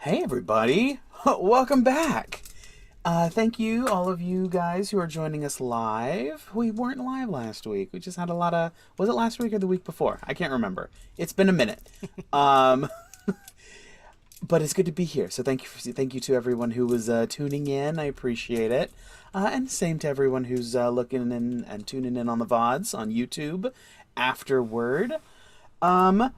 Hey everybody, welcome back. Thank you, all of you guys who are joining us live. We weren't live last week. We just had a lot of. Was it last week or the week before? I can't remember. It's been a minute. Um, but it's good to be here. So thank you to everyone who was tuning in. I appreciate it. And same to everyone who's looking in and tuning in on the VODs on YouTube afterward. Um,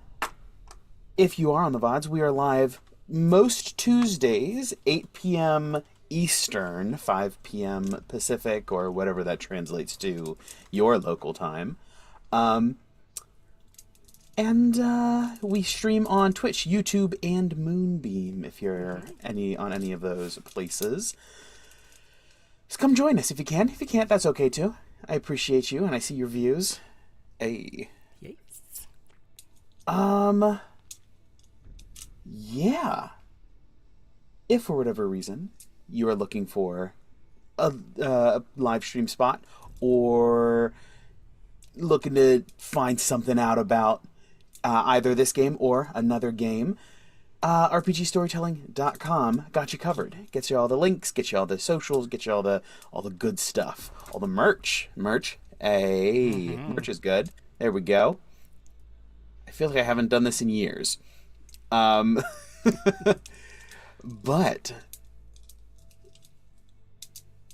if you are on the VODs, we are live most Tuesdays, 8 p.m. Eastern, 5 p.m. Pacific, or whatever that translates to your local time. Um, and we stream on Twitch, YouTube, and Moonbeam if you're on any of those places. Just come join us if you can. If you can't, that's okay too. I appreciate you, and I see your views. Hey. Yes. Um, yeah. If for whatever reason you are looking for a live stream spot or looking to find something out about either this game or another game, RPGstorytelling.com got you covered. Gets you all the links, gets you all the socials, gets you all the good stuff, all the merch. Hey, merch is good. There we go. I feel like I haven't done this in years. Um, but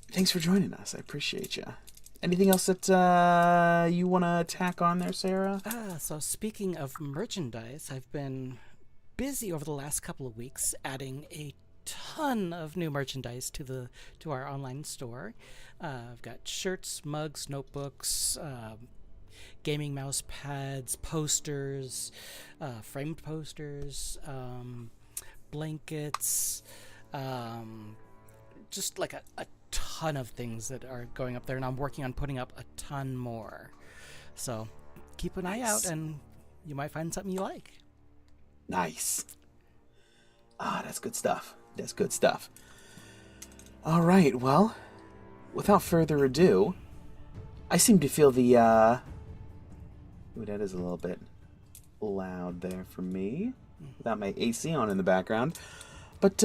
thanks for joining us. I appreciate you. Anything else that you want to tack on there, Sarah? So speaking of merchandise, I've been busy over the last couple of weeks adding a ton of new merchandise to our online store. I've got shirts, mugs, notebooks, gaming mouse pads, posters, framed posters, blankets, just like a ton of things that are going up there, and I'm working on putting up a ton more. So keep an eye out, and you might find something you like. Nice. That's good stuff. That's good stuff. All right, well, without further ado, I seem to feel the, ooh, that is a little bit loud there for me, without my AC on in the background. But,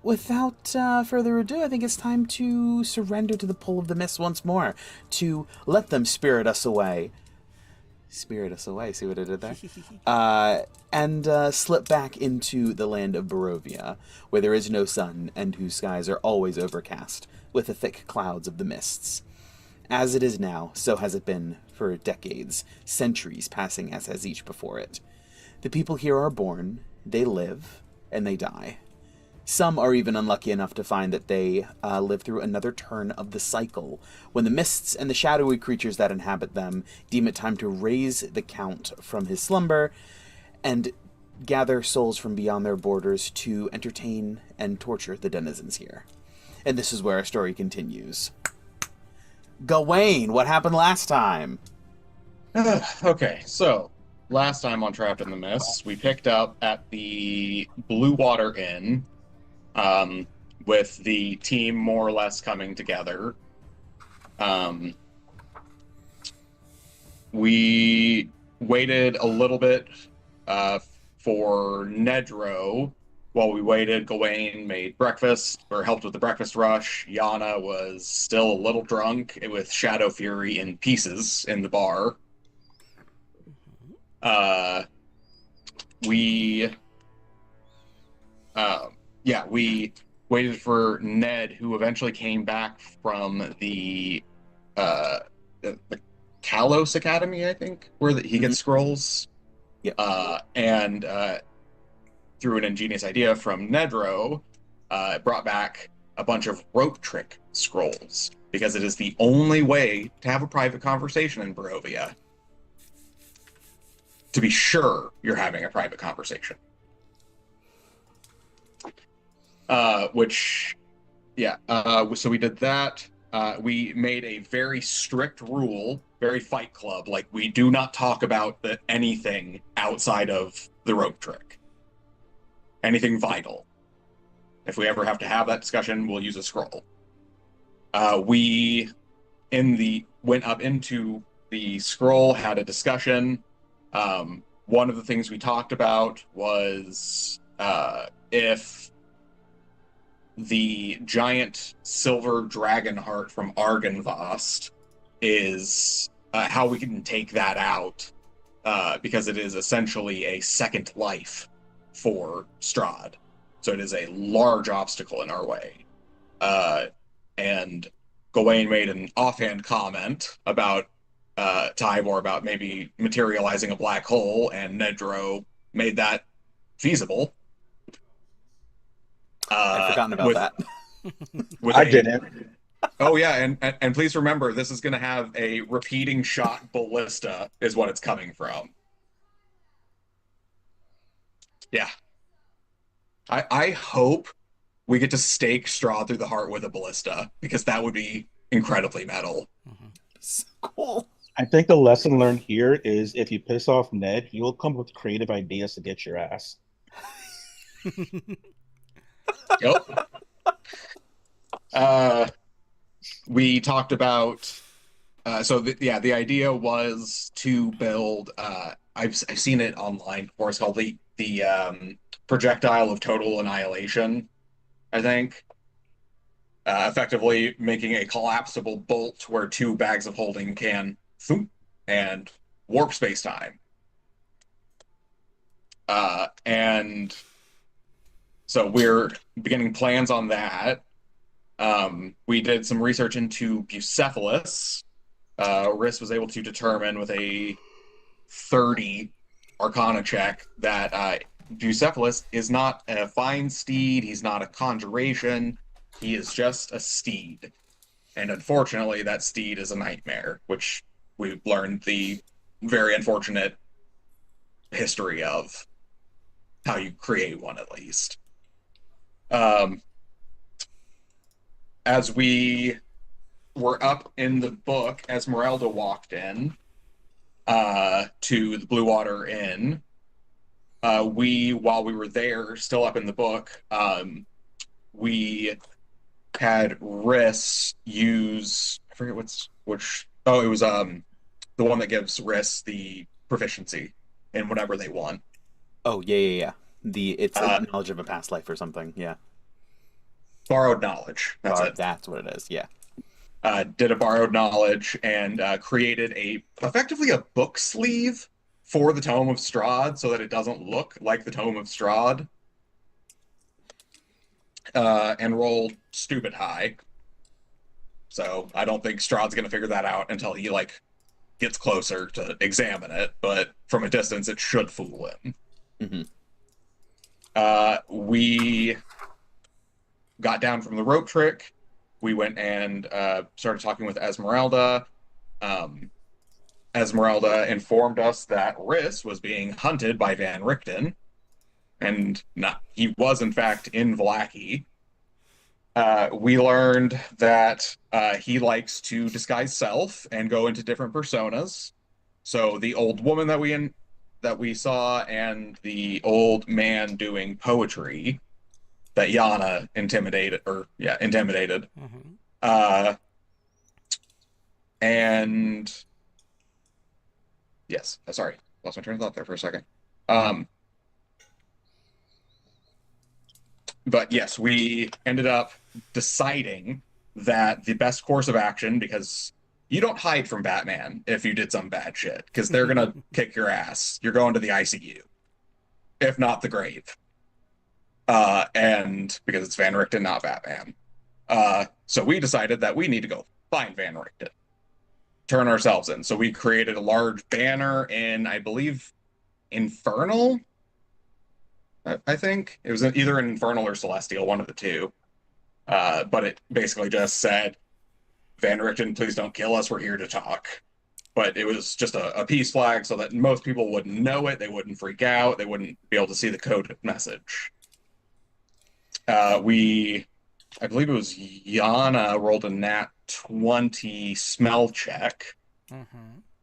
without further ado, I think it's time to surrender to the pull of the mist once more, to let them spirit us away. Spirit us away, see what I did there? And slip back into the land of Barovia, where there is no sun and whose skies are always overcast with the thick clouds of the mists. As it is now, so has it been for decades, centuries passing as has each before it. The people here are born, they live, and they die. Some are even unlucky enough to find that they live through another turn of the cycle, when the mists and the shadowy creatures that inhabit them deem it time to raise the Count from his slumber and gather souls from beyond their borders to entertain and torture the denizens here. And this is where our story continues. Gawain, what happened last time? Okay, so last time on Trapped in the Mist, we picked up at the Blue Water Inn, with the team more or less coming together. We waited a little bit for Nedro. While we waited, Gawain made breakfast, or helped with the breakfast rush. Yana was still a little drunk with Shadow Fury in pieces in the bar. We we waited for Ned, who eventually came back from the Kalos Academy, I think, where he gets scrolls. Yep. And through an ingenious idea from Nedro, it brought back a bunch of rope trick scrolls, because it is the only way to have a private conversation in Barovia. To be sure you're having a private conversation. So we did that. We made a very strict rule, very Fight Club, like we do not talk about anything outside of the rope trick. Anything vital. If we ever have to have that discussion, we'll use a scroll. We went up into the scroll, had a discussion. One of the things we talked about was if the giant silver dragon heart from Argynvost is how we can take that out, because it is essentially a second life for Strahd. So it is a large obstacle in our way. And Gawain made an offhand comment about to Ivor about maybe materializing a black hole, and Nedro made that feasible. I'd forgotten about with that. with I a didn't. Oh yeah, and please remember, this is going to have a repeating shot ballista is what it's coming from. Yeah. I hope we get to stake Strahd through the heart with a ballista, because that would be incredibly metal. So cool. I think the lesson learned here is if you piss off Ned, he will come up with creative ideas to get your ass. Yep. We talked about the idea was to build I've seen it online before. It's called the projectile of total annihilation, I think. Effectively making a collapsible bolt where two bags of holding can thump and warp space-time. And so we're beginning plans on that. We did some research into Bucephalus. Riss was able to determine with a 30 Arcana check that Bucephalus is not a fine steed. He's not a conjuration. He is just a steed. And unfortunately, that steed is a nightmare, which we've learned the very unfortunate history of how you create one, at least. As we were up in the book, Esmeralda walked in to the Blue Water Inn. While we were there, still up in the book, we had Riss use, I forget it was the one that gives Riss the proficiency in whatever they want. Oh, yeah. It's a knowledge of a past life or something, yeah. Borrowed knowledge. That's it. That's what it is, yeah. Did a borrowed knowledge and created effectively a book sleeve for the Tome of Strahd so that it doesn't look like the Tome of Strahd. And rolled stupid high. So I don't think Strahd's going to figure that out until he gets closer to examine it, but from a distance it should fool him. Mm-hmm. We got down from the rope trick. We went and started talking with Esmeralda. Esmeralda informed us that Riss was being hunted by Van Richten, and he was in fact in Vlaaki. We learned that he likes to disguise self and go into different personas. So the old woman that we saw and the old man doing poetry that Yana intimidated. Mm-hmm. And yes, sorry, lost my train of thought there for a second. But yes, we ended up deciding that the best course of action, because you don't hide from Batman if you did some bad shit, because they're gonna kick your ass. You're going to the ICU, if not the grave. And because it's Van Richten, not Batman. So we decided that we need to go find Van Richten, turn ourselves in. So we created a large banner in, I believe, Infernal. I think it was either an Infernal or Celestial, one of the two. But it basically just said, Van Richten, please don't kill us. We're here to talk. But it was just a peace flag so that most people wouldn't know it. They wouldn't freak out. They wouldn't be able to see the coded message. I believe it was Yana rolled a nat 20 smell check,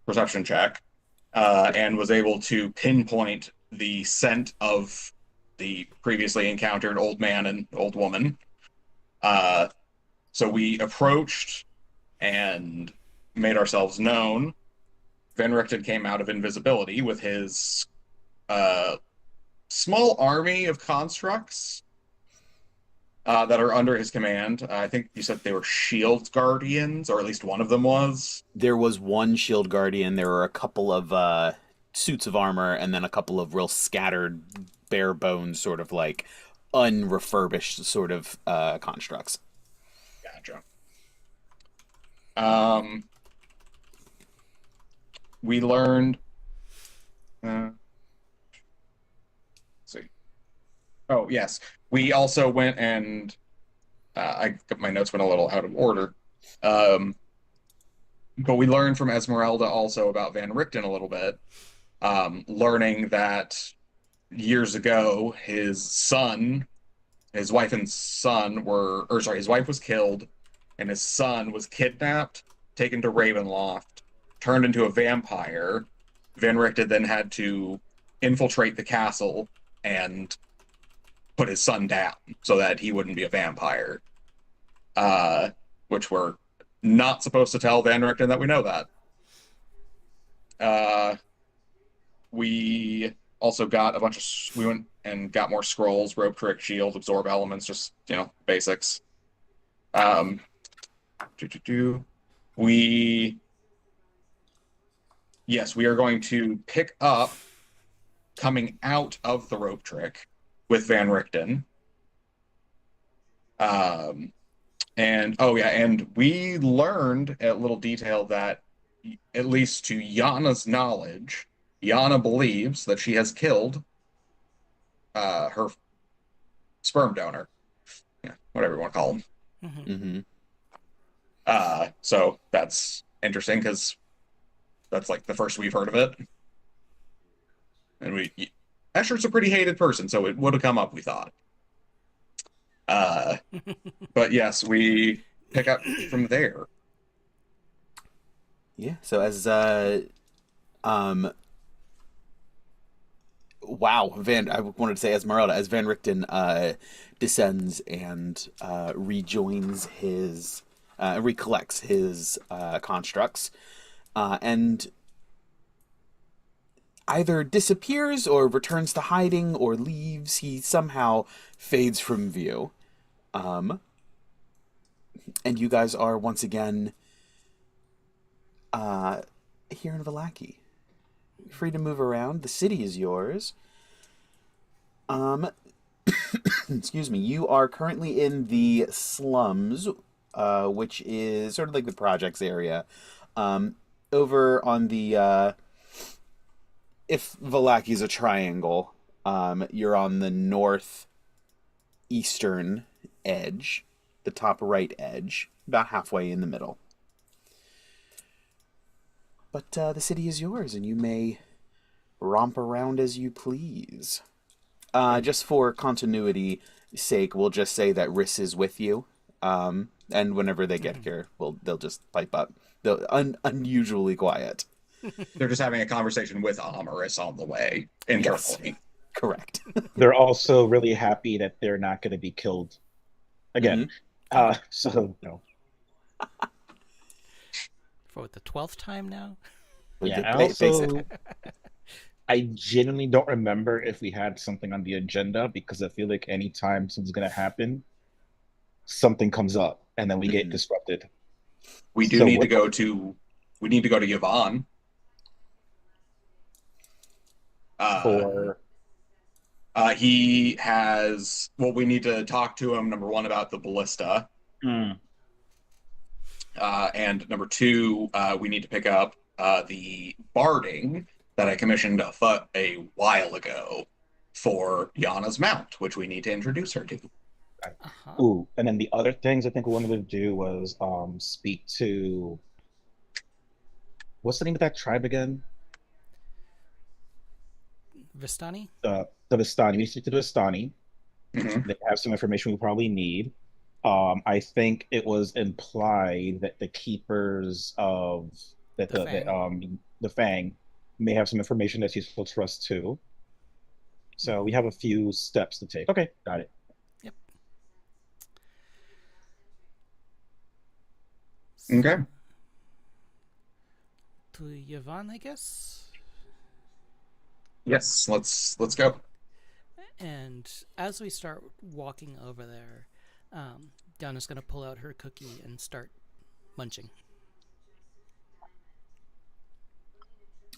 perception check, and was able to pinpoint the scent of the previously encountered old man and old woman. So we approached and made ourselves known. Van Richten came out of invisibility with his small army of constructs that are under his command. I think you said they were shield guardians, or at least one of them was. There was one shield guardian. There were a couple of suits of armor, and then a couple of real scattered, bare bones, sort of like unrefurbished sort of constructs. Gotcha. We learned. Let's see. Oh yes, we also went and my notes went a little out of order. But we learned from Esmeralda also about Van Richten a little bit, learning that years ago his wife and son his wife was killed, and his son was kidnapped, taken to Ravenloft, turned into a vampire. Van Richten then had to infiltrate the castle and put his son down so that he wouldn't be a vampire. Which we're not supposed to tell Van Richten that we know that. We also got we went and got more scrolls, rope trick, shield, absorb elements, just, basics. We are going to pick up coming out of the rope trick with Van Richten. And we learned a little detail that, at least to Yana's knowledge, Yana believes that she has killed her sperm donor. Yeah, whatever you want to call him. Mm-hmm. So that's interesting because that's like the first we've heard of it. And Escher's a pretty hated person, so it would have come up, we thought. But yes, we pick up from there. Yeah. So as I wanted to say Esmeralda, as Van Richten descends and recollects his constructs, and either disappears or returns to hiding or leaves. He somehow fades from view. And you guys are once again here in Vallaki. Free to move around. The city is yours. Excuse me. You are currently in the slums, which is sort of like the projects area. Over on the if Vallaki is a triangle, you're on the northeastern edge, the top right edge, about halfway in the middle. But the city is yours, and you may romp around as you please. Just for continuity's sake, we'll just say that Riss is with you. And whenever they get here, they'll just pipe up. They'll unusually quiet. They're just having a conversation with Amaris on the way, internally. Yes, correct. They're also really happy that they're not going to be killed again. For the 12th time now? Yeah, I genuinely don't remember if we had something on the agenda, because I feel like anytime something's going to happen, something comes up and then we get disrupted. We need to go to Yvonne. We need to talk to him, number one, about the ballista. And number two, we need to pick up the barding that I commissioned a while ago for Yana's mount, which we need to introduce her to. Ooh, and then the other things I think we wanted to do was speak to, what's the name of that tribe again? Vistani? The Vistani. We speak to the Vistani. They have some information we probably need. I think it was implied that the keepers of the Fang may have some information that's useful to us too. So we have a few steps to take. Okay, got it. Yep. Okay. To Yvonne, I guess. Yes, let's go. And as we start walking over there, Yana's going to pull out her cookie and start munching.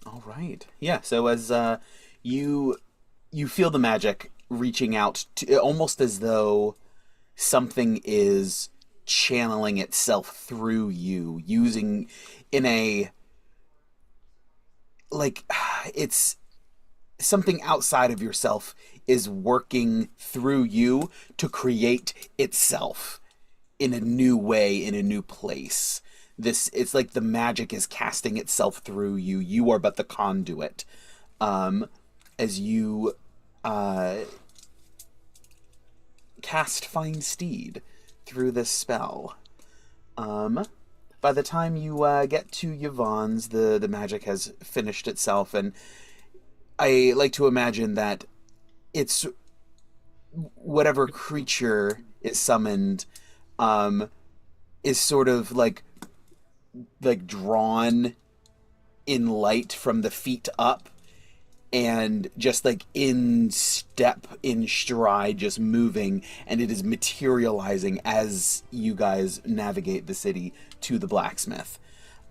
All right. Yeah. So as you feel the magic reaching out to, almost as though something is channeling itself through you, using in a like it's something outside of yourself is working through you to create itself in a new way, in a new place. It's like the magic is casting itself through you. You are but the conduit. As you cast Find Steed through this spell. By the time you get to Yvonne's, the magic has finished itself, and I like to imagine that it's whatever creature is summoned is sort of like drawn in light from the feet up, and just like in step, in stride, just moving, and it is materializing as you guys navigate the city to the blacksmith.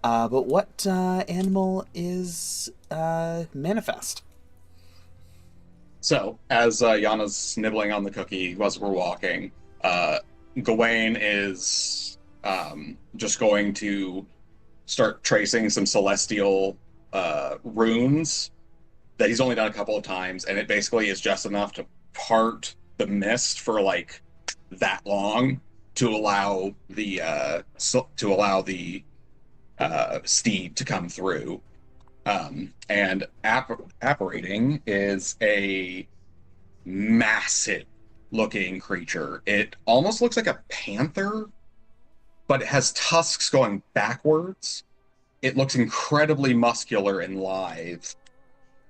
But what animal is manifest? So, as Yana's nibbling on the cookie as we're walking, Gawain is just going to start tracing some celestial runes that he's only done a couple of times, and it basically is just enough to part the mist for like that long to allow the steed to come through. And apparating is a massive looking creature. It almost looks like a panther, but it has tusks going backwards. It looks incredibly muscular and lithe.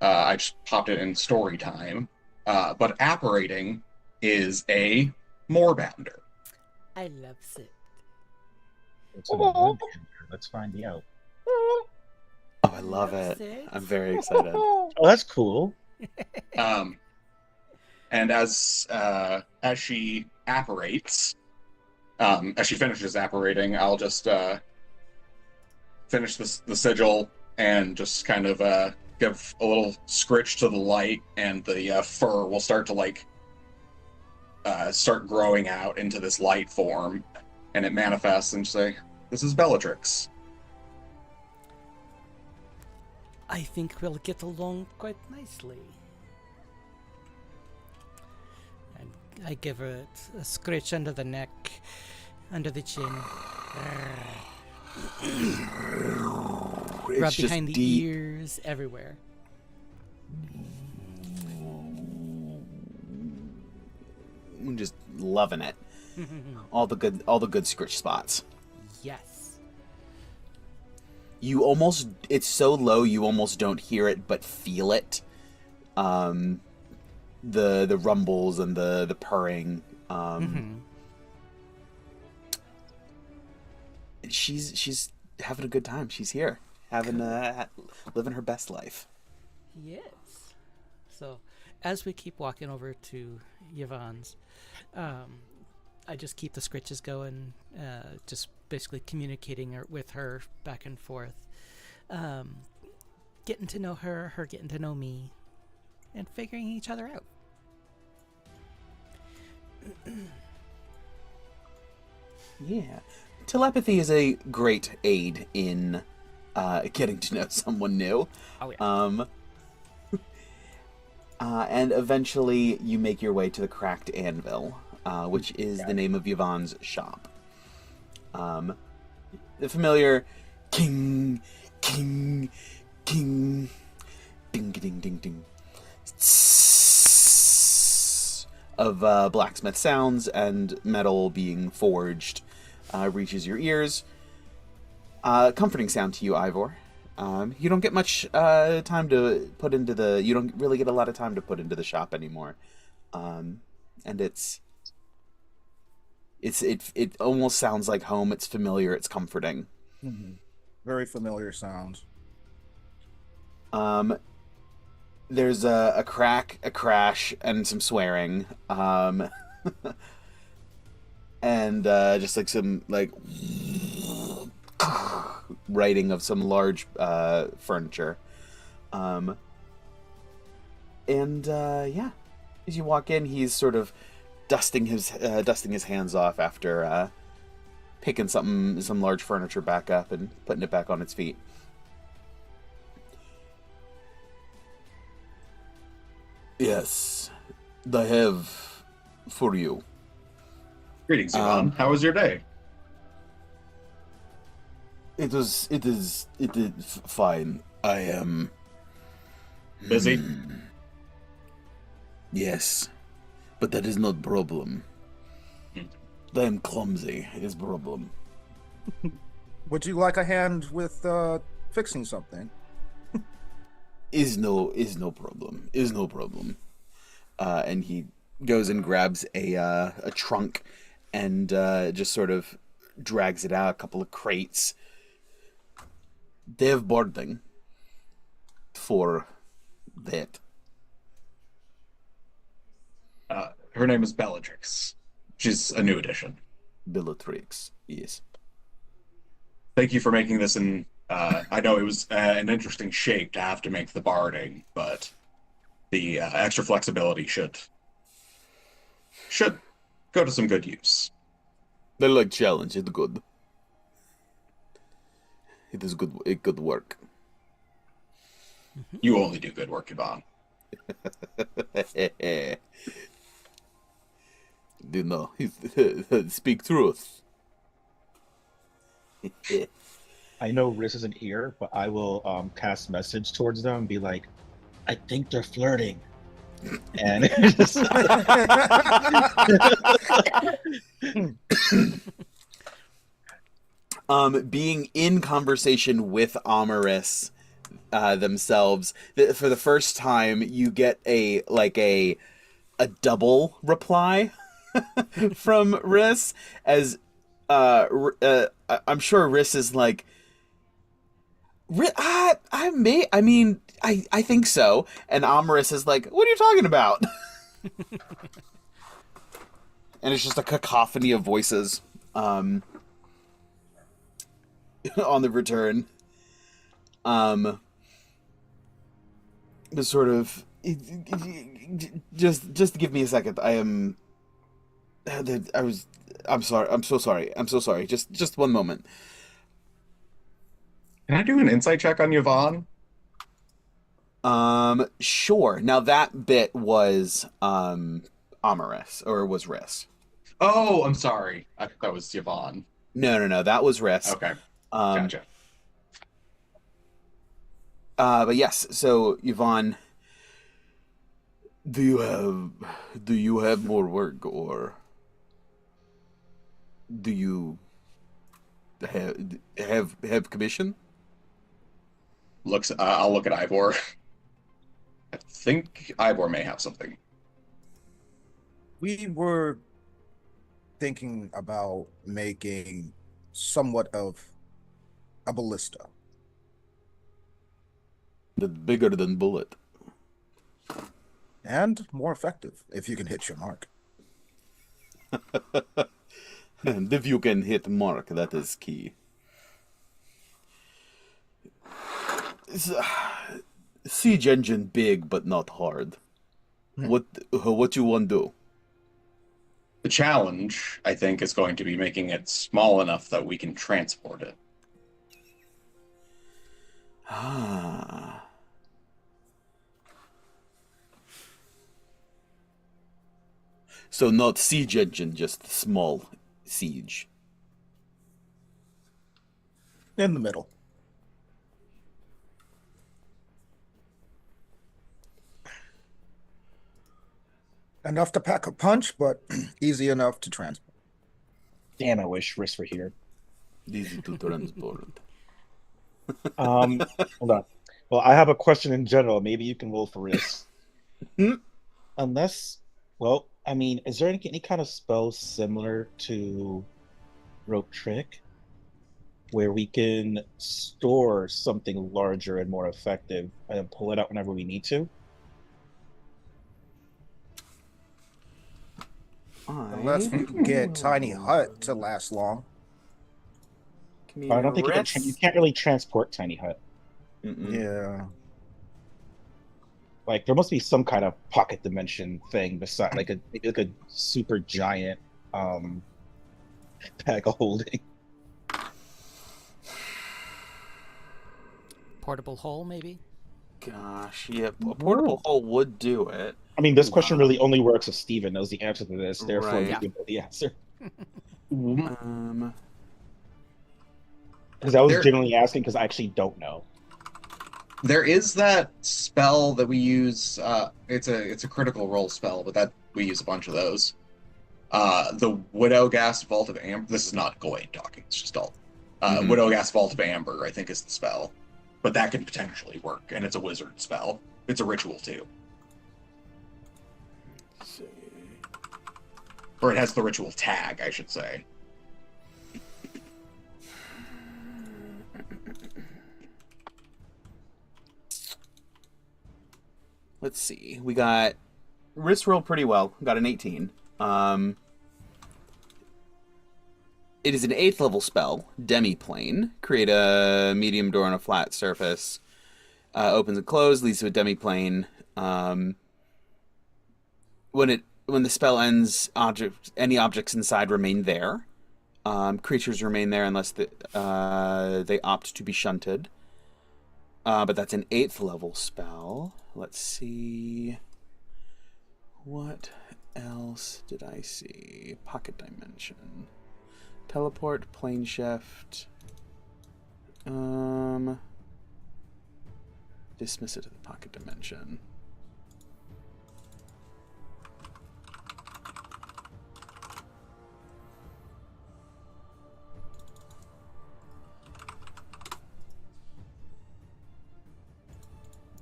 I just popped it in story time. But apparating is a moorbounder. I love it. Let's find out. Oh, I love it. I'm very excited. Oh, that's cool. And as she apparates, as she finishes apparating, I'll just finish the sigil and just kind of give a little scritch to the light, and the fur will start to start growing out into this light form, and it manifests and say, "This is Bellatrix." I think we'll get along quite nicely. And I give her a scratch under the neck, under the chin. Rub behind the ears, everywhere. I'm just loving it. all the good scritch spots. Yes. You almost, it's so low you almost don't hear it but feel it. The rumbles and the purring. She's having a good time. She's here, having living her best life. Yes. So, as we keep walking over to Yvonne's, I just keep the scritches going, just basically communicating with her back and forth, getting to know her getting to know me, and figuring each other out. Yeah. Telepathy is a great aid in getting to know someone new. Oh, yeah. And eventually you make your way to the Cracked Anvil, which is the name of Yvonne's shop. The familiar king, king, king, ding, ding, ding, ding, of blacksmith sounds and metal being forged reaches your ears. Comforting sound to you, Ivor. You don't get much time to put into the... You don't really get a lot of time to put into the shop anymore. And it almost sounds like home. It's familiar. It's comforting. Mm-hmm. Very familiar sounds. there's a crack, a crash, and some swearing. And just like some like writing of some large furniture. And yeah, as you walk in, he's sort of dusting his hands off after picking some large furniture back up and putting it back on its feet. Yes, I have for you. Greetings, Yvonne. How was your day? It is fine. I am Busy? Yes, but that is not problem. Hmm. I am clumsy. It is problem. Would you like a hand with fixing something? Is no problem. Is no problem. And he goes and grabs a trunk and just sort of drags it out. A couple of crates. They have boarding for that. Her name is Bellatrix. She's a new addition. Bellatrix, yes. Thank you for making this in... I know it was an interesting shape to have to make the barding, but the extra flexibility should go to some good use. They like challenge. It's good. It is good. It good work. You only do good work, Yvonne. Do know? Speak truth. I know Riz isn't here, but I will cast message towards them and be like, I think they're flirting. And being in conversation with Amaris themselves, for the first time, you get a double reply from Riss, as I'm sure Riss is like, I think so. And Amaris is like, what are you talking about? And it's just a cacophony of voices on the return. But sort of, just give me a second. I'm sorry. I'm so sorry. Just one moment. Can I do an insight check on Yvonne? Sure. Now that bit was Amaris, or was Riss. Oh, I'm sorry. I thought that was Yvonne. No, that was Riss. Okay. Gotcha. But yes, so Yvonne, do you have more work, or do you have commission? I'll look at Ivor. I think Ivor may have something. We were thinking about making somewhat of a ballista. That's bigger than bullet. And more effective, if you can hit your mark. And if you can hit mark, that is key. Siege engine big, but not hard. What you want to do? The challenge, I think, is going to be making it small enough that we can transport it. Ah. So not siege engine, just small siege. In the middle. Enough to pack a punch, but easy enough to transport. damn, I wish Riz were here. Easy to transport. Hold on. Well, I have a question in general. Maybe you can roll for Riz. Unless, well, I mean, is there any kind of spell similar to Rope Trick where we can store something larger and more effective and pull it out whenever we need to? Unless we can get Tiny Hut to last long. I don't think you can't really transport Tiny Hut. Yeah. Like there must be some kind of pocket dimension thing beside maybe like a super giant bag of holding. Portable hole, maybe? Gosh, yeah, a portable hole would do it. I mean, this question really only works if Steven knows the answer to this, therefore Right. you know the answer. Um, Because I was genuinely asking because I actually don't know. There is that spell that we use. It's a critical role spell, but that we use a bunch of those. The Widowghast Vault of Amber. This is not Gawain talking. It's just all. Widowghast Vault of Amber, I think, is the spell, but that could potentially work, and it's a wizard spell. It's a ritual too. let's see. Or it has the ritual tag, I should say. Let's see. We got Riss rolled pretty well. Got an 18. It is an 8th level spell, Demiplane. Create a medium door on a flat surface. Opens and closes, leads to a demiplane. When the spell ends, any objects inside remain there. Creatures remain there unless they opt to be shunted. But that's an 8th level spell. Let's see. What else did I see? Pocket dimension. Teleport, plane shift. Dismiss it to the pocket dimension.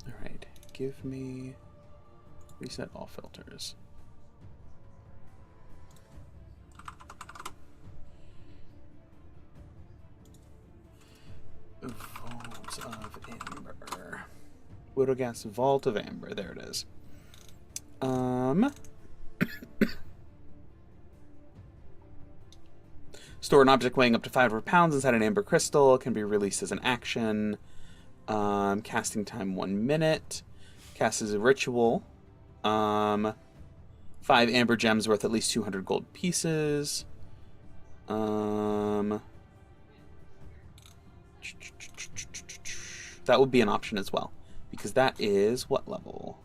Alright, give me... reset all filters. Vault of Amber. Widowghast Vault of Amber. There it is. Store an object weighing up to 500 pounds inside an amber crystal. It can be released as an action. Casting time 1 minute. Cast as a ritual. 5 amber gems worth at least 200 gold pieces. That would be an option as well, because that is what level?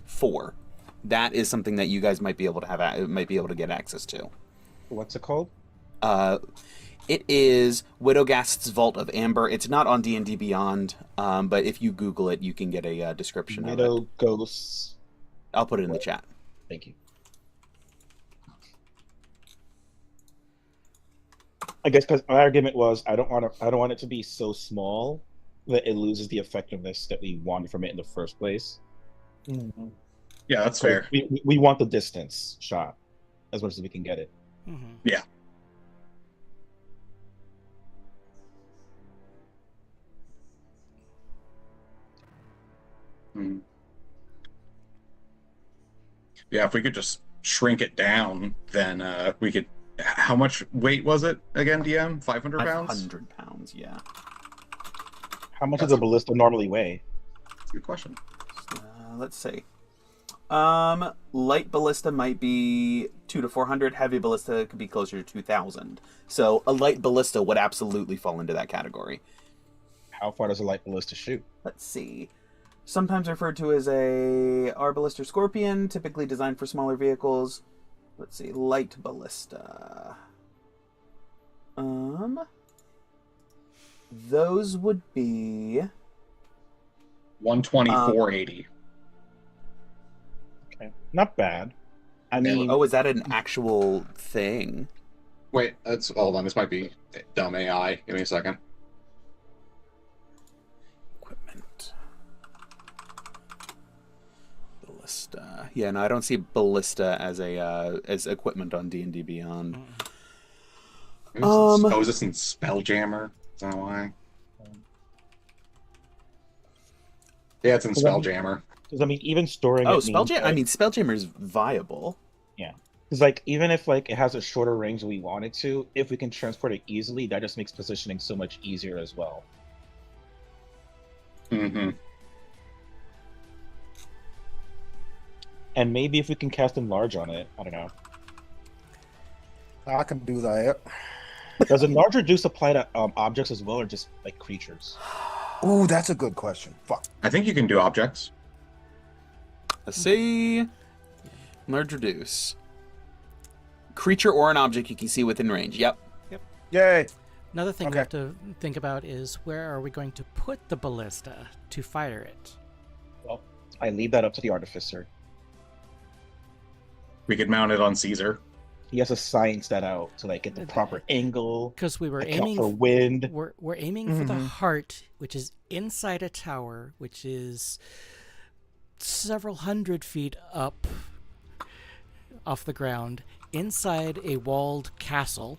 4. That is something that you guys might be able to get access to. What's it called? It is Widowghast's Vault of Amber. It's not on D&D Beyond, but if you Google it, you can get a description of it. Widow Ghosts. I'll put it in the chat. Thank you. I guess because my argument was I don't want it to be so small that it loses the effectiveness that we wanted from it in the first place. Mm-hmm. Yeah, that's fair. We want the distance shot as much as we can get it. Mm-hmm. Yeah. Yeah, if we could just shrink it down, then we could. How much weight was it again, DM? 500 pounds? 500 pounds, yeah. How much does a ballista normally weigh? That's a good question. Let's see. Light ballista might be 200 to 400. Heavy ballista could be closer to 2,000. So a light ballista would absolutely fall into that category. How far does a light ballista shoot? Let's see. Sometimes referred to as a Arbalist or Scorpion, typically designed for smaller vehicles. Let's see, light ballista. Those would be 120, 480. Okay, not bad. I mean, is that an actual thing? Wait, hold on. This might be dumb AI. Give me a second. Equipment. Ballista. Yeah, no, I don't see ballista as as equipment on D&D Beyond. Is this in Spelljammer? Is that why? Yeah, it's in Spelljammer. Because I mean, even storing Oh, it means Spelljammer. I mean, Spelljammer's viable. yeah. Because like even if like it has a shorter range than we want it to, if we can transport it easily, that just makes positioning so much easier as well. Mm-hmm. And maybe if we can cast enlarge on it, I don't know. I can do that. Does enlarge reduce apply to objects as well, or just like creatures? Ooh, that's a good question. Fuck. I think you can do objects. Let's see. Merge reduce. Creature or an object you can see within range. Yep. Yay. Another thing we Okay. have to think about is where are we going to put the ballista to fire it? Well, I leave that up to the artificer. We could mount it on Cesar. He has to science that out to like get the proper angle. Because we were account aiming for wind. We're aiming for the heart, which is inside a tower, which is several hundred feet up off the ground, inside a walled castle.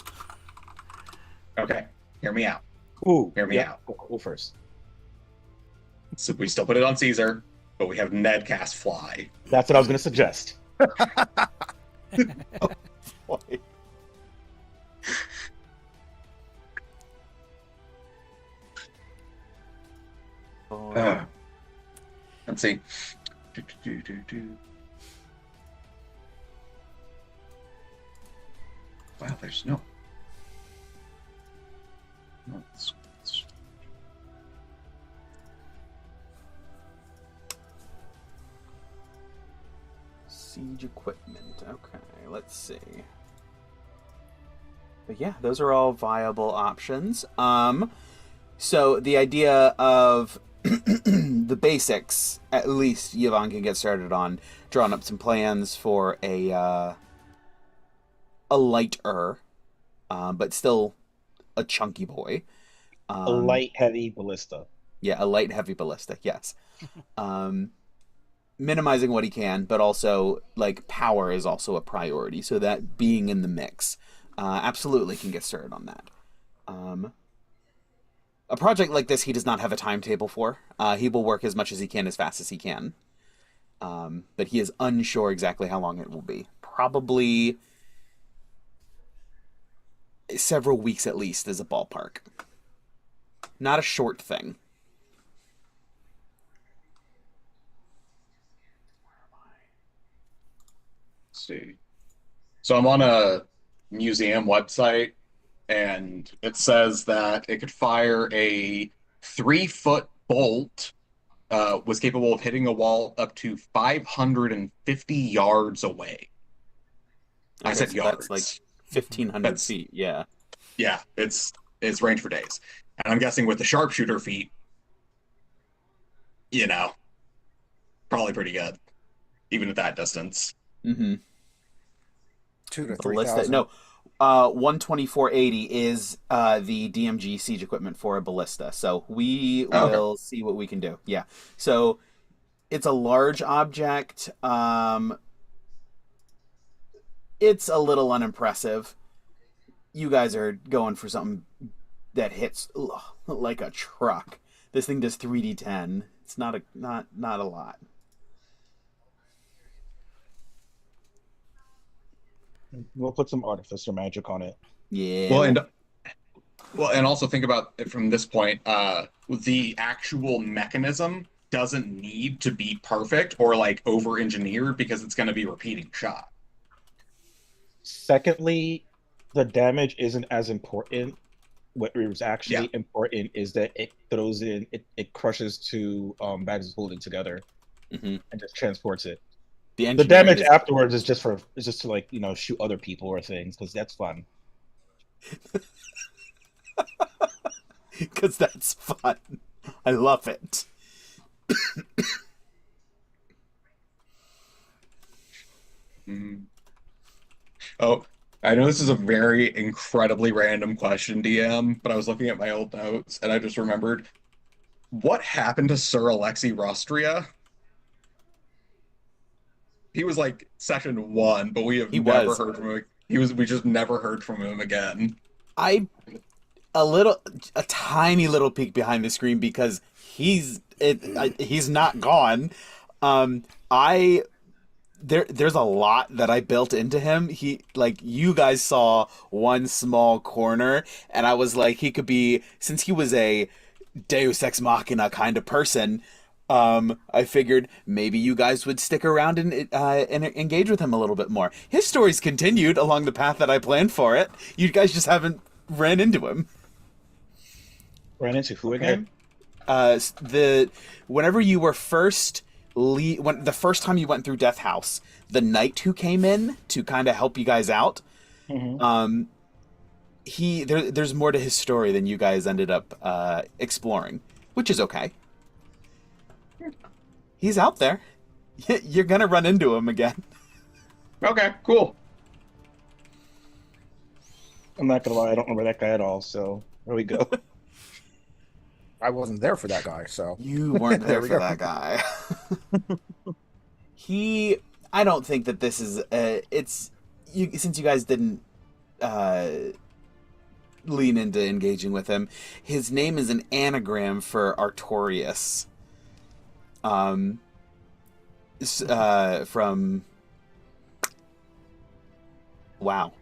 Okay, hear me out. Ooh, Hear me out. Go first. So we still put it on Cesar, but we have Ned cast fly. That's what I was going to suggest. Let's see. Wow, there's no. No, it's- Siege equipment. Okay, let's see. But yeah, those are all viable options. So the idea of the basics, at least Yvonne can get started on drawing up some plans for a lighter, but still a chunky boy. A light, heavy ballista. Yeah, a light, heavy ballista. Yes. Minimizing what he can, but also like power is also a priority. So that being in the mix, absolutely can get started on that. A project like this, he does not have a timetable for. He will work as much as he can, as fast as he can. But he is unsure exactly how long it will be. Probably several weeks at least is a ballpark. Not a short thing. Let's see. So I'm on a museum website, and it says that it could fire a 3-foot bolt, was capable of hitting a wall up to 550 yards away. I said so yards. that's like 1,500 That's- feet. Yeah. Yeah, it's range for days. And I'm guessing with the sharpshooter feat, probably pretty good, even at that distance. Mm-hmm. 2 to Ballista. 3,000. No, 12480 is the DMG siege equipment for a ballista. So we Oh, okay. will see what we can do. Yeah. So it's a large object. It's a little unimpressive. You guys are going for something that hits like a truck. This thing does 3d10. It's not a lot. We'll put some artificer magic on it. Yeah. And also think about it from this point. The actual mechanism doesn't need to be perfect or like over-engineered because it's going to be repeating shot. Secondly, the damage isn't as important. What is actually important is that it throws in, it crushes two badges holding together Mhm. and just transports it. The The damage is- afterwards is just to like shoot other people or things because that's fun. Because that's fun. I love it. Oh, I know this is a very incredibly random question, DM, but I was looking at my old notes and I just remembered what happened to Sir Alexei Rostria? He was like session 1, but we have He never was. heard from him. We just never heard from him again. A tiny little peek behind the screen because he's not gone. I there's a lot that I built into him. He like you guys saw one small corner, and I was like he could be since he was a Deus Ex Machina kind of person. I figured maybe you guys would stick around and engage with him a little bit more. His story's continued along the path that I planned for it. You guys just haven't ran into him. Ran into who again? The whenever you were first when the first time you went through Death House, the knight who came in to kind of help you guys out. Mm-hmm. There's more to his story than you guys ended up exploring, which is okay. He's out there. You're gonna run into him again. Okay, cool. I'm not gonna lie, I don't remember that guy at all. So there we go. I wasn't there for that guy, so You weren't there There we for go. that guy. I don't think that this is. Since you guys didn't lean into engaging with him. His name is an anagram for Artorias. From wow.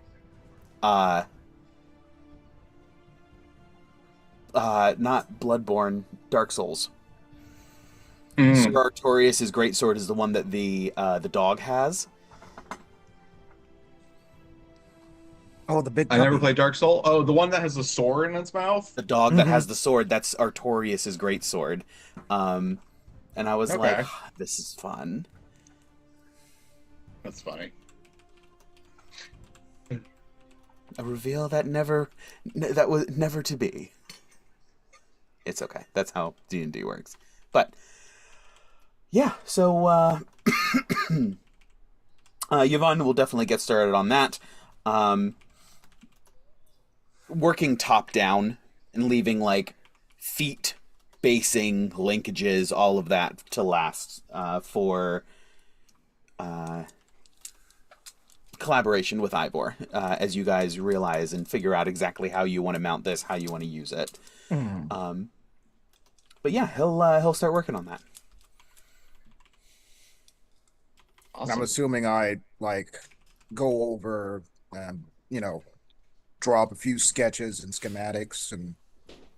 Not Bloodborne, Dark Souls. Sir Artorias' great sword is the one that the dog has. Oh, the big I never puppy. played Dark Soul. Oh, the one that has the sword in its mouth? The dog that has the sword, that's Artorias' great sword. And I was like, Okay. this is fun. That's funny. A reveal that was never to be. It's okay. That's how D&D works. But yeah, so Yvonne will definitely get started on that. Working top down and leaving like feat, basing, linkages, all of that to last for collaboration with Ivor, as you guys realize and figure out exactly how you want to mount this, how you want to use it. But yeah, he'll start working on that. Awesome. I'm assuming I like go over and draw up a few sketches and schematics and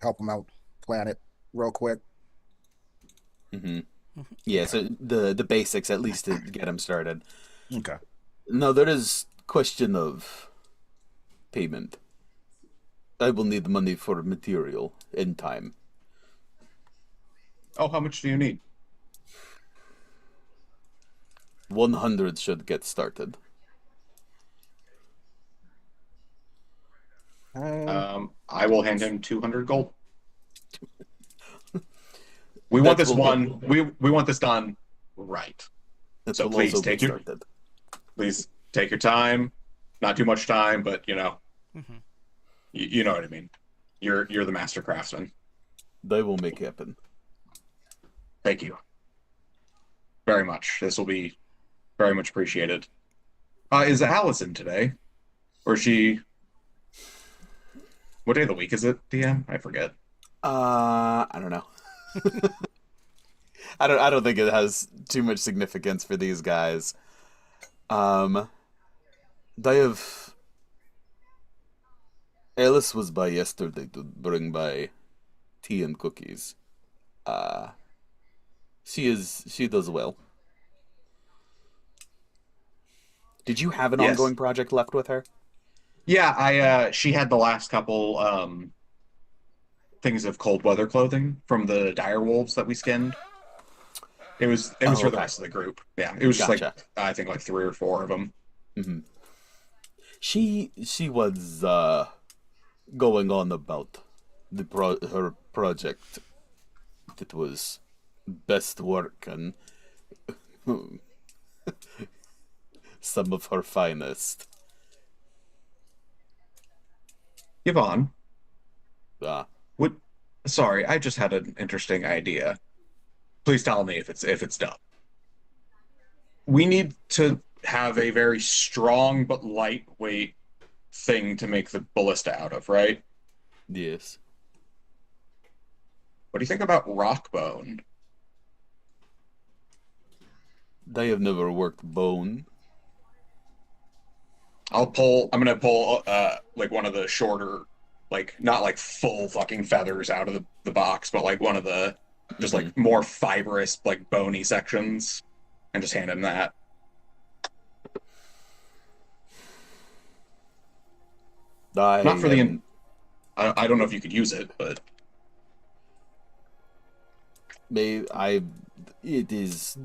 help them out plan it real quick. Yeah, so the basics at least to get him started. Okay. Now there is question of payment. I will need money for material and time. Oh, how much do you need? 100 should get started. I will hand him 200 gold. We want this one. We want this done right. That So will please also take get your started. please take your time. Not too much time, but you know what I mean. You're the master craftsman. They will make happen. Thank you very much. This will be very much appreciated. Is Allison today, or is she? What day of the week is it, DM? I forget. I don't know. I don't think it has too much significance for these guys. They have Alice was by yesterday to bring by tea and cookies. She does well. Did you have an Yes. ongoing project left with her? Yeah, she had the last couple things of cold weather clothing from the dire wolves that we skinned. It was for the okay. rest of the group. Yeah, it was just Gotcha. like I think like 3 or 4 of them. She was going on about her project. It was best work and some of her finest. Yvonne, Ah, sorry, I just had an interesting idea. Please tell me if it's done. We need to have a very strong but lightweight thing to make the ballista out of, right? yes. What do you think about rock bone? I have never worked bone. I'm gonna pull like one of the shorter, like not like full fucking feathers out of the box, but like one of the just like more fibrous, like bony sections, and just hand him that. Not for the. I don't know if you could use it, but it is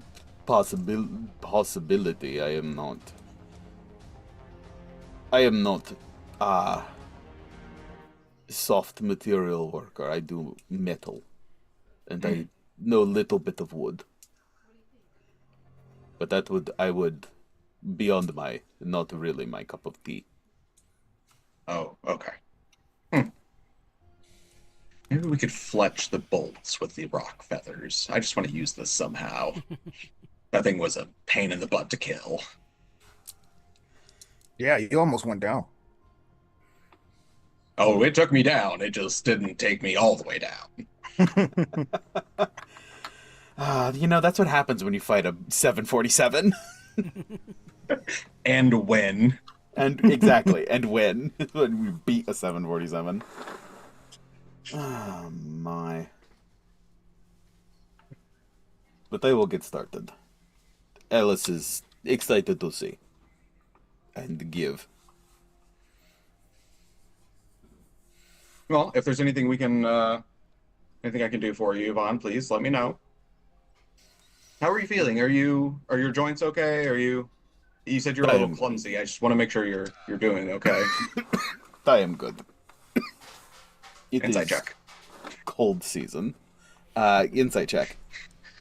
possibility. I am not soft material worker. I do metal, and I know a little bit of wood. But I would beyond not really my cup of tea. oh, okay. Maybe we could fletch the bolts with the rock feathers. I just want to use this somehow. That thing was a pain in the butt to kill. Yeah, you almost went down. Oh, it took me down. It just didn't take me all the way down. That's what happens when you fight a 747. And win. And exactly, and win. When we beat a 747. Oh, my. But they will get started. Alice is excited to see. And give. Well, if there's anything anything I can do for you, Yvonne, please let me know. How are you feeling? Are your joints okay? You said you're a little clumsy. I just want to make sure you're doing okay. I am good. Insight check. Cold season. Insight check.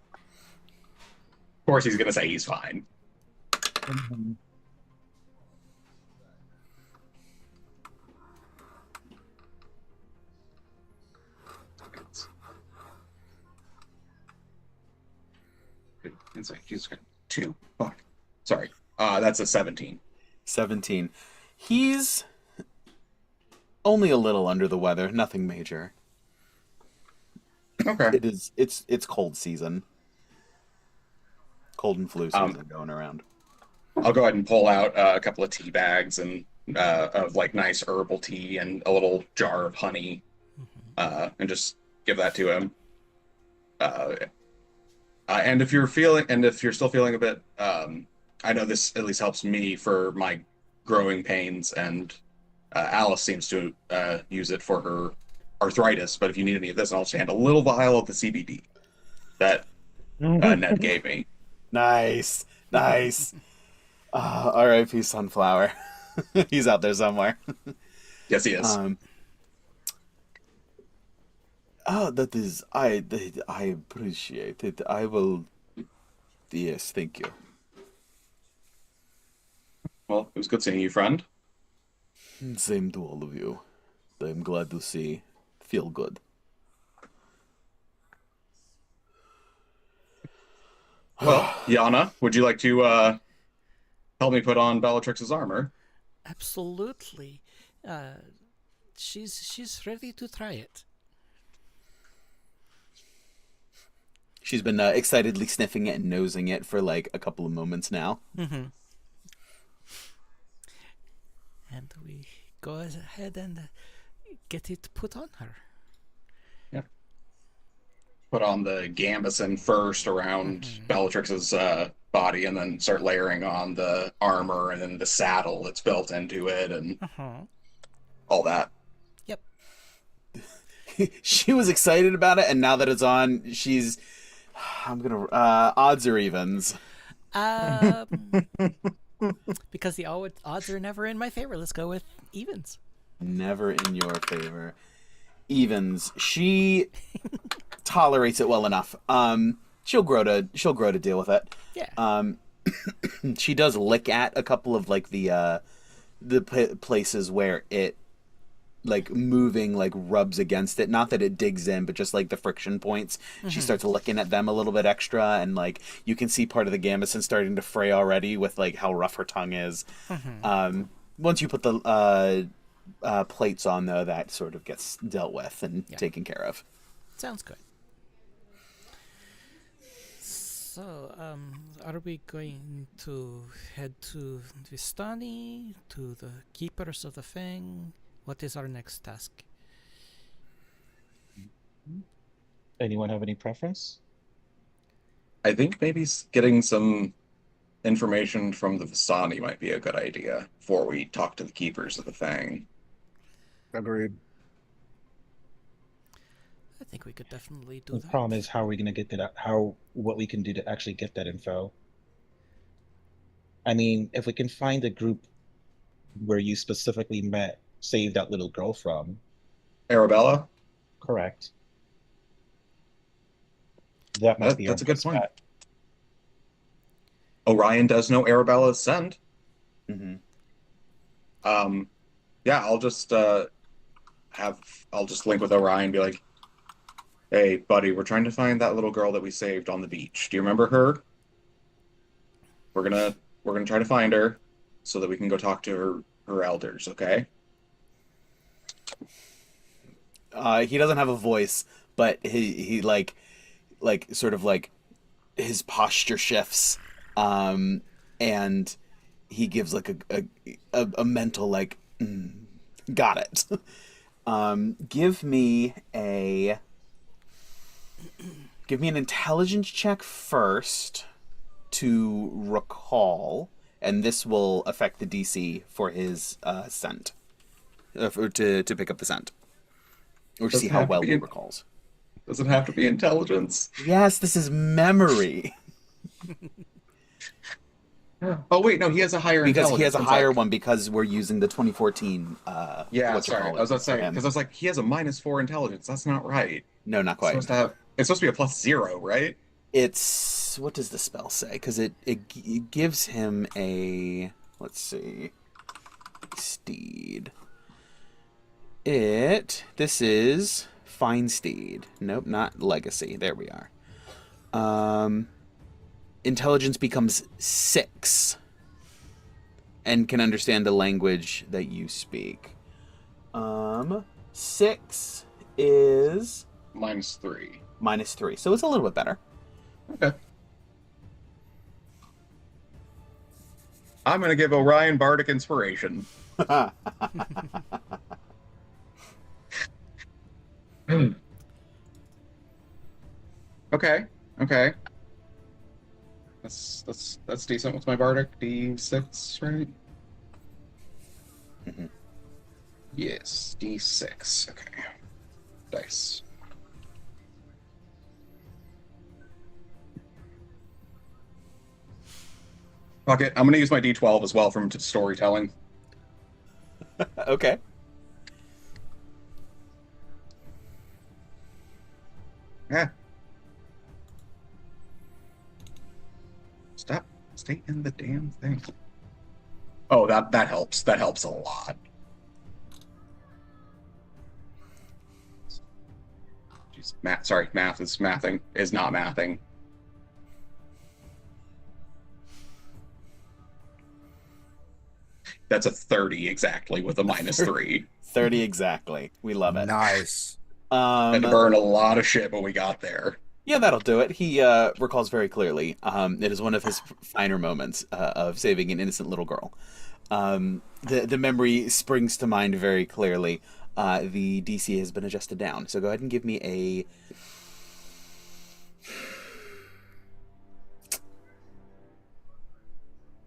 Of course he's gonna say he's fine. Insight, Jesus Christ. 2. Fuck. Sorry. That's a 17. 17. He's only a little under the weather, nothing major. Okay. It's cold season. Cold and flu season going around. I'll go ahead and pull out a couple of tea bags and of like nice herbal tea and a little jar of honey, and just give that to him. And if you're still feeling a bit, I know this at least helps me for my growing pains, and Alice seems to use it for her arthritis. But if you need any of this, I'll just hand a little vial of the CBD that Ned gave me. Nice. R.I.P. Sunflower. He's out there somewhere. Yes, he is. That is, I appreciate it. I will. Yes, thank you. Well, it was good seeing you, friend. Same to all of you. I'm glad to see. Feel good. Well, Yana, would you like to help me put on Bellatrix's armor? Absolutely. She's ready to try it. She's been excitedly sniffing it and nosing it for like a couple of moments now. Mm-hmm. And we go ahead and get it put on her. Yeah. Put on the gambeson first around Bellatrix's body, and then start layering on the armor and then the saddle that's built into it and all that. Yep. She was excited about it, and now that it's on, she's... I'm gonna... odds or evens? Because the odds are never in my favor. Let's go with evens. Never in your favor. Evens. She tolerates it well enough. She'll grow to deal with it. Yeah. She does lick at a couple of like the places where it like moving like rubs against it. Not that it digs in, but just like the friction points. She starts licking at them a little bit extra, and like you can see part of the gambeson starting to fray already with like how rough her tongue is. Once you put the plates on, though, that sort of gets dealt with and taken care of. Sounds good. So So, are we going to head to Vistani, to the Keepers of the Fang? What is our next task? Anyone have any preference? I think maybe getting some information from the Vistani might be a good idea before we talk to the Keepers of the Fang. Agreed. I think we could definitely do The that. problem is, how are we going to get that? What we can do to actually get that info? I mean, if we can find a group where you specifically saved that little girl from. Arabella? Correct. That might be our That's a good best point. bet. Orion does know Arabella's send. Mm-hmm. Yeah, I'll just link with Orion and be like, hey, buddy, we're trying to find that little girl that we saved on the beach. Do you remember her? We're gonna try to find her so that we can go talk to her elders, okay? He doesn't have a voice, but he sort of like his posture shifts, and he gives like a mental like, got it. Give me an intelligence check first to recall, and this will affect the DC for his scent, to pick up the scent, or see how well he recalls. Does it have to be intelligence? Yes, this is memory. Oh wait, no, he has a higher Because intelligence. he has a higher one because we're using the 2014. Yeah, sorry. I was about to say, because I was like, he has a -4 intelligence. That's not right. No, not quite. It's supposed to be a +0, right? It's, what does the spell say? Because it gives him a, let's see, steed. This is fine steed. Nope, not legacy. There we are. Intelligence becomes 6 and can understand the language that you speak. 6 is -3. -3, so it's a little bit better. Okay. I'm gonna give Orion Bardic Inspiration. Okay. That's decent. What's my Bardic? D6, right? Mm-hmm. Yes, D6. Okay. Dice. Fuck it. I'm gonna use my D12 as well from storytelling. Okay. Yeah. Stay in the damn thing. Oh, that helps. That helps a lot. Jeez, math is not mathing. That's a 30 exactly with a -3. 30 exactly. We love it. Nice. Had to burn a lot of shit, but we got there. Yeah, that'll do it. He recalls very clearly. It is one of his finer moments of saving an innocent little girl. The memory springs to mind very clearly. The DC has been adjusted down. So go ahead and give me a...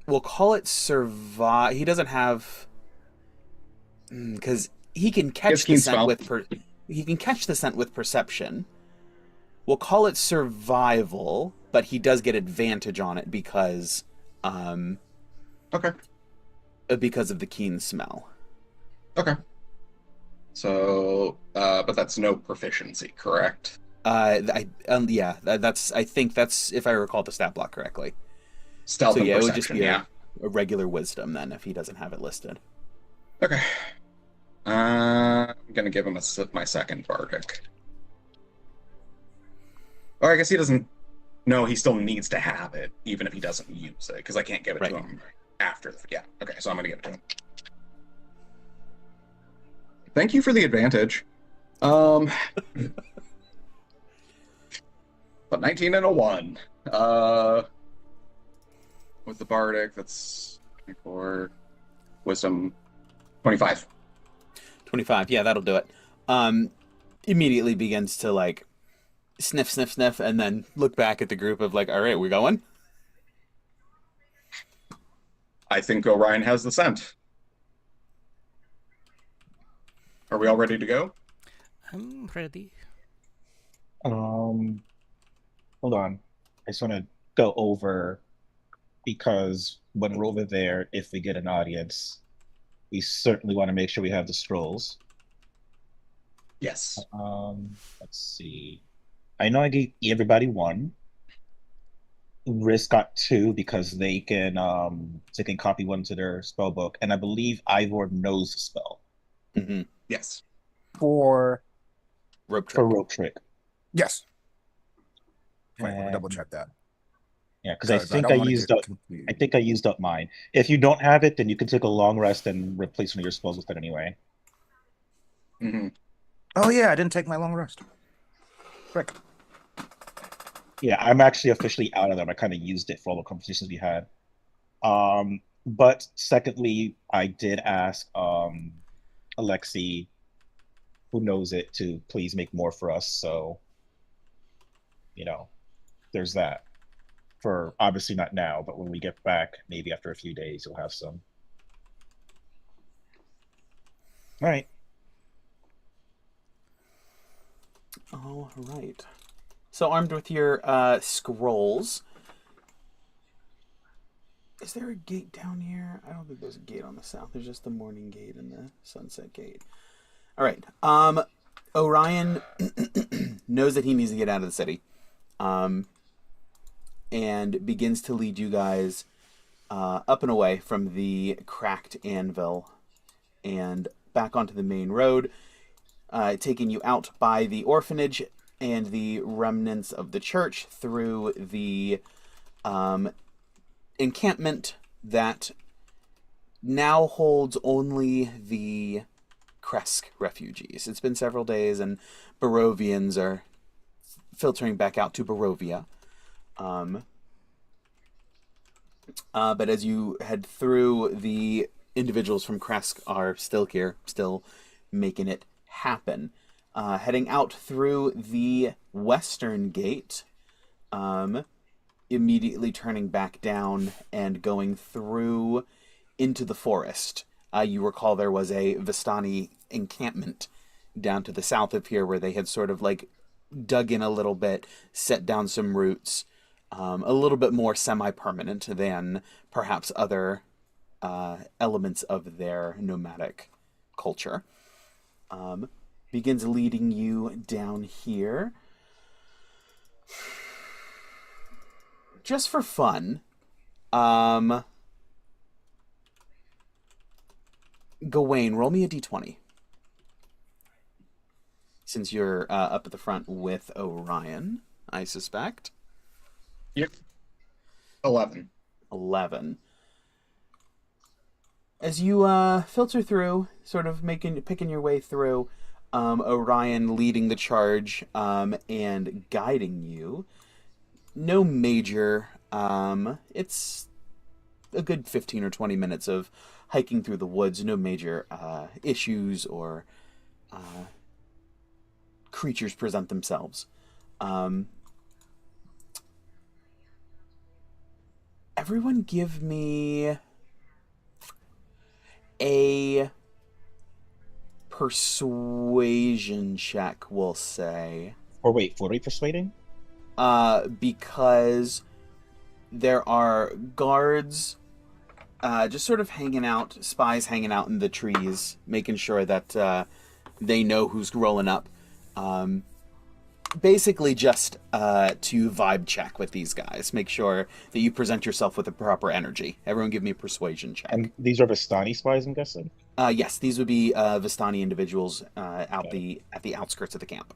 We'll call it survive. He doesn't have... Because he can catch the scent with... He can catch the scent with perception. We'll call it survival, but he does get advantage on it because... Okay. Because of the keen smell. Okay. So, but that's no proficiency, correct? Yeah, I think that's, if I recall the stat block correctly. Stealth and it perception, would just be yeah. a regular wisdom then, if he doesn't have it listed. Okay. I'm gonna give him my second Bardic. Or I guess he doesn't... No, he still needs to have it, even if he doesn't use it, because I can't give it to him after. Yeah, okay, so I'm gonna give it to him. Thank you for the advantage. But 19 and a 1. With the bardic, that's 24. Wisdom, 25. 25. Yeah, that'll do it. Immediately begins to like sniff, sniff, sniff, and then look back at the group of like, all right, we going? I think Orion has the scent. Are we all ready to go? I'm ready. Hold on. I just want to go over because when we're over there, if we get an audience, we certainly want to make sure we have the scrolls. Yes. Let's see. I know I gave everybody one. Risk got two because they can copy one to their spell book, and I believe Ivor knows the spell. Mm-hmm. Yes. For Rope trick. For rope trick. yes. Wait, let me And- double check that. Yeah, because I think don't I wanna used get up. confused. I think I used up mine. If you don't have it, then you can take a long rest and replace one of your spells with it anyway. Mm-hmm. Oh yeah, I didn't take my long rest. Frick. Yeah, I'm actually officially out of them. I kind of used it for all the conversations we had. But secondly, I did ask Alexi, who knows it, to please make more for us. So, there's that. For obviously not now, but when we get back, maybe after a few days, you'll have some. All right. All right. So armed with your scrolls, is there a gate down here? I don't think there's a gate on the south. There's just the morning gate and the sunset gate. All right. Orion knows that he needs to get out of the city, and begins to lead you guys up and away from the cracked anvil and back onto the main road, taking you out by the orphanage and the remnants of the church through the encampment that now holds only the Kresk refugees. It's been several days, and Barovians are filtering back out to Barovia. But as you head through, the individuals from Kresk are still here, still making it happen. Heading out through the western gate, immediately turning back down and going through into the forest. You recall there was a Vistani encampment down to the south of here where they had sort of like dug in a little bit, set down some roots, a little bit more semi-permanent than perhaps other elements of their nomadic culture. Begins leading you down here. Just for fun, Gawain, roll me a d20. Since you're up at the front with Orion, I suspect. Yep. 11. 11. As you filter through, sort of picking your way through, Orion leading the charge and guiding you. No major. It's a good 15 or 20 minutes of hiking through the woods. No major issues or creatures present themselves. Everyone give me a persuasion check, we'll say. Or wait, what are we persuading? Because there are guards just sort of hanging out, spies hanging out in the trees, making sure that they know who's rolling up. Basically just to vibe check with these guys. Make sure that you present yourself with the proper energy. Everyone give me a persuasion check. And these are Vistani spies, I'm guessing? Yes, these would be Vistani individuals at the outskirts of the camp.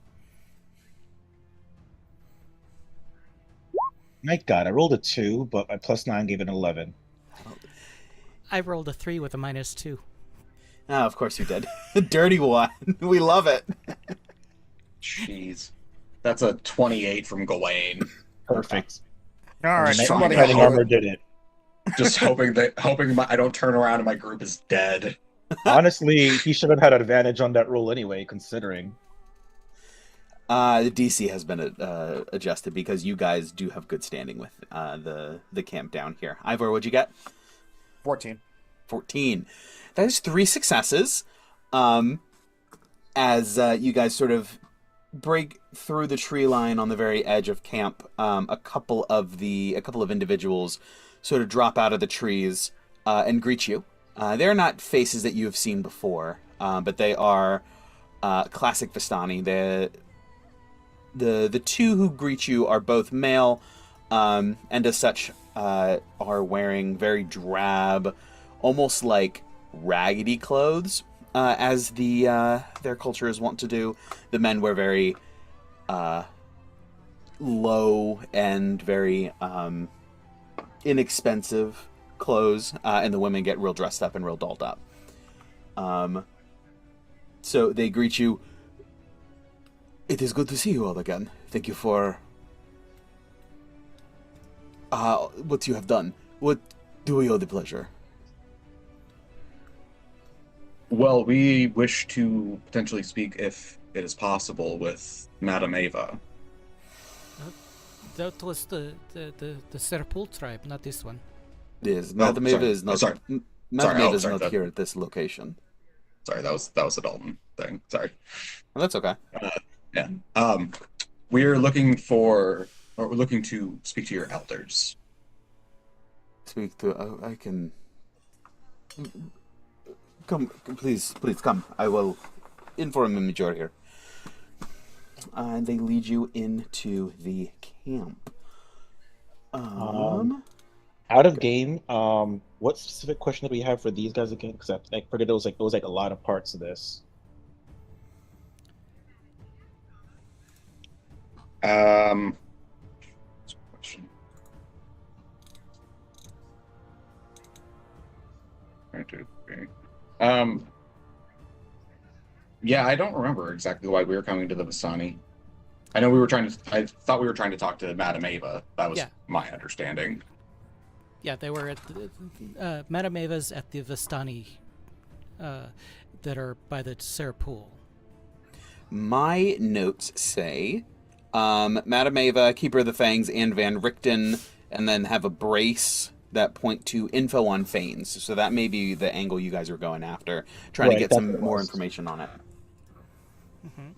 My God, I rolled a 2, but my +9 gave it an 11. I rolled a 3 with a -2. Oh, of course you did. Dirty one. We love it. Jeez. That's a 28 from Gawain. Perfect. All right, just somebody trying to Shining help armor it. did it. Just hoping I don't turn around and my group is dead. Honestly, he should have had advantage on that roll anyway, considering. The DC has been adjusted because you guys do have good standing with the camp down here. Ivor, what'd you get? 14. 14. That is 3 successes. As you guys sort of break through the tree line on the very edge of camp, a couple of individuals sort of drop out of the trees and greet you. They're not faces that you have seen before, but they are classic Vistani. The two who greet you are both male, and as such are wearing very drab, almost like raggedy clothes, as their culture is wont to do. The men wear very low and very inexpensive clothes, and the women get real dressed up and real dolled up. So they greet you. It is good to see you all again. Thank you for what you have done. What do we owe the pleasure? Well, we wish to potentially speak, if it is possible, with Madame Ava. That was the Serpul tribe, not this one. Yes, Madame Ava is not. Sorry. Madame Ava is not that- here at this location. Sorry, that was a Dalton thing. Sorry. Well, that's okay. Yeah. We're looking to speak to your elders. Speak to. I can. Come, please come. I will inform them that you're here. And they lead you into the camp. Out of game, what specific question do we have for these guys again? Because I forget it was like a lot of parts of this. Question. Yeah, I don't remember exactly why we were coming to the Vistani. I know I thought we were trying to talk to Madame Ava. That was my understanding. Yeah, they were at the Madame Ava's at the Vistani that are by the Serpul. My notes say Madame Ava, Keeper of the Fangs, and Van Richten, and then have a brace that point to info on Fanes. So that may be the angle you guys are going after, trying to get some more information on it. Mm-hmm.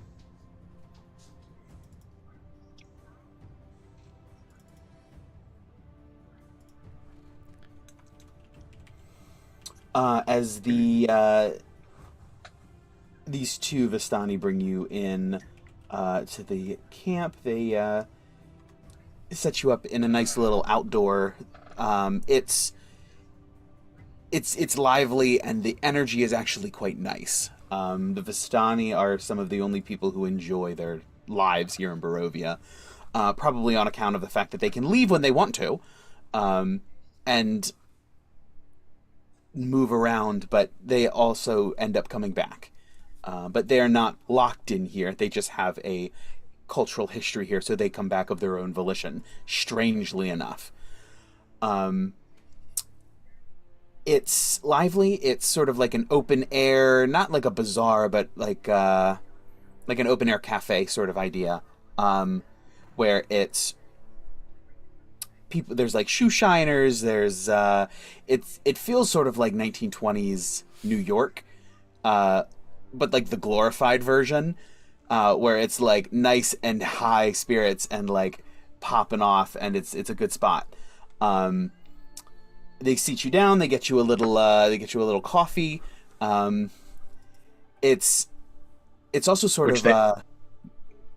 As these two Vistani bring you in to the camp, they set you up in a nice little outdoor. It's lively, and the energy is actually quite nice. The Vistani are some of the only people who enjoy their lives here in Barovia, probably on account of the fact that they can leave when they want to, and move around, but they also end up coming back. But they are not locked in here. They just have a cultural history here, so they come back of their own volition, strangely enough. It's lively. It's sort of like an open air, not like a bazaar, but like an open air cafe sort of idea, where it's people. There's like shoe shiners. There's it feels sort of like 1920s New York, but like the glorified version, where it's like nice and high spirits and like popping off, and it's a good spot. They seat you down. They get you a little coffee. It's also sort of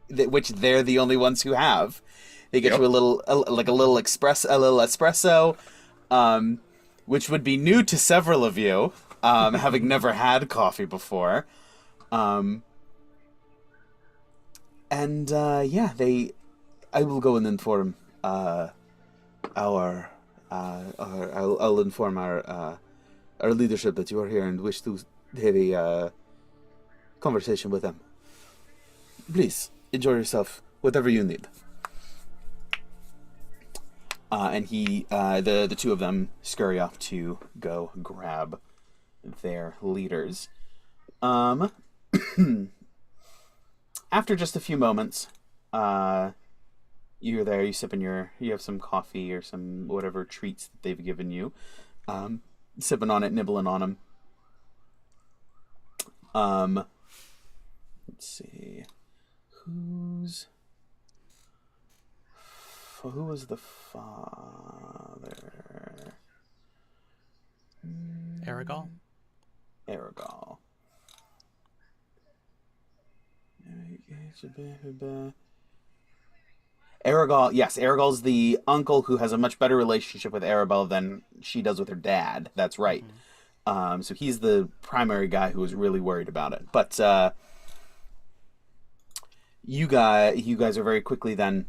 which they're the only ones who have. They get you a little espresso, which would be new to several of you, having never had coffee before. I will go and inform I'll inform our leadership that you are here and wish to have a conversation with them. Please enjoy yourself, whatever you need. And the two of them scurry off to go grab their leaders. After just a few moments, you're there. You have some coffee or some whatever treats that they've given you, sipping on it, nibbling on them. Let's see, who was the father? Aragal. Aragal, yes, Aragal's the uncle who has a much better relationship with Arabelle than she does with her dad. That's right. So he's the primary guy who was really worried about it. But you guys are very quickly then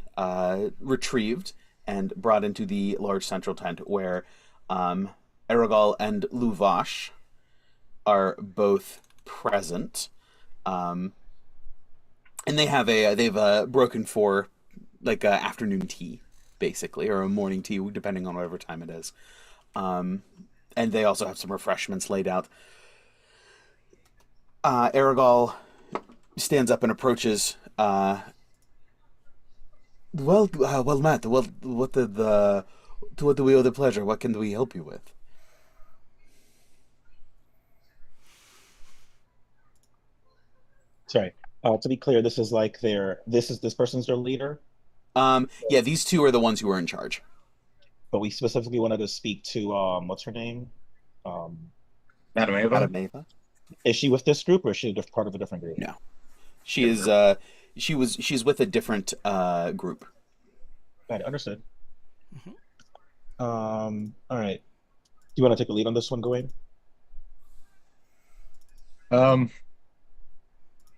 retrieved and brought into the large central tent where Aragal and Luvash are both present. And they've broken for like afternoon tea, basically, or a morning tea, depending on whatever time it is. And they also have some refreshments laid out. Aragal stands up and approaches. Well, Matt. Well, what do we owe the pleasure? What can we help you with? Sorry. To be clear, this is like this person's their leader. Yeah, these two are the ones who are in charge. But we specifically wanted to speak to what's her name? Madam Ava? Madam Ava? Is she with this group or is she part of a different group? No. She is she's with a different group. Got it, understood. All right. Do you want to take the lead on this one, Gawain?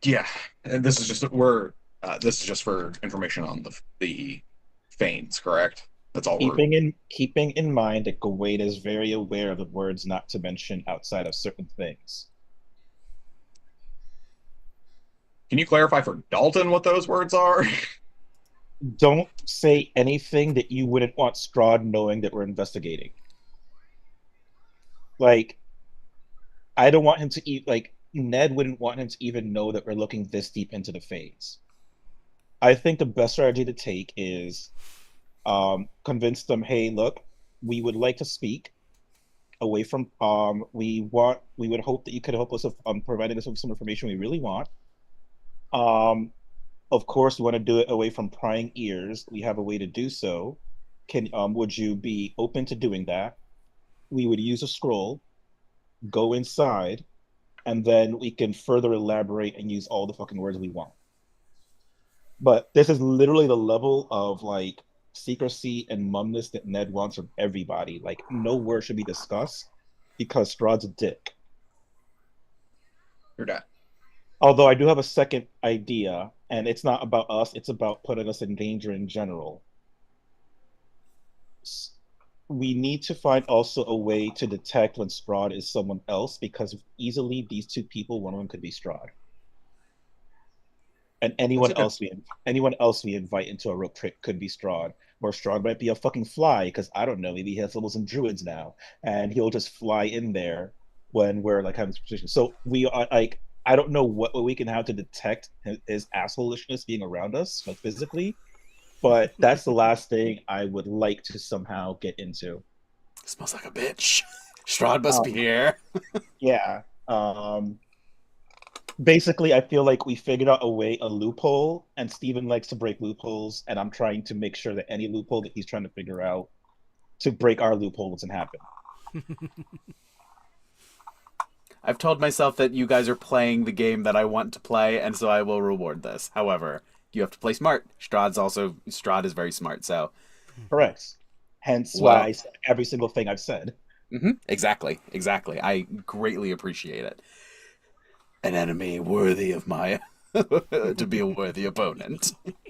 Yeah. And this is just for information on the feigns, correct? That's all Keeping in mind that Gawain is very aware of the words not to mention outside of certain things. Can you clarify for Dalton what those words are? Don't say anything that you wouldn't want Strahd knowing that we're investigating. Like, I don't want him to eat, like, Ned wouldn't want him to even know that we're looking this deep into the phase. I think the best strategy to take is convince them, hey, look, we would like to speak away from, we would hope that you could help us with providing us with some information we really want. Of course, we want to do it away from prying ears. We have a way to do so. Would you be open to doing that? We would use a scroll, go inside, and then we can further elaborate and use all the fucking words we want. But this is literally the level of like secrecy and mumness that Ned wants from everybody. Like, no word should be discussed because Strahd's a dick. You're dead. Although I do have a second idea, and it's not about us, it's about putting us in danger in general. We need to find also a way to detect when Strahd is someone else, because easily these two people, one of them could be Strahd. And anyone else we invite into a rope trick could be Strahd. Or Strahd might be a fucking fly, because I don't know, maybe he has levels in druids now, and he'll just fly in there when we're like having this position. So we are like, I don't know what we can have to detect his assholishness being around us, like physically, but that's the last thing I would like to somehow get into. Smells like a bitch. Strahd must be here. Yeah. Basically, I feel like we figured out a loophole, and Steven likes to break loopholes, and I'm trying to make sure that any loophole that he's trying to figure out to break our loophole doesn't happen. I've told myself that you guys are playing the game that I want to play, and so I will reward this. However, you have to play smart. Strahd is very smart, so. Correct. Hence why I said every single thing I've said. Mm-hmm. Exactly. I greatly appreciate it. An enemy worthy of my to be a worthy opponent. It's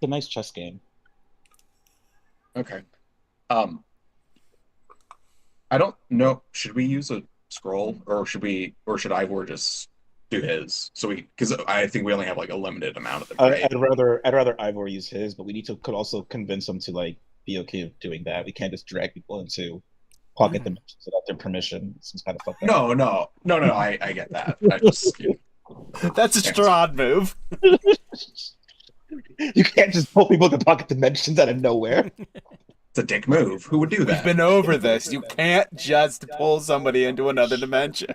a nice chess game. Okay. I don't know. Should we use a scroll, or should Ivor just do his. So because I think we only have like a limited amount of them. I, Right? I'd rather Ivor use his, but we need to could also convince him to like be okay with doing that. We can't just drag people into pocket dimensions without their permission. It's kind of fucked up. No. I get that. I just That's a Strahd move. You can't just pull people to pocket dimensions out of nowhere. it's a dick move. Who would do that? We've been over this. You can't just pull somebody into another dimension.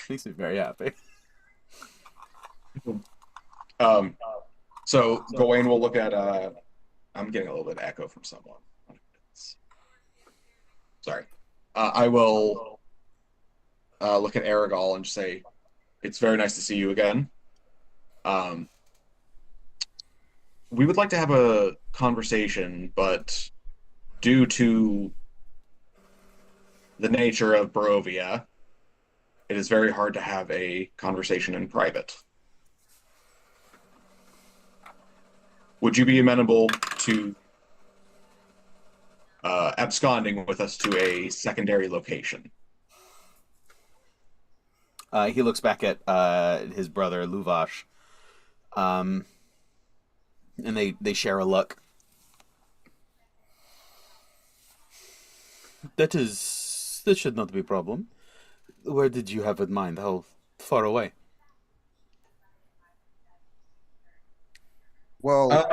Makes me very happy. So Gawain will look at I'm getting a little bit of echo from someone. Sorry. I will look at Aragol and just say, it's very nice to see you again. We would like to have a conversation, but due to the nature of Barovia, it is very hard to have a conversation in private. Would you be amenable to absconding with us to a secondary location? He looks back at his brother Luvash, and they share a look. That should not be a problem. Where did you have in mind? How far away? Well,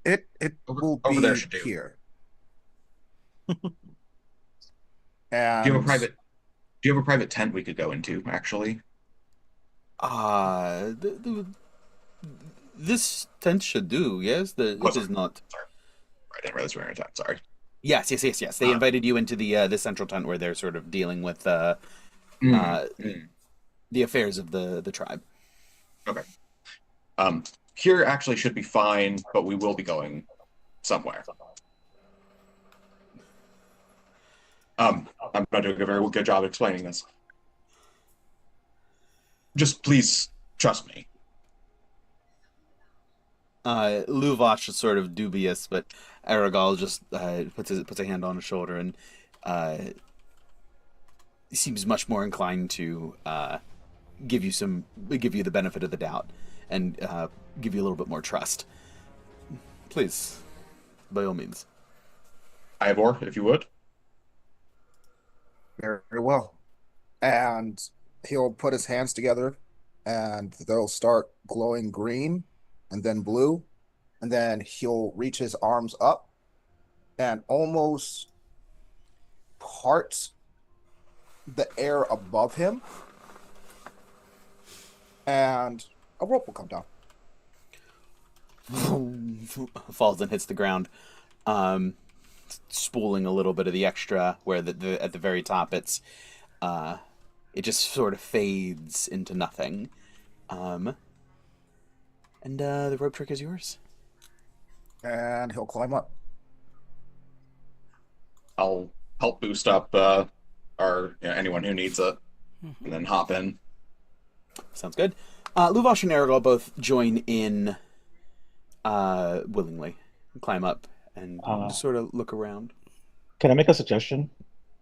it will over be there should do. here. Do And you have a private tent we could go into, actually? This tent should do, yes? It is not... Sorry. I didn't realize we were in a tent, sorry. Yes. They invited you into the central tent where they're sort of dealing with the affairs of the tribe. Okay. Here actually should be fine, but we will be going somewhere. I'm not doing a very good job explaining this. Just please trust me. Luvash is sort of dubious, but Aragol just puts a hand on his shoulder and seems much more inclined to give you the benefit of the doubt and give you a little bit more trust. Please, by all means. Ivor, if you would. very well. And he'll put his hands together and they'll start glowing green and then blue. And then he'll reach his arms up and almost part the air above him. And a rope will come down. Falls and hits the ground, spooling a little bit of the extra. Where at the very top, it just sort of fades into nothing, and the rope trick is yours. And he'll climb up. I'll help boost up anyone who needs it, and then hop in. Sounds good. Luvash and Aragol both join in willingly, climb up, and just sort of look around. Can I make a suggestion?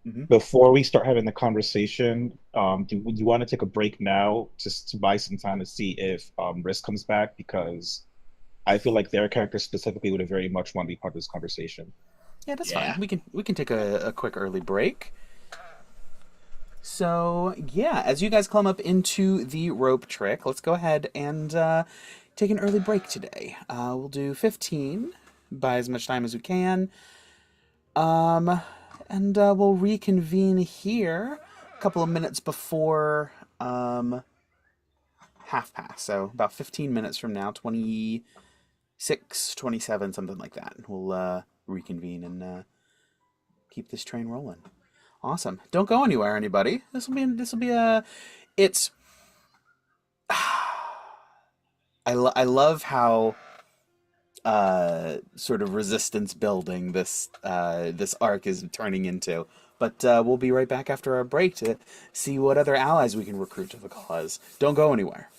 Mm-hmm. Before we start having the conversation, do you want to take a break now just to buy some time to see if Risk comes back? Because I feel like their character specifically would have very much want to be part of this conversation. Yeah, that's fine. We can take a quick early break. So, yeah, as you guys climb up into the rope trick, let's go ahead and take an early break today. We'll do 15, buy as much time as we can. And we'll reconvene here a couple of minutes before half past. So about 15 minutes from now, 26, 27, something like that. We'll reconvene and keep this train rolling. Awesome. Don't go anywhere, anybody. This will be a. It's. I love how sort of resistance building this arc is turning into. But we'll be right back after our break to see what other allies we can recruit to the cause. Don't go anywhere.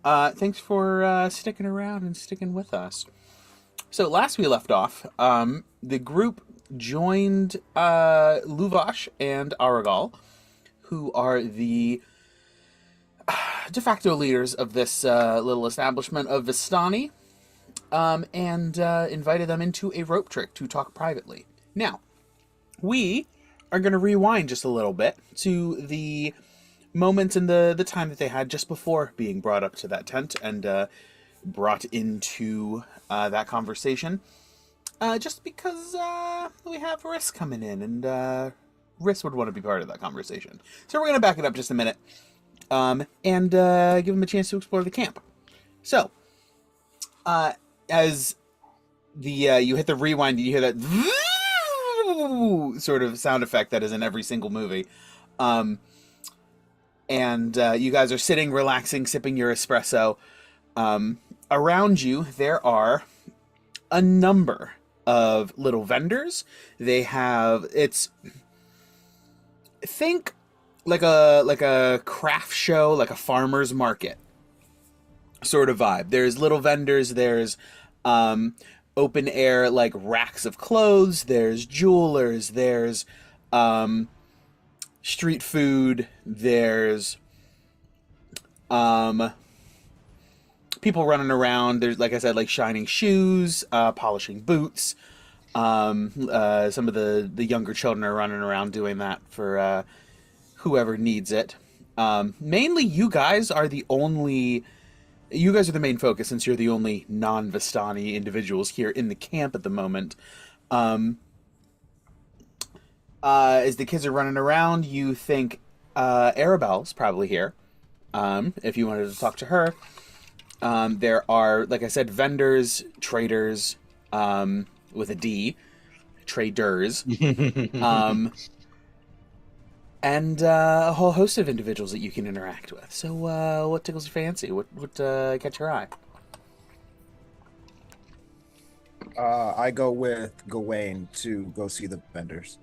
Thanks for sticking around and sticking with us. So last we left off, the group joined Luvash and Aragal, who are the de facto leaders of this little establishment of Vistani, and invited them into a rope trick to talk privately. Now, we are going to rewind just a little bit to the moment in the time that they had just before being brought up to that tent and brought into that conversation. Just because we have Riss coming in, and Riss would want to be part of that conversation. So we're going to back it up just a minute and give him a chance to explore the camp. So, as the you hit the rewind, you hear that sort of sound effect that is in every single movie. And you guys are sitting, relaxing, sipping your espresso. Around you, there are a number of little vendors. They have, think like a craft show, like a farmer's market sort of vibe. There's little vendors, there's open air like racks of clothes, there's jewelers, there's street food, there's people running around, there's, like I said, like shining shoes, polishing boots. Some of the younger children are running around doing that for whoever needs it. Mainly you guys are the main focus, since you're the only non-Vistani individuals here in the camp at the moment. As the kids are running around, you think Arabelle's probably here. If you wanted to talk to her. There are, like I said, vendors, traders, with a D, traders, and a whole host of individuals that you can interact with. So, what tickles your fancy? What catch your eye? I go with Gawain to go see the vendors.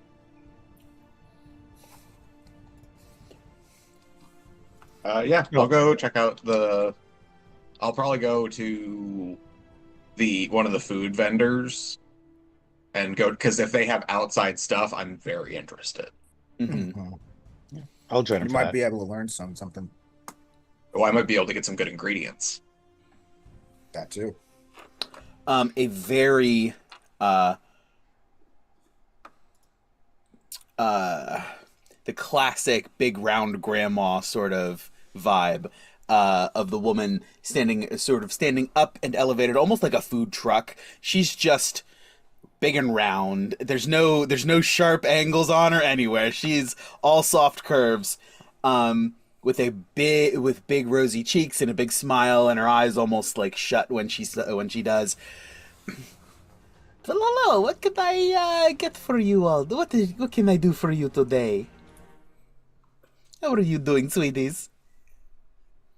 Yeah, I'll go check out I'll probably go to one of the food vendors and go, because if they have outside stuff, I'm very interested. Mm-hmm. I'll join You him. might be able to learn something. Oh, I might be able to get some good ingredients. That too. A very the classic big round grandma sort of vibe of the woman standing up and elevated, almost like a food truck. She's just big and round. There's no sharp angles on her anywhere. She's all soft curves, with big rosy cheeks and a big smile, and her eyes almost like shut when she does. Hello, what can I get for you all? What can I do for you today? How are you doing, sweeties?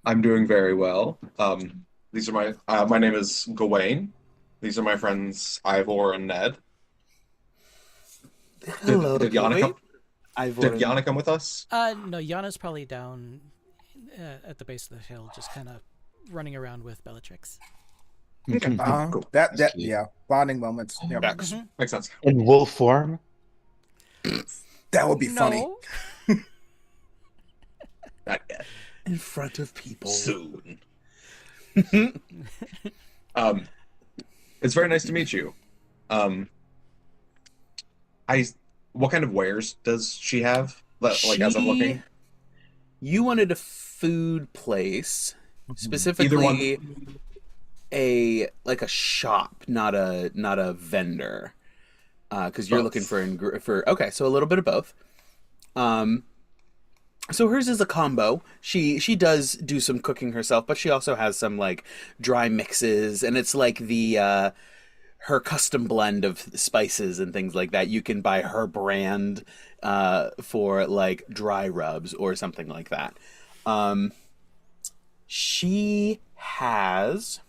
I'm doing very well. These are my name is Gawain. These are my friends Ivor and Ned. Hello, did Yana come? Ivor Did Yana come with us? No, Yana's probably down at the base of the hill, just kind of running around with Bellatrix. Okay, cool. Yeah, bonding moments. Yeah. Makes sense. In wolf form? That would be funny. Not yet. in front of people. Soon. It's very nice to meet you. What kind of wares does she have? Like, as I'm looking? You wanted a food place, specifically Either one. a shop, not a vendor, because you're looking for okay, so a little bit of both. So hers is a combo. She does do some cooking herself, but she also has some like dry mixes, and it's like the her custom blend of spices and things like that. You can buy her brand for like dry rubs or something like that. She has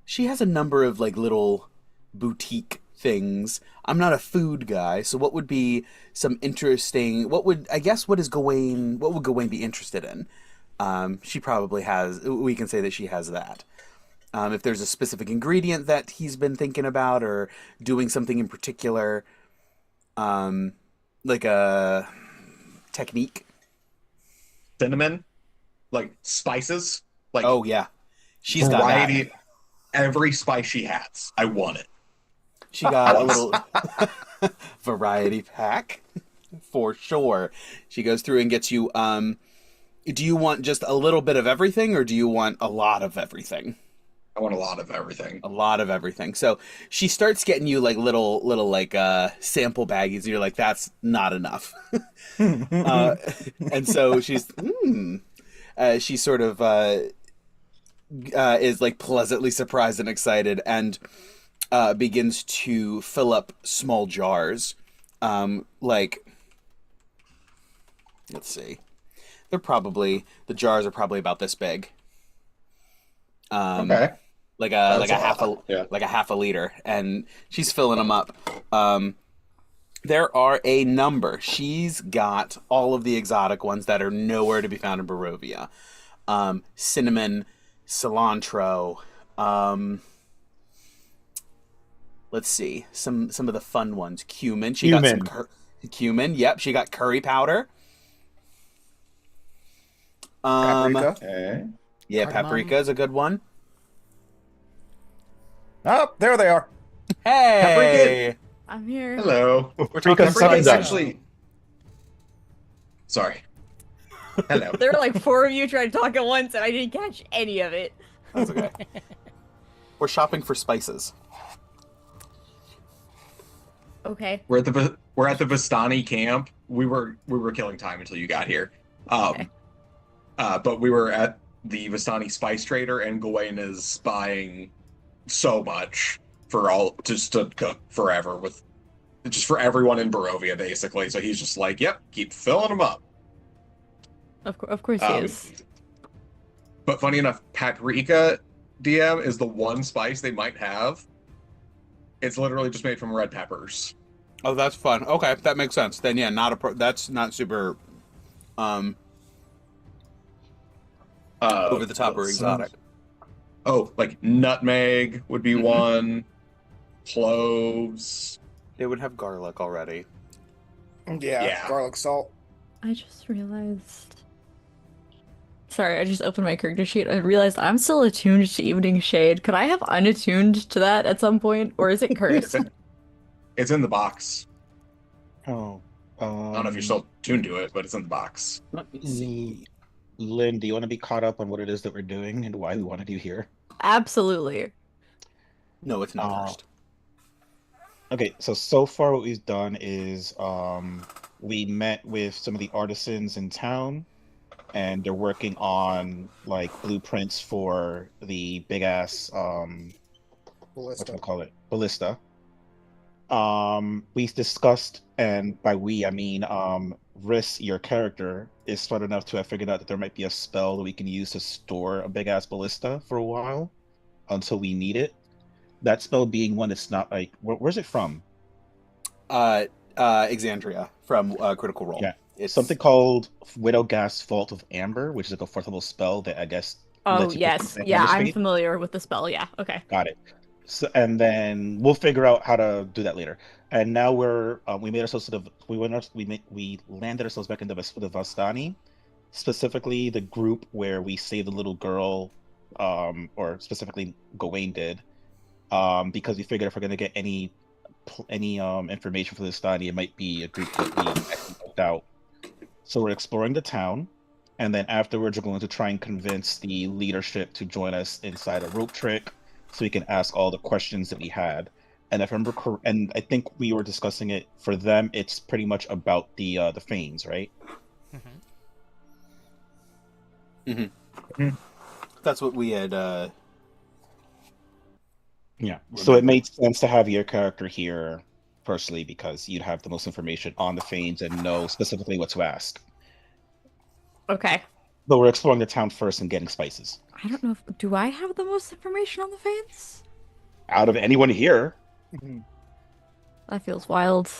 she has a number of like little boutique things. I'm not a food guy, so what would be some interesting? What would Gawain? What would Gawain be interested in? She probably has. We can say that she has that. If there's a specific ingredient that he's been thinking about or doing something in particular, like a technique. Cinnamon, like spices, like Oh yeah, she's got variety. that. Every spice she has, I want it. She got a little variety pack for sure. She goes through and gets you. Do you want just a little bit of everything, or do you want a lot of everything? I want a lot of everything. A lot of everything. So she starts getting you like little like sample baggies, and you're like, that's not enough. And so she sort of is like pleasantly surprised and excited, and begins to fill up small jars. Like, let's see, the jars are probably about this big. Okay. Like a Yeah. like a half a liter, and she's filling them up. There are a number. She's got all of the exotic ones that are nowhere to be found in Barovia. Cinnamon, cilantro. Let's see some of the fun ones. Cumin. She got some cumin. Yep, she got curry powder. Paprika. Okay. Yeah, Cardamom. paprika is a good one. Oh, there they are. Hey, I'm here. Hello. We're Paprika talking is sunshine. actually. Sorry. Hello. There were like 4 of you trying to talk at once, and I didn't catch any of it. that's okay. We're shopping for spices. Okay. We're at the Vistani camp. We were killing time until you got here. Okay. But we were at the Vistani spice trader, and Gawain is buying so much for all just to cook forever with just for everyone in Barovia basically. So he's just like, "Yep, keep filling them up." Of course he is. But funny enough, paprika DM is the one spice they might have. It's literally just made from red peppers. Oh, that's fun. Okay, that makes sense. Then yeah, that's not super over the top or exotic. Oh, like nutmeg would be one. Cloves. They would have garlic already. Yeah, garlic salt. I just realized. Sorry, I just opened my character sheet. I realized I'm still attuned to Evening Shade. Could I have unattuned to that at some point, or is it cursed? It's in the box. Oh. I don't know if you're still tuned to it, but it's in the box. Let me see. Lynn, do you want to be caught up on what it is that we're doing and why we wanted you here? Absolutely. No, it's not first. Okay, so far what we've done is we met with some of the artisans in town, and they're working on like blueprints for the big ass ballista. We discussed, and by we I mean Riss, your character, is smart enough to have figured out that there might be a spell that we can use to store a big ass ballista for a while until we need it. That spell being one that's not like where's it from? Exandria from Critical Role. Yeah, it's something called Widowghast Vault of Amber, which is like a fourth level spell that I guess. Oh lets you yes, put yeah, I'm manuscript. familiar with the spell. Yeah, okay. Got it. So, and then we'll figure out how to do that later. And now we made ourselves we landed ourselves back in the Vistani, specifically the group where we saved the little girl, or specifically Gawain did, because we figured if we're gonna get any information for the Vistani, it might be a group that we actually looked out. So we're exploring the town, and then afterwards we're going to try and convince the leadership to join us inside a rope trick, so we can ask all the questions that we had. And if I remember and I think we were discussing it for them, it's pretty much about the Fanes, right? That's what we had. Yeah. So it made sense to have your character here, personally, because you'd have the most information on the Fanes and know specifically what to ask. Okay. But we're exploring the town first and getting spices. I don't know do I have the most information on the fans? Out of anyone here. That feels wild.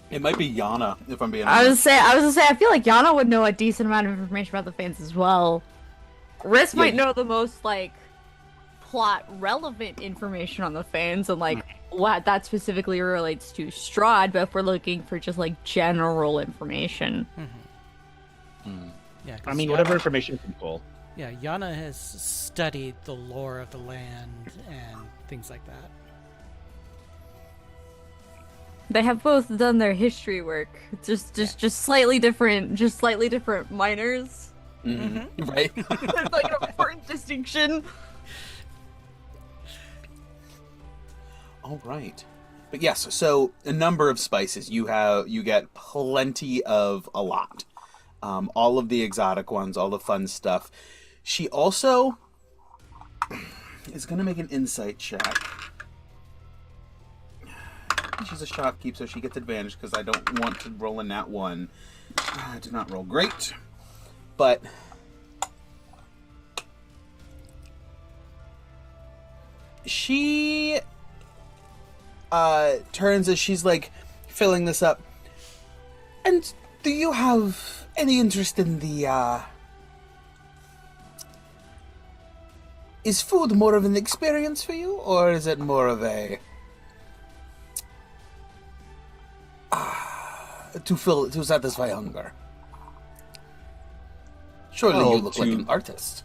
It might be Yana, if I'm being I honest. was gonna say, I feel like Yana would know a decent amount of information about the fans as well. Riss might know the most, like, plot-relevant information on the fans and, like, what that specifically relates to Strahd, but if we're looking for just, like, general information. Yeah, I mean, whatever information you can pull. Yeah, Yana has studied the lore of the land and things like that. They have both done their history work, just slightly different minors. Right? There's like an important distinction. All right. But yes, so a number of spices. You get plenty of a lot. All of the exotic ones, all the fun stuff. She also is going to make an insight check. She's a shopkeep, so she gets advantage because I don't want to roll in that one. I did not roll great. But she turns as she's like filling this up. And do you have any interest in the is food more of an experience for you, or is it more of a to satisfy hunger? Surely you look like an artist.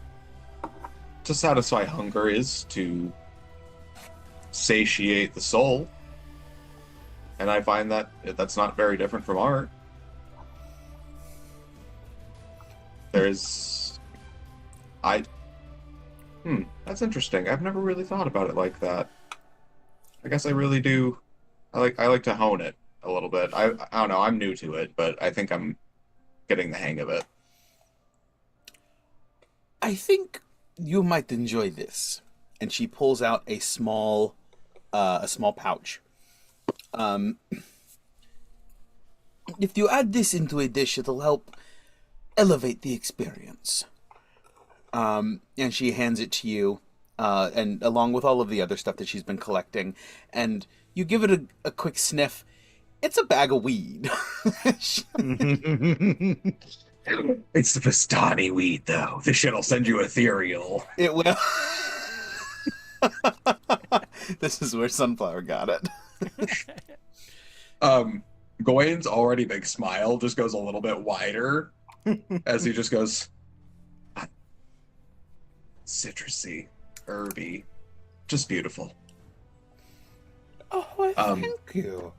To satisfy hunger is to satiate the soul. And I find that that's not very different from art. That's interesting. I've never really thought about it like that. I guess I really do. I like to hone it a little bit. I don't know, I'm new to it, but I think I'm getting the hang of it. I think you might enjoy this. And she pulls out a small pouch. If you add this into a dish, it'll help elevate the experience. And she hands it to you, and along with all of the other stuff that she's been collecting. And you give it a quick sniff. It's a bag of weed. It's the Vistani weed, though. This shit'll send you ethereal. It will. This is where Sunflower got it. Gawain's already big smile just goes a little bit wider as he just goes, citrusy, herby, just beautiful. Oh, thank you.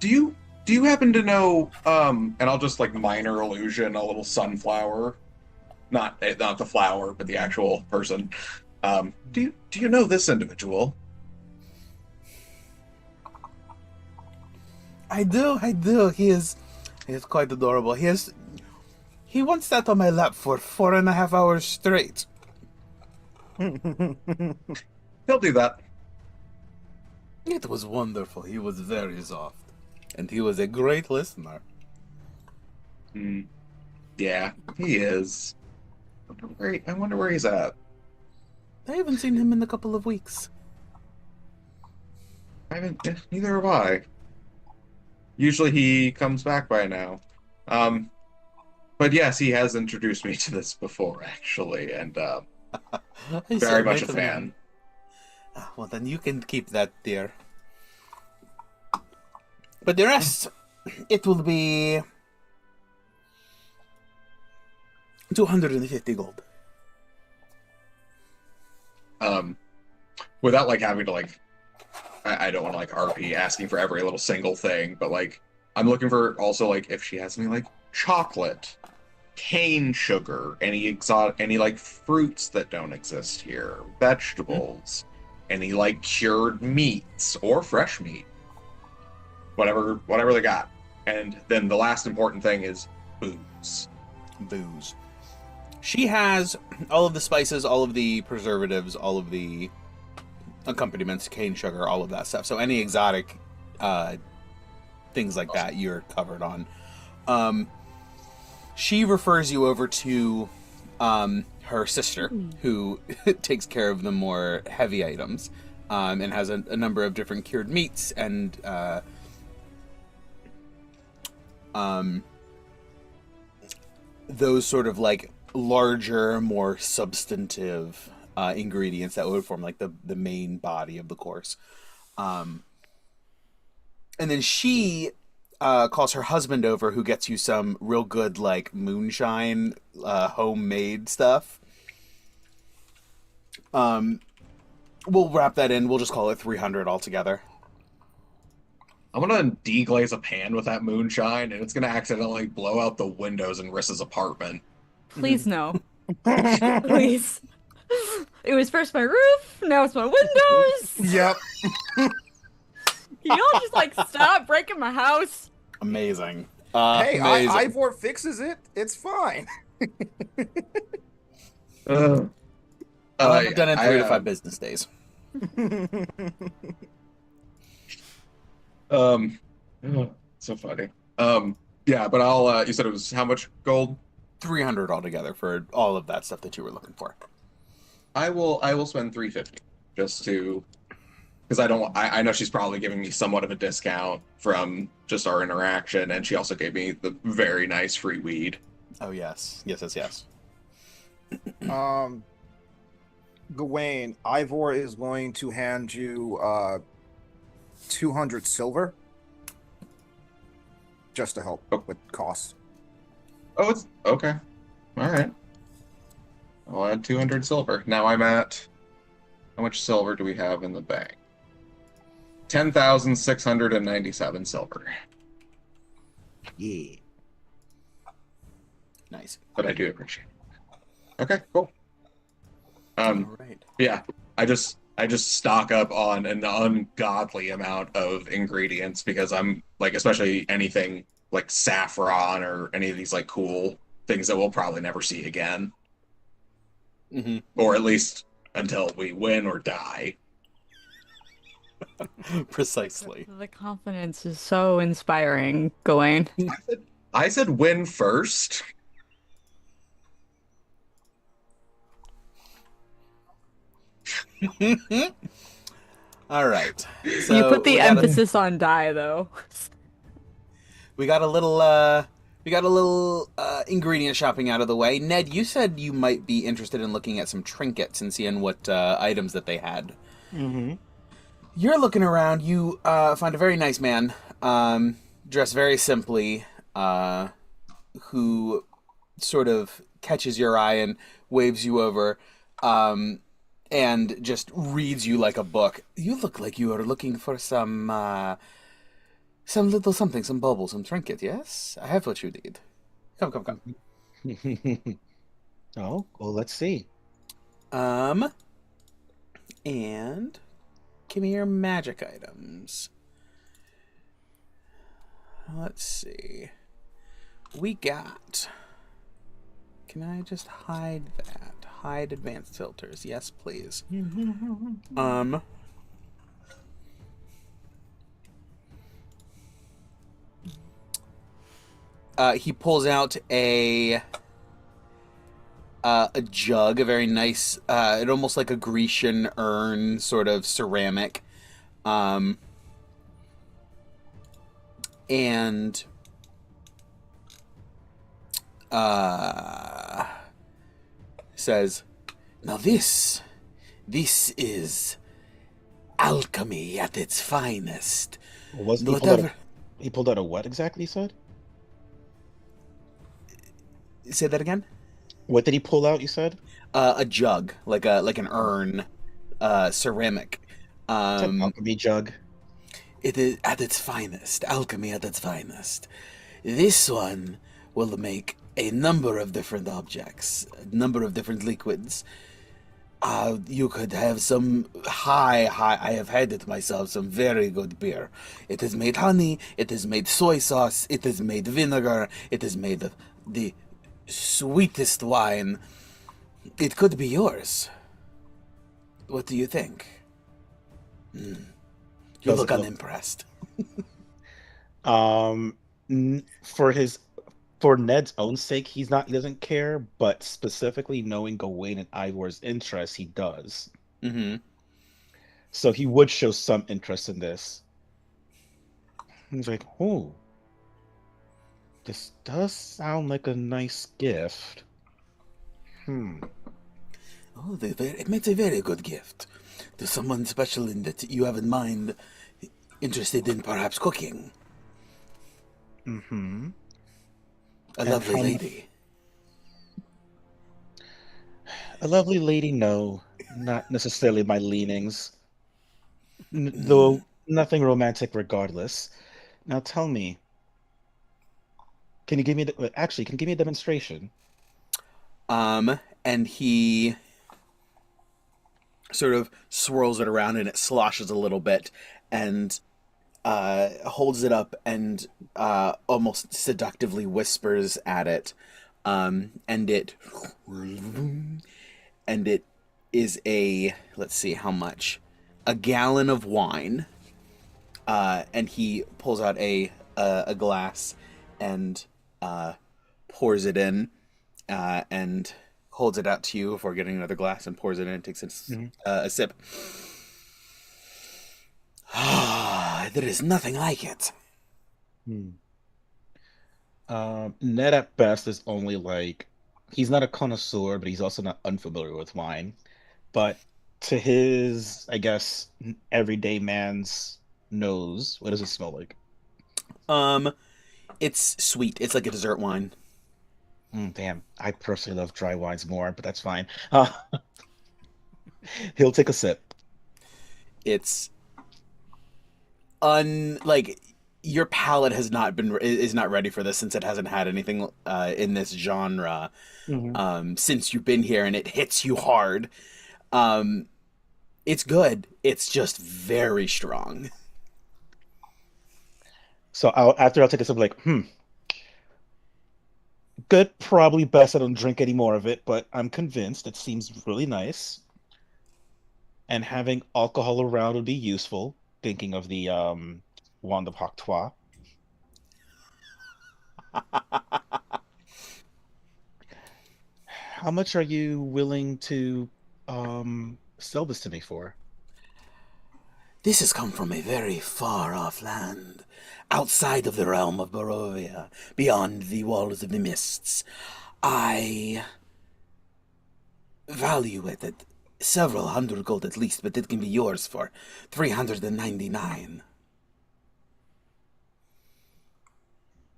Do you happen to know, and I'll just like minor illusion, a little sunflower, not the flower, but the actual person. Do you know this individual? I do. He is quite adorable. He once sat on my lap for 4.5 hours straight. He'll do that. It was wonderful. He was very soft. And he was a great listener. Yeah, he is. I wonder where he's at. I haven't seen him in a couple of weeks. Neither have I. Usually he comes back by now. But yes, he has introduced me to this before, actually, and very much a fan. Well, then you can keep that, dear. But the rest, it will be 250 gold. Without like having to like, I don't want to like RP asking for every little single thing, but like I'm looking for also like if she has any like chocolate, cane sugar, any like fruits that don't exist here, vegetables, any like cured meats or fresh meat. Whatever they got. And then the last important thing is booze. Booze. She has all of the spices, all of the preservatives, all of the accompaniments, cane sugar, all of that stuff. So any exotic things like that, you're covered on. She refers you over to her sister, who takes care of the more heavy items. and has a number of different cured meats and those sort of like larger, more substantive ingredients that would form like the main body of the course. And then she calls her husband over, who gets you some real good like moonshine homemade stuff. We'll wrap that in. We'll just call it 300 altogether. I'm gonna deglaze a pan with that moonshine, and it's gonna accidentally blow out the windows in Rissa's apartment. Please no. Please. It was first my roof, now it's my windows. Yep. Can y'all just like stop breaking my house? Amazing. Hey, Amazing. Ivor fixes it. It's fine. I'll have it done in 3 to 5 business days. So funny. Yeah, but I'll. You said it was how much gold? 300 altogether for all of that stuff that you were looking for. I will spend 350 just to, because I don't. I know she's probably giving me somewhat of a discount from just our interaction, and she also gave me the very nice free weed. Oh yes. Gawain, Ivor is going to hand you 200 silver just to help with costs. Oh, it's okay. All right. I'll add 200 silver. Now I'm at, how much silver do we have in the bank? 10,697 silver. Yeah. Nice. But I do appreciate it. Okay, cool. All right. Yeah, I just stock up on an ungodly amount of ingredients because I'm like, especially anything like saffron or any of these like cool things that we'll probably never see again. Mm-hmm. Or at least until we win or die. Precisely. The confidence is so inspiring, Gawain. I said win first. All right. So You put the emphasis on die, though. We got a little ingredient shopping out of the way. Ned, you said you might be interested in looking at some trinkets and seeing what items that they had. Mm-hmm. You're looking around. You find a very nice man, dressed very simply, who sort of catches your eye and waves you over, and just reads you like a book. You look like you are looking for some little something, some bauble, some trinket, yes? I have what you need. Come. Oh, well, let's see. And give me your magic items. Let's see. We got... Can I just hide that? Hide advanced filters. Yes, please. He pulls out a jug, a very nice, it almost like a Grecian urn, sort of ceramic, and says, "Now this is alchemy at its finest." He pulled out a what exactly, he said? Say that again. What did he pull out, you said? A jug, like an urn, ceramic. It's an alchemy jug. It is at its finest, alchemy at its finest. This one will make a number of different objects, a number of different liquids. You could have some high, I have had it myself, some very good beer. It has made honey, it has made soy sauce, it has made vinegar, it has made the sweetest wine. It could be yours. What do you think? You look unimpressed. For Ned's own sake, he doesn't care, but specifically knowing Gawain and Ivor's interests, he does. Mm-hmm. So he would show some interest in this. He's like, oh, this does sound like a nice gift. Hmm. Oh, it makes a very good gift. To someone special in that you have in mind, interested in perhaps cooking. Mm-hmm. A And lovely lady. a lovely lady, no, not necessarily my leanings. Though nothing romantic regardless. Now tell me, can you give me actually, can you give me a demonstration? And he sort of swirls it around and it sloshes a little bit and holds it up and almost seductively whispers at it. And it is a, let's see how much, a gallon of wine. And he pulls out a glass and pours it in and holds it out to you before getting another glass and pours it in and takes a sip. There is nothing like it. Hmm. Ned at best is only like he's not a connoisseur, but he's also not unfamiliar with wine. But to his, I guess, everyday man's nose, what does it smell like? Um, it's sweet. It's like a dessert wine. Damn, I personally love dry wines more, but that's fine. He'll take a sip. It's like your palate has not been is not ready for this since it hasn't had anything in this genre Mhm. since you've been here, and it hits you hard. Um, it's good. It's just very strong. So after I'll take a sip, like, good. Probably best I don't drink any more of it, but I'm convinced it seems really nice. And having alcohol around would be useful. Thinking of the Wand of Hoctois. How much are you willing to sell this to me for? This has come from a very far off land, outside of the realm of Barovia, beyond the walls of the mists. I value it at several hundred gold at least, but it can be yours for 399.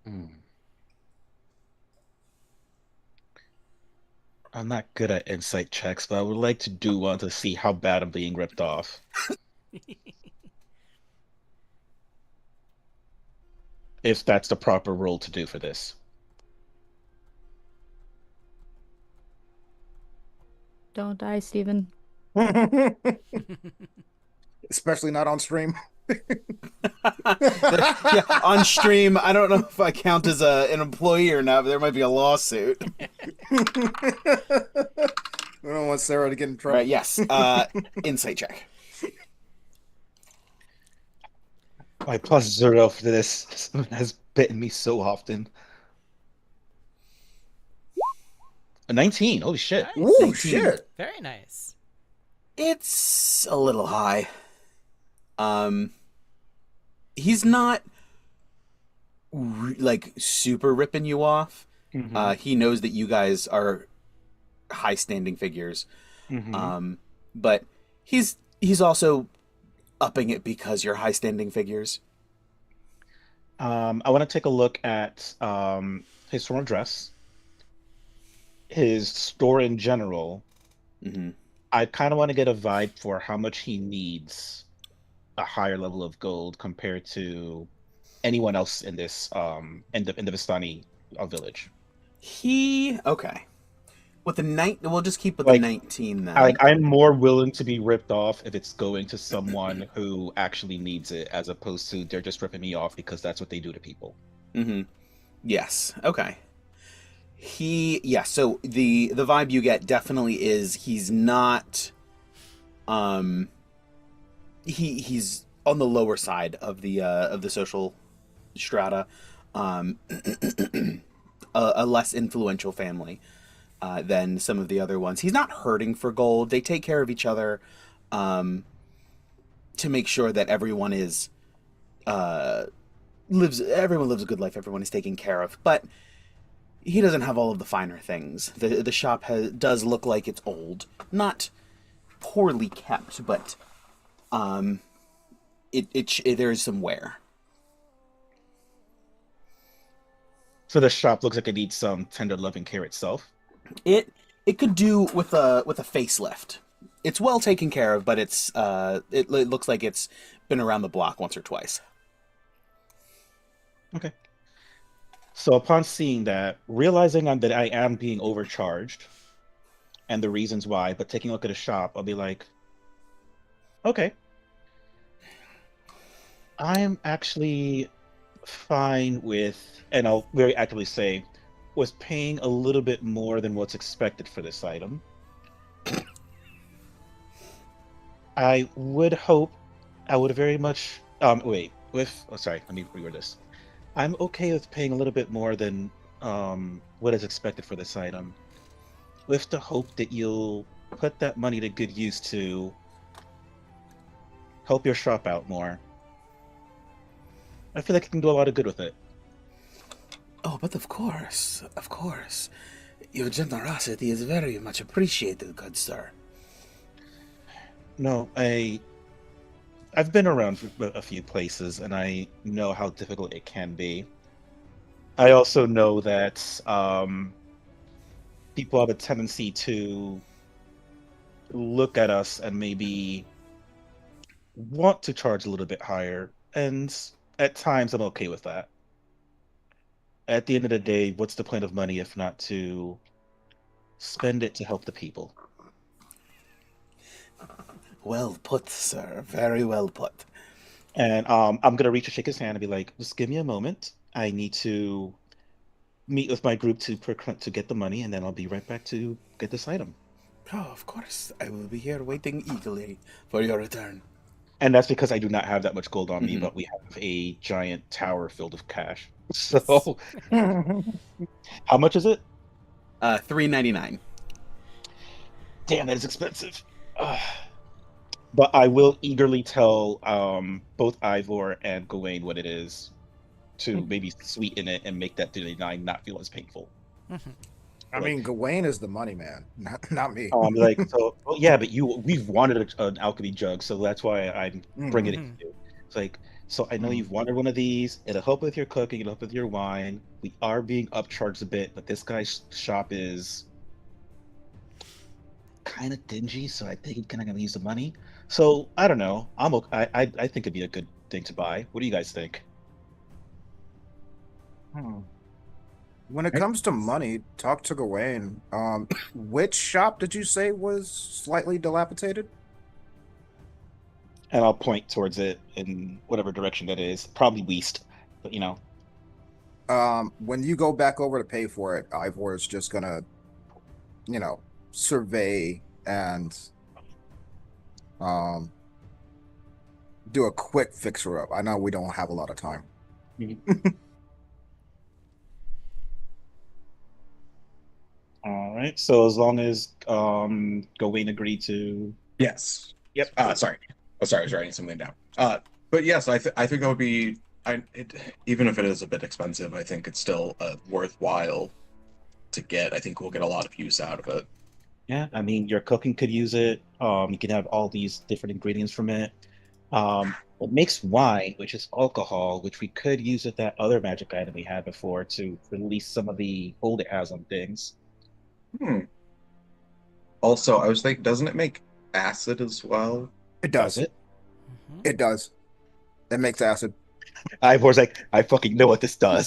Hmm. I'm not good at insight checks, but I would like to do one to see how bad I'm being ripped off. If that's the proper role to do for this. Don't die, Steven. Especially not on stream. Yeah, on stream, I don't know if I count as an employee or not, but there might be a lawsuit. I don't want Sarah to get in trouble. Right, yes. Insight check. My +0 for this. Someone has bitten me so often. A 19. Holy shit. Nice. Ooh, 19. shit. Very nice. It's a little high. He's not like super ripping you off. Mhm. He knows that you guys are high standing figures. Mhm. But he's also upping it because you're high standing figures. I want to take a look at his former dress, his store in general. Hmm. I kind of want to get a vibe for how much he needs a higher level of gold compared to anyone else in this in the Vistani village. Okay. With the we'll just keep with the Like 19 then. I'm more willing to be ripped off if it's going to someone who actually needs it, as opposed to they're just ripping me off because that's what they do to people. Hmm. Yes. Okay. So the vibe you get definitely is he's not he's on the lower side of the social strata, um a less influential family than some of the other ones. He's not hurting for gold. They take care of each other. to make sure that everyone is everyone lives a good life, everyone is taken care of, but he doesn't have all of the finer things. The shop does look like it's old, not poorly kept, but there is some wear. So the shop looks like it needs some tender loving care itself. It could do with a facelift. It's well taken care of, but it looks like it's been around the block once or twice. Okay. So upon seeing that, realizing that I am being overcharged, and the reasons why, but taking a look at a shop, I'll be like, okay, I'm actually fine with, and I'll very actively say, was paying a little bit more than what's expected for this item. I would very much, let me reword this. I'm okay with paying a little bit more than what is expected for this item, with the hope that you'll put that money to good use to help your shop out more. I feel like I can do a lot of good with it. Oh, but of course. Your generosity is very much appreciated, good sir. No, I've been around a few places, and I know how difficult it can be. I also know that people have a tendency to look at us and maybe want to charge a little bit higher, and at times I'm okay with that. At the end of the day, what's the point of money if not to spend it to help the people? Well put, sir. Very well put. And I'm gonna reach to shake his hand and be like, "Just give me a moment. I need to meet with my group to get the money, and then I'll be right back to get this item." Oh, of course. I will be here waiting eagerly for your return. And that's because I do not have that much gold on me, Mhm. but we have a giant tower filled with cash. So, how much is it? $3.99. Damn, that is expensive. But I will eagerly tell both Ivor and Gawain what it is to maybe sweeten it and make that 39 not feel as painful. I mean, Gawain is the money man, not me. Like, so, well, yeah, but we've wanted an alchemy jug, so that's why I'm bringing it to you. It's like, so I know you've wanted one of these. It'll help with your cooking. It'll help with your wine. We are being upcharged a bit, but this guy's shop is kind of dingy, so I think he's kind of gonna use the money. So I don't know. I think it'd be a good thing to buy. What do you guys think? When it comes to money, talk to Gawain. Which shop did you say was slightly dilapidated? And I'll point towards it in whatever direction that is. Probably west, but you know. When you go back over to pay for it, Ivor is just gonna, survey and do a quick fixer up. I know we don't have a lot of time. All right. So as long as Gawain agreed to. Yes. Yep. Sorry. I was writing something down. But yes, I think that would be. Even if it is a bit expensive, I think it's still worthwhile to get. I think we'll get a lot of use out of it. Yeah, I mean, your cooking could use it. You can have all these different ingredients from it. It makes wine, which is alcohol, which we could use with that other magic item we had before to release some of the hold it has on things. Also, I was thinking, doesn't it make acid as well? It does. It does. It makes acid. Ivor's like, I fucking know what this does.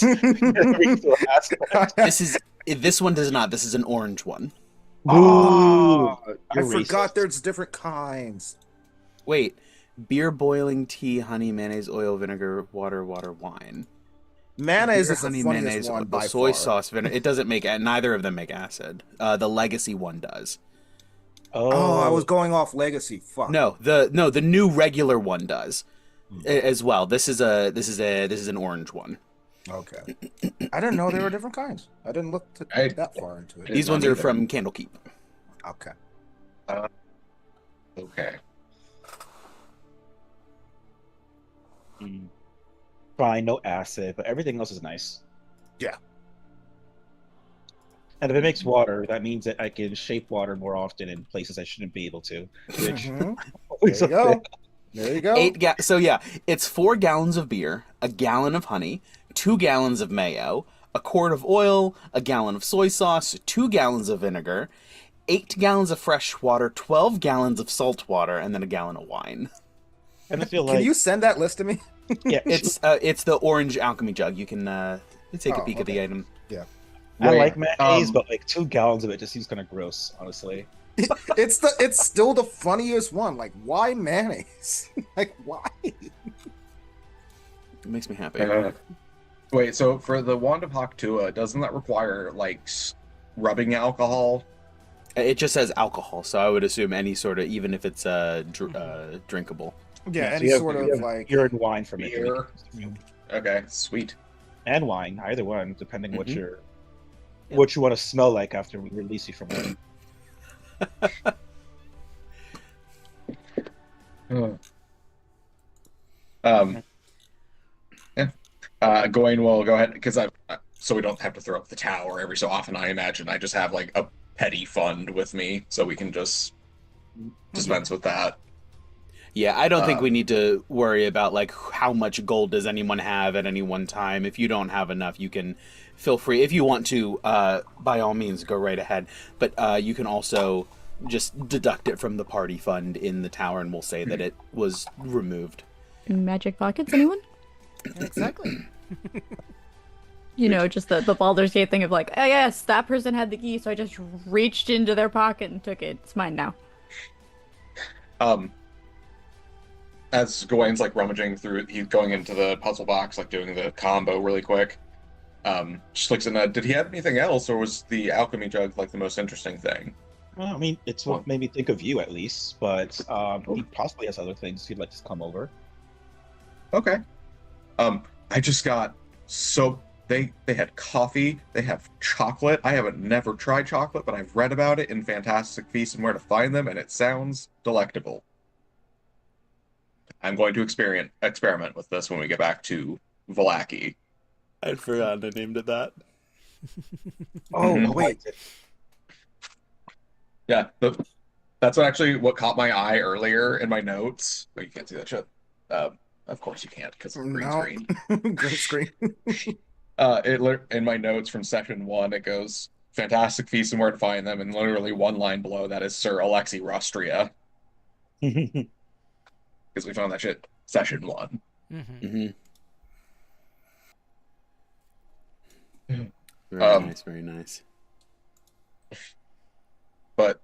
This one does not. This is an orange one. I forgot there's different kinds. Wait, beer, boiling, tea, honey, mayonnaise, oil, vinegar, water, wine. Mayonnaise Beer, is honey, the funniest mayonnaise, one by soy far. sauce, vinegar. It doesn't make. Neither of them make acid. The legacy one does. Oh, I was going off legacy. Fuck. No, the new regular one does as well. This is an orange one. Okay. I didn't know there were different kinds. I didn't look that far into it. These ones are from Candlekeep. Okay. Okay. Fine, no acid, but everything else is nice. Yeah. And if it makes water, that means that I can shape water more often in places I shouldn't be able to, which There always you a thing. go. There you go. So yeah, it's 4 gallons of beer, a gallon of honey, 2 gallons of mayo, a quart of oil, a gallon of soy sauce, 2 gallons of vinegar, 8 gallons of fresh water, 12 gallons of salt water, and then a gallon of wine. And I feel Can like you send that list to me? yeah, It's the orange alchemy jug. You can take a Oh, peek at the okay. item. Yeah. I Wait, like mayonnaise, but like 2 gallons of it just seems kind of gross, honestly. It's still the funniest one. Like, why mayonnaise? Like, why? It makes me happy. Wait, so for the Wand of Haktua, doesn't that require like rubbing alcohol? It just says alcohol, so I would assume any sort of, even if it's drinkable. Yeah, So any you have- sort you of have like. beer and wine for me. Beer. Okay, sweet. And wine, either one, depending what Mhm. you're what you want to smell like after we release you from it. Yeah. Gawain will go ahead because so we don't have to throw up the tower every so often. I imagine I just have like a petty fund with me, so we can just dispense with that. Yeah, I don't think we need to worry about like how much gold does anyone have at any one time. If you don't have enough, you can feel free. If you want to, by all means, go right ahead. But you can also just deduct it from the party fund in the tower, and we'll say that it was removed. Magic pockets, anyone? Exactly. You know, just the Baldur's Gate thing of like, oh yes, that person had the key, so I just reached into their pocket and took it. It's mine now. As Gawain's like rummaging through, he's going into the puzzle box, like doing the combo really quick. Just looks in. Did he have anything else, or was the alchemy jug like the most interesting thing? Well, I mean, it's what made me think of you at least, but he possibly has other things he'd like to come over. Okay. I just got so they had coffee, they have chocolate. I haven't never tried chocolate, but I've read about it in Fantastic Feasts and Where to Find Them, and it sounds delectable. I'm going to experiment with this when we get back to Vallaki. I'd forgotten I named it that. Oh Mhm. wait. Yeah, that's what caught my eye earlier in my notes. Oh, you can't see that shit. Of course you can't because green No. screen. Green screen. In my notes from session 1, it goes Fantastic Feasts and Where to Find Them, and literally one line below that is Sir Alexi Rostria, because we found that shit session 1. Mm-hmm. Very nice, very nice. But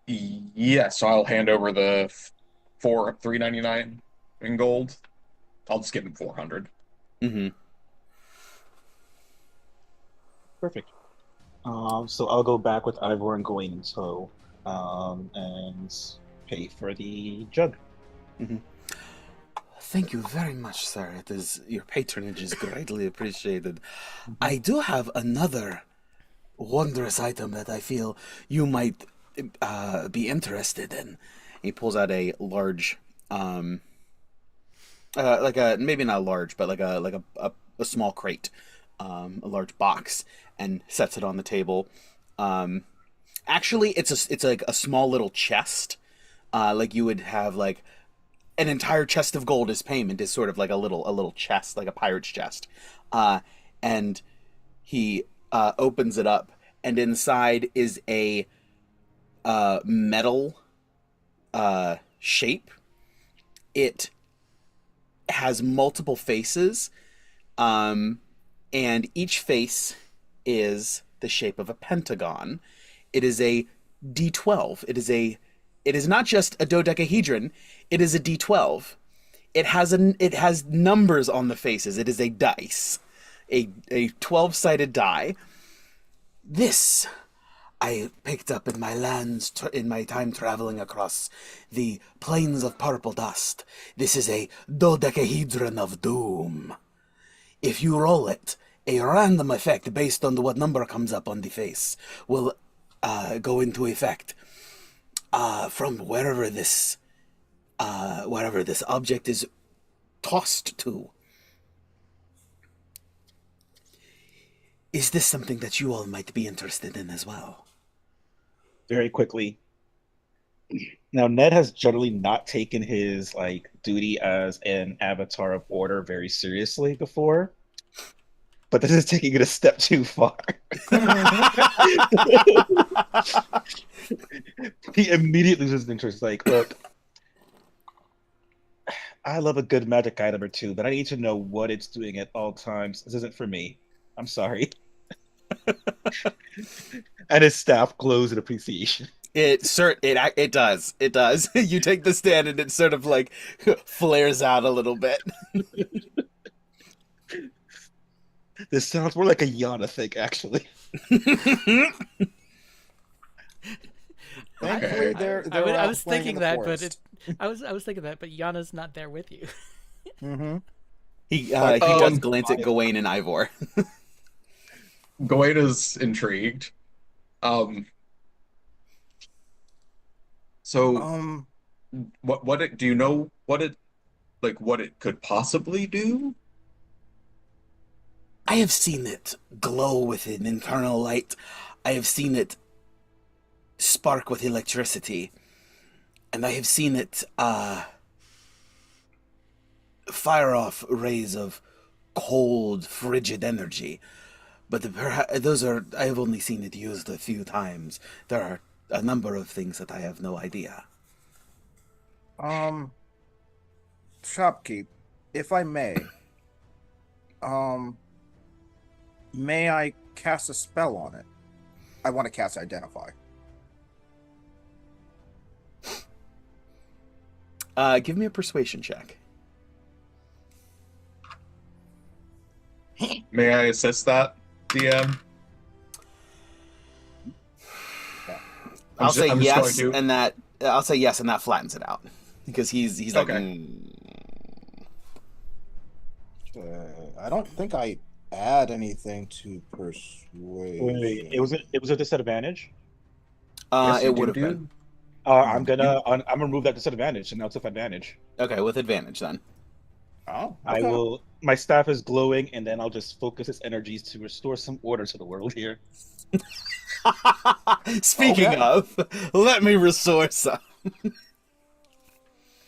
yeah, so I'll hand over the $3.99 in gold. I'll just give him 400. Mm-hmm. Perfect. So I'll go back with Ivor and Gawain in tow, and pay for the jug. Mm-hmm. Thank you very much, sir. Your patronage is greatly appreciated. I do have another wondrous item that I feel you might be interested in. He pulls out a large, like a maybe not large, but like a small crate, a large box, and sets it on the table. Actually, it's like a small little chest, like you would have like. An entire chest of gold as payment is sort of like a little chest, like a pirate's chest. And he opens it up, and inside is a metal shape. It has multiple faces, and each face is the shape of a pentagon. It is a D12. It is not just a dodecahedron. It is a D12. It has numbers on the faces. It is a dice, a 12-sided die. This I picked up in my lands in my time traveling across the plains of purple dust. This is a dodecahedron of doom. If you roll it, a random effect based on what number comes up on the face will go into effect. From wherever this object is tossed to. Is this something that you all might be interested in as well? Very quickly. Now, Ned has generally not taken his duty as an avatar of order very seriously before, but this is taking it a step too far. He immediately loses interest. Look, I love a good magic item or two, but I need to know what it's doing at all times. This isn't for me. I'm sorry. And his staff glows in appreciation. It does. It does. You take the stand and it sort of flares out a little bit. This sounds more like a Yana thing, actually. Thankfully, they're I out was playing thinking in the that, forest. I was thinking that, but Yana's not there with you. Mm-hmm. He does glance at Gawain and Ivor. Gawain is intrigued. So, do you know what it could possibly do? I have seen it glow with an internal light. I have seen it spark with electricity. And I have seen it fire off rays of cold, frigid energy. But I have only seen it used a few times. There are a number of things that I have no idea. Shopkeep, if I may I cast a spell on it? I want to cast Identify. Give me a persuasion check. May I assist that, DM? I'll say yes, and that flattens it out because he's like. Okay. I don't think I add anything to persuasion. Wait, it was a disadvantage. Yes, it would have been. I'm gonna remove that disadvantage, and now it's with advantage. Okay, with advantage then. Oh, okay. I will. My staff is glowing, and then I'll just focus its energies to restore some order to the world here. Speaking of, let me restore some.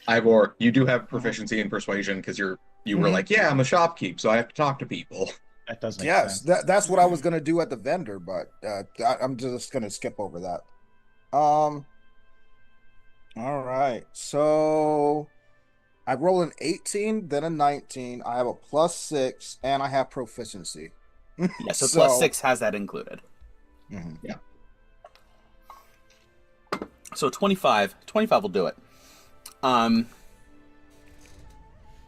Ivor, you do have proficiency in persuasion because you were like, yeah, I'm a shopkeep, so I have to talk to people. That does make sense. That's what I was gonna do at the vendor, but I'm just gonna skip over that. All right, so I roll an 18, then a 19. I have a +6, and I have proficiency. Yeah, so +6 has that included. Mm-hmm. Yeah. So 25 will do it.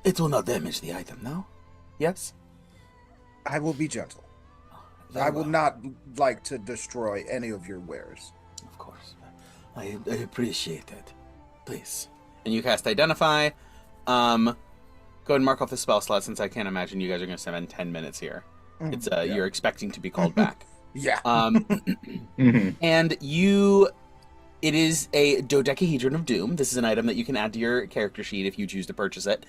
It will not damage the item, no? Yes? I will be gentle. Very I will well. not like to destroy any of your wares. Of course. I appreciate it. Please. And you cast Identify. Go ahead and mark off the spell slot since I can't imagine you guys are going to spend 10 minutes here. It's You're expecting to be called back. Yeah. And it is a dodecahedron of doom. This is an item that you can add to your character sheet if you choose to purchase it.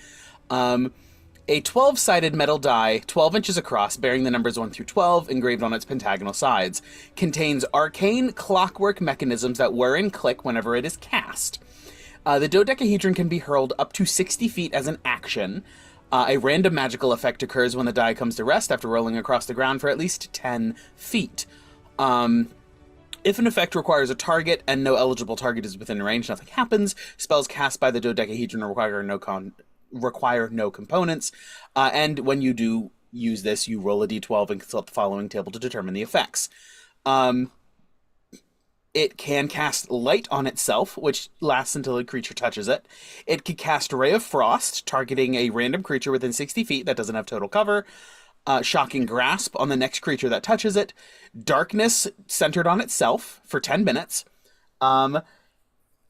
A 12-sided metal die, 12 inches across, bearing the numbers 1 through 12, engraved on its pentagonal sides, contains arcane clockwork mechanisms that whir and click whenever it is cast. The dodecahedron can be hurled up to 60 feet as an action. A random magical effect occurs when the die comes to rest after rolling across the ground for at least 10 feet. If an effect requires a target and no eligible target is within range, nothing happens. Spells cast by the dodecahedron require no components. And when you do use this, you roll a d12 and consult the following table to determine the effects. It can cast light on itself, which lasts until a creature touches it. It can cast Ray of Frost, targeting a random creature within 60 feet that doesn't have total cover. Shocking Grasp on the next creature that touches it. Darkness centered on itself for 10 minutes. The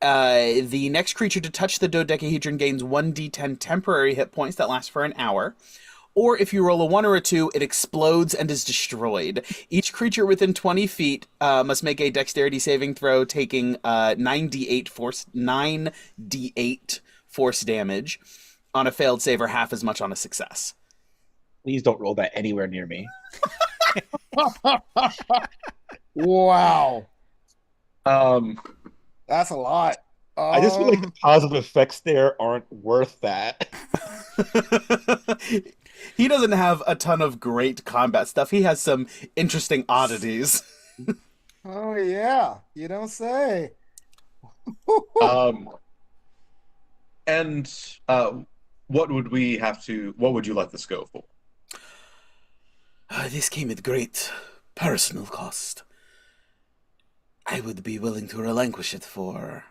next creature to touch the dodecahedron gains 1d10 temporary hit points that last for an hour. Or if you roll a 1 or a 2, it explodes and is destroyed. Each creature within 20 feet must make a dexterity saving throw, taking 9d8 force damage. on a failed save or half as much on a success. Please don't roll that anywhere near me. Wow. That's a lot. I just feel like the positive effects there aren't worth that. He doesn't have a ton of great combat stuff. He has some interesting oddities. Oh yeah, you don't say. And what would you let this go for? This came at great personal cost. I would be willing to relinquish it for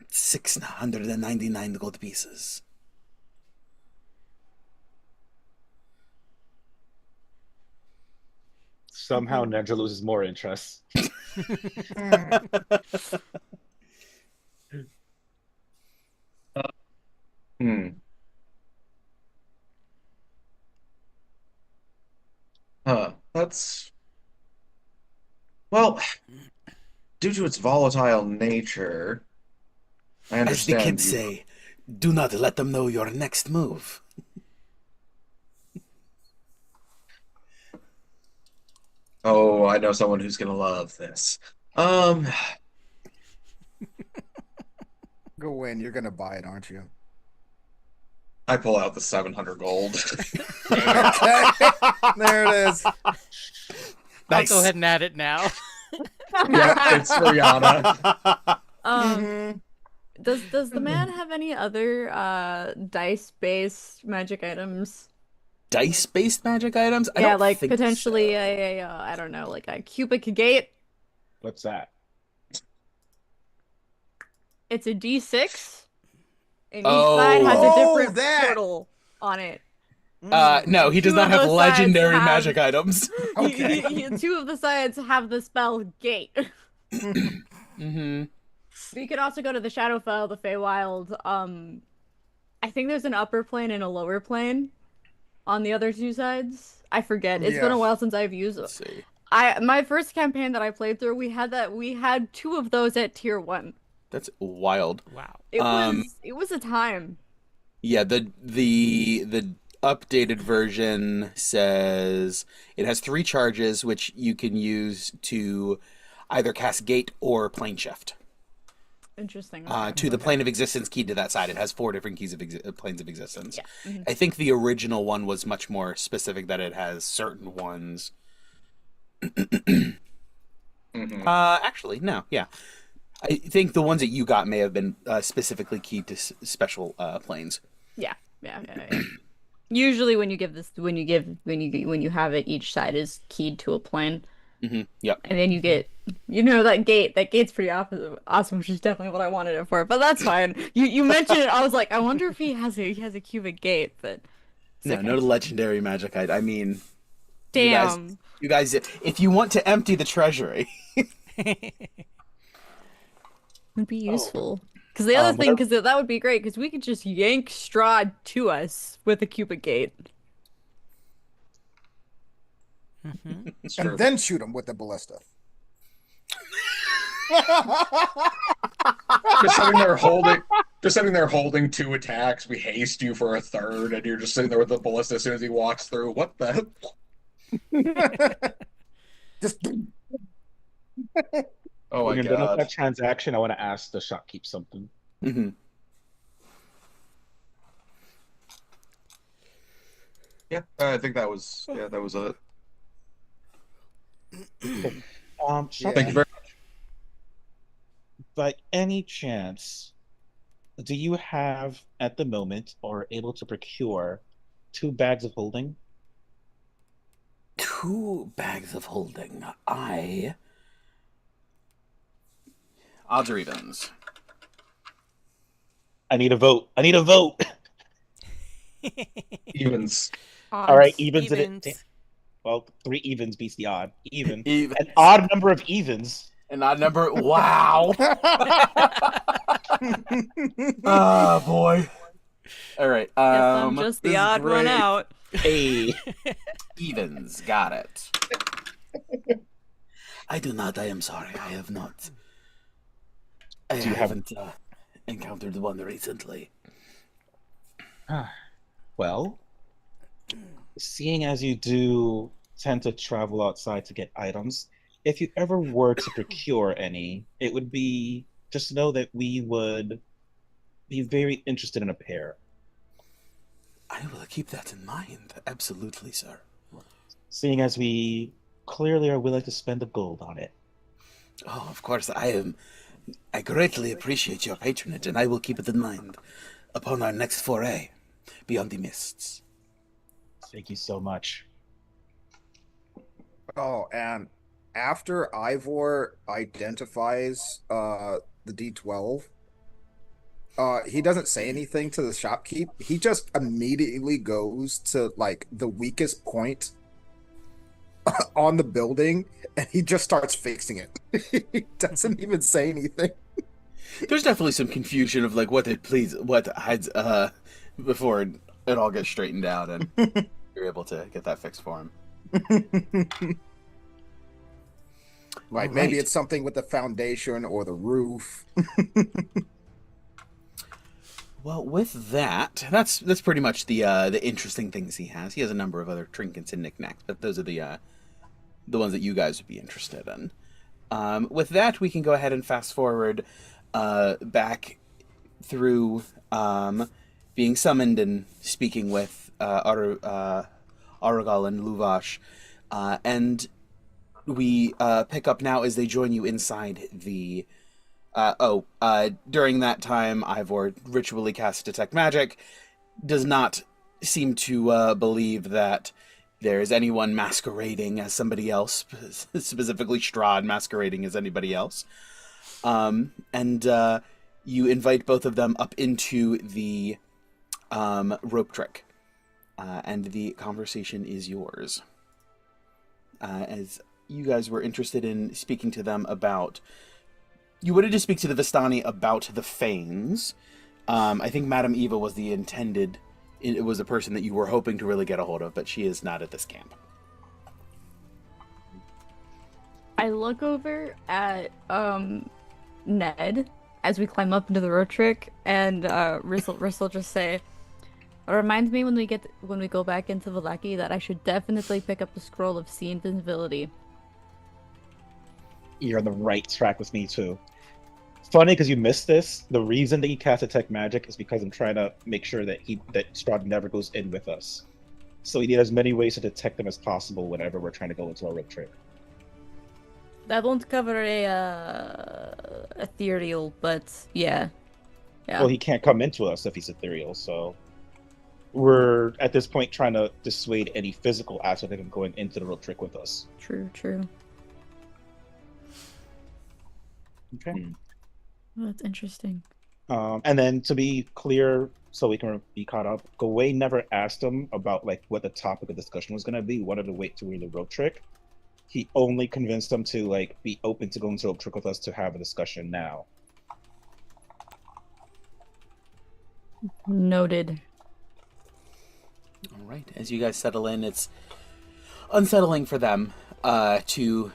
699 gold pieces. Somehow Nedro loses more interest. That's... Well, due to its volatile nature, I As the understand kids say, do not let them know your next move. Oh, I know someone who's gonna love this. Gawain, you're gonna buy it, aren't you? I pull out the 700 gold. Okay, there it is. I'll go ahead and add it now. Yeah, it's for Yana. Does the man have any other dice-based magic items? Dice-based magic items? I Yeah, don't like think potentially so. I don't know, like a cubic gate. What's that? It's a D6, and each side has a different portal on it. No, he does Two not of have those legendary sides have- magic items. Okay. Two of the sides have the spell gate. Mm-hmm. You could also go to the Shadowfell, the Feywild. I think there's an upper plane and a lower plane on the other two sides. I forget. It's been a while since I've used Let's see. my first campaign that I played through, we had two of those at tier 1. That's wild. Wow. It was a time. Yeah, the updated version says it has 3 charges, which you can use to either cast Gate or Plane Shift. Interesting. To the plane of existence keyed to that side. It has 4 different keys of planes of existence. Yeah. Mm-hmm. I think the original one was much more specific that it has certain ones. Actually, no. Yeah. I think the ones that you got may have been specifically keyed to special planes. Yeah. Usually, when you have it, each side is keyed to a plane. Mm-hmm. Yep. And then you get, that gate. That gate's pretty awesome, which is definitely what I wanted it for. But that's fine. You mentioned it. I was like, I wonder if he has a cubic gate. But no, no legendary magic. I mean, damn. You guys, if you want to empty the treasury, would be useful. Because the other thing, because that would be great, because we could just yank Strahd to us with a cubic gate. And then shoot him with the ballista. just sitting there holding 2 attacks. We haste you for a 3rd, and you're just sitting there with the ballista as soon as he walks through. What the? Just. Oh my When you're done with god. that transaction, I want to ask the shopkeep something. mm-hmm. Yeah, I think that was it. Shopkeep, Thank you very much. by any chance, do you have at the moment or are able to procure 2 bags of holding? 2 bags of holding. Odds or evens? I need a vote. Evens. All right, evens. Evens. Well, 3 evens beats the odd. Even. Evens. An odd number of evens. An odd number. Wow. Oh boy. All right. Guess I'm just this the is odd one great. out. Hey. Evens. Got it. I do not. I am sorry. I have not. I Do you have- haven't. encountered one recently. Well, seeing as you do tend to travel outside to get items, if you ever were to procure any, it would be just know that we would be very interested in a pair. I will keep that in mind. Absolutely, sir. Seeing as we clearly are willing to spend the gold on it. Oh, of course, I greatly appreciate your patronage, and I will keep it in mind upon our next foray beyond the mists. Thank you so much. Oh, and after Ivor identifies the D12, he doesn't say anything to the shopkeep. He just immediately goes to like the weakest point on the building, and he just starts fixing it. He doesn't even say anything. There's definitely some confusion of like what hides before it all gets straightened out and you're able to get that fixed for him. Like maybe it's something with the foundation or the roof. Well, with that's pretty much the interesting things he has. He has a number of other trinkets and knickknacks, but those are the ones that you guys would be interested in. With that, we can go ahead and fast forward back through being summoned and speaking with Aragal and Luvash, and we pick up now as they join you inside the. During that time, Ivor ritually casts Detect Magic, does not seem to believe that there is anyone masquerading as somebody else, specifically Strahd masquerading as anybody else. And you invite both of them up into the rope trick, and the conversation is yours. As you guys were interested in speaking to them about... You wanted to speak to the Vistani about the Fanes. I think Madame Eva was the intended... It was the person that you were hoping to really get a hold of, but she is not at this camp. I look over at Ned as we climb up into the road trick, and Rissel just say, "It reminds me when we go back into Vallaki that I should definitely pick up the scroll of see invisibility." You're on the right track with me too. Funny because you missed this. The reason that he cast Detect Magic is because I'm trying to make sure that Strahd never goes in with us. So we need as many ways to detect them as possible whenever we're trying to go into a road trip. That won't cover a ethereal, but yeah. Well, he can't come into us if he's ethereal, so we're at this point trying to dissuade any physical aspect of him going into the road trick with us. True. Okay. Oh, that's interesting. And then to be clear, so we can be caught up, Gawain never asked him about like what the topic of discussion was going to be. He wanted to wait till we the road trick. He only convinced them to like be open to going to a road trick with us to have a discussion now. Noted. All right. As you guys settle in, it's unsettling for them to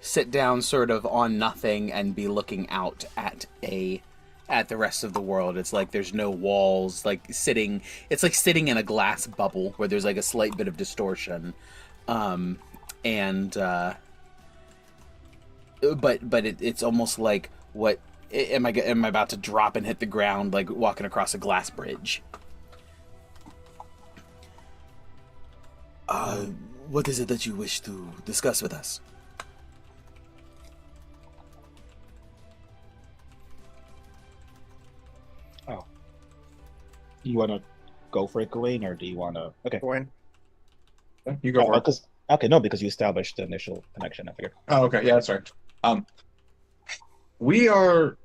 sit down sort of on nothing and be looking out at the rest of the world. It's like there's no walls, it's like sitting in a glass bubble where there's like a slight bit of distortion. But it's almost like am I about to drop and hit the ground like walking across a glass bridge? What is it that you wish to discuss with us? Oh. Do you want to go for it, Gawain, or do you want to... Okay. Gawain? You go for it. Okay, no, because you established the initial connection, I figured. Oh, okay. Yeah, that's right. We're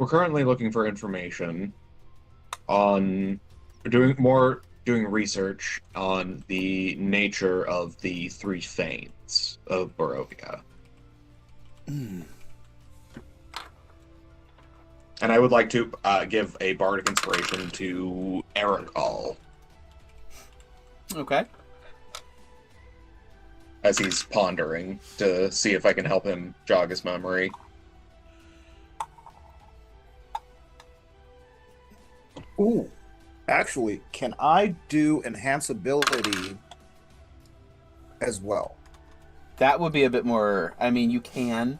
currently looking for information on doing research on the nature of the three Fanes of Barovia. And I would like to give a bardic inspiration to Aragal. Okay. As he's pondering to see if I can help him jog his memory. Ooh, actually, can I do enhance ability as well? That would be a bit more. I mean, you can.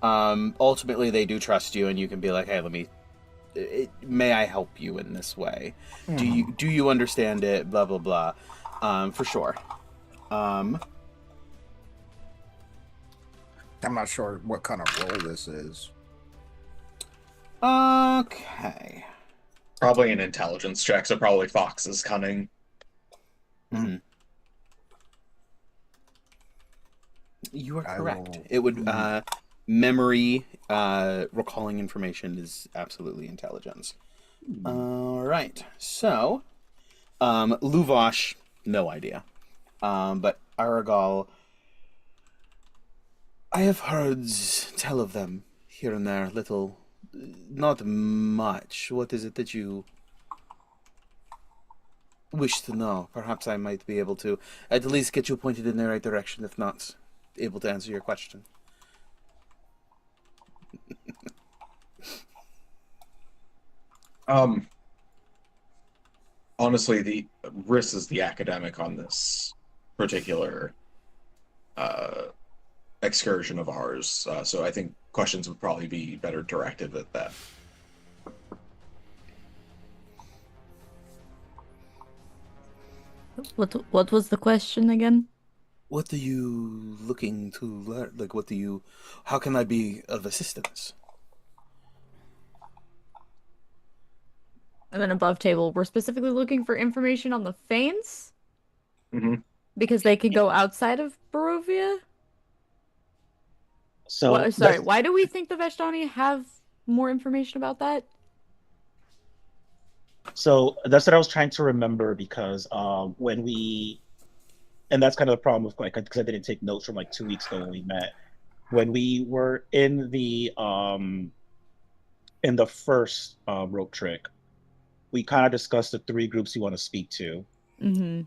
Ultimately, they do trust you, and you can be like, "Hey, may I help you in this way? Do you understand it? Blah blah blah." For sure. Um, I'm not sure what kind of role this is. okay. Probably an intelligence check, so probably Fox's cunning. Mhm. You are I correct. will. It would memory, recalling information is absolutely intelligence. All right. So, Luvosh, no idea. But Aragal, I have heard tell of them here and there, little, not much. What is it that you wish to know? Perhaps I might be able to at least get you pointed in the right direction, if not able to answer your question. Um, Honestly, the Riss is the academic on this particular uh, excursion of ours, so I think questions would probably be better directed at that. What was the question again? What are you looking to learn? Like, how can I be of assistance? And then above table, we're specifically looking for information on the Fanes Mm-hmm. because they can go outside of Barovia. So What? Sorry, why do we think the Vestani have more information about that? that's what I was trying to remember because when we and that's kind of the problem with like because I didn't take notes from like 2 weeks ago when we met. When we were in the first rope trick, we kind of discussed the three groups you want to speak to. Mm-hmm.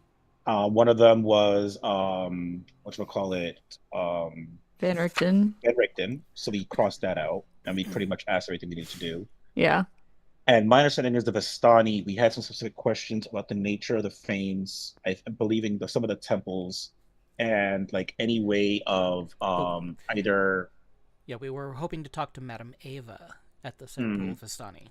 One of them was what you call it, Van Richten. Van Richten. So we crossed that out, and we pretty much asked everything we needed to do. Yeah. And my understanding is the Vistani, we had some specific questions about the nature of the fanes, I believing some of the temples, and like any way of either. Yeah, we were hoping to talk to Madame Ava at the Center Pool Vistani.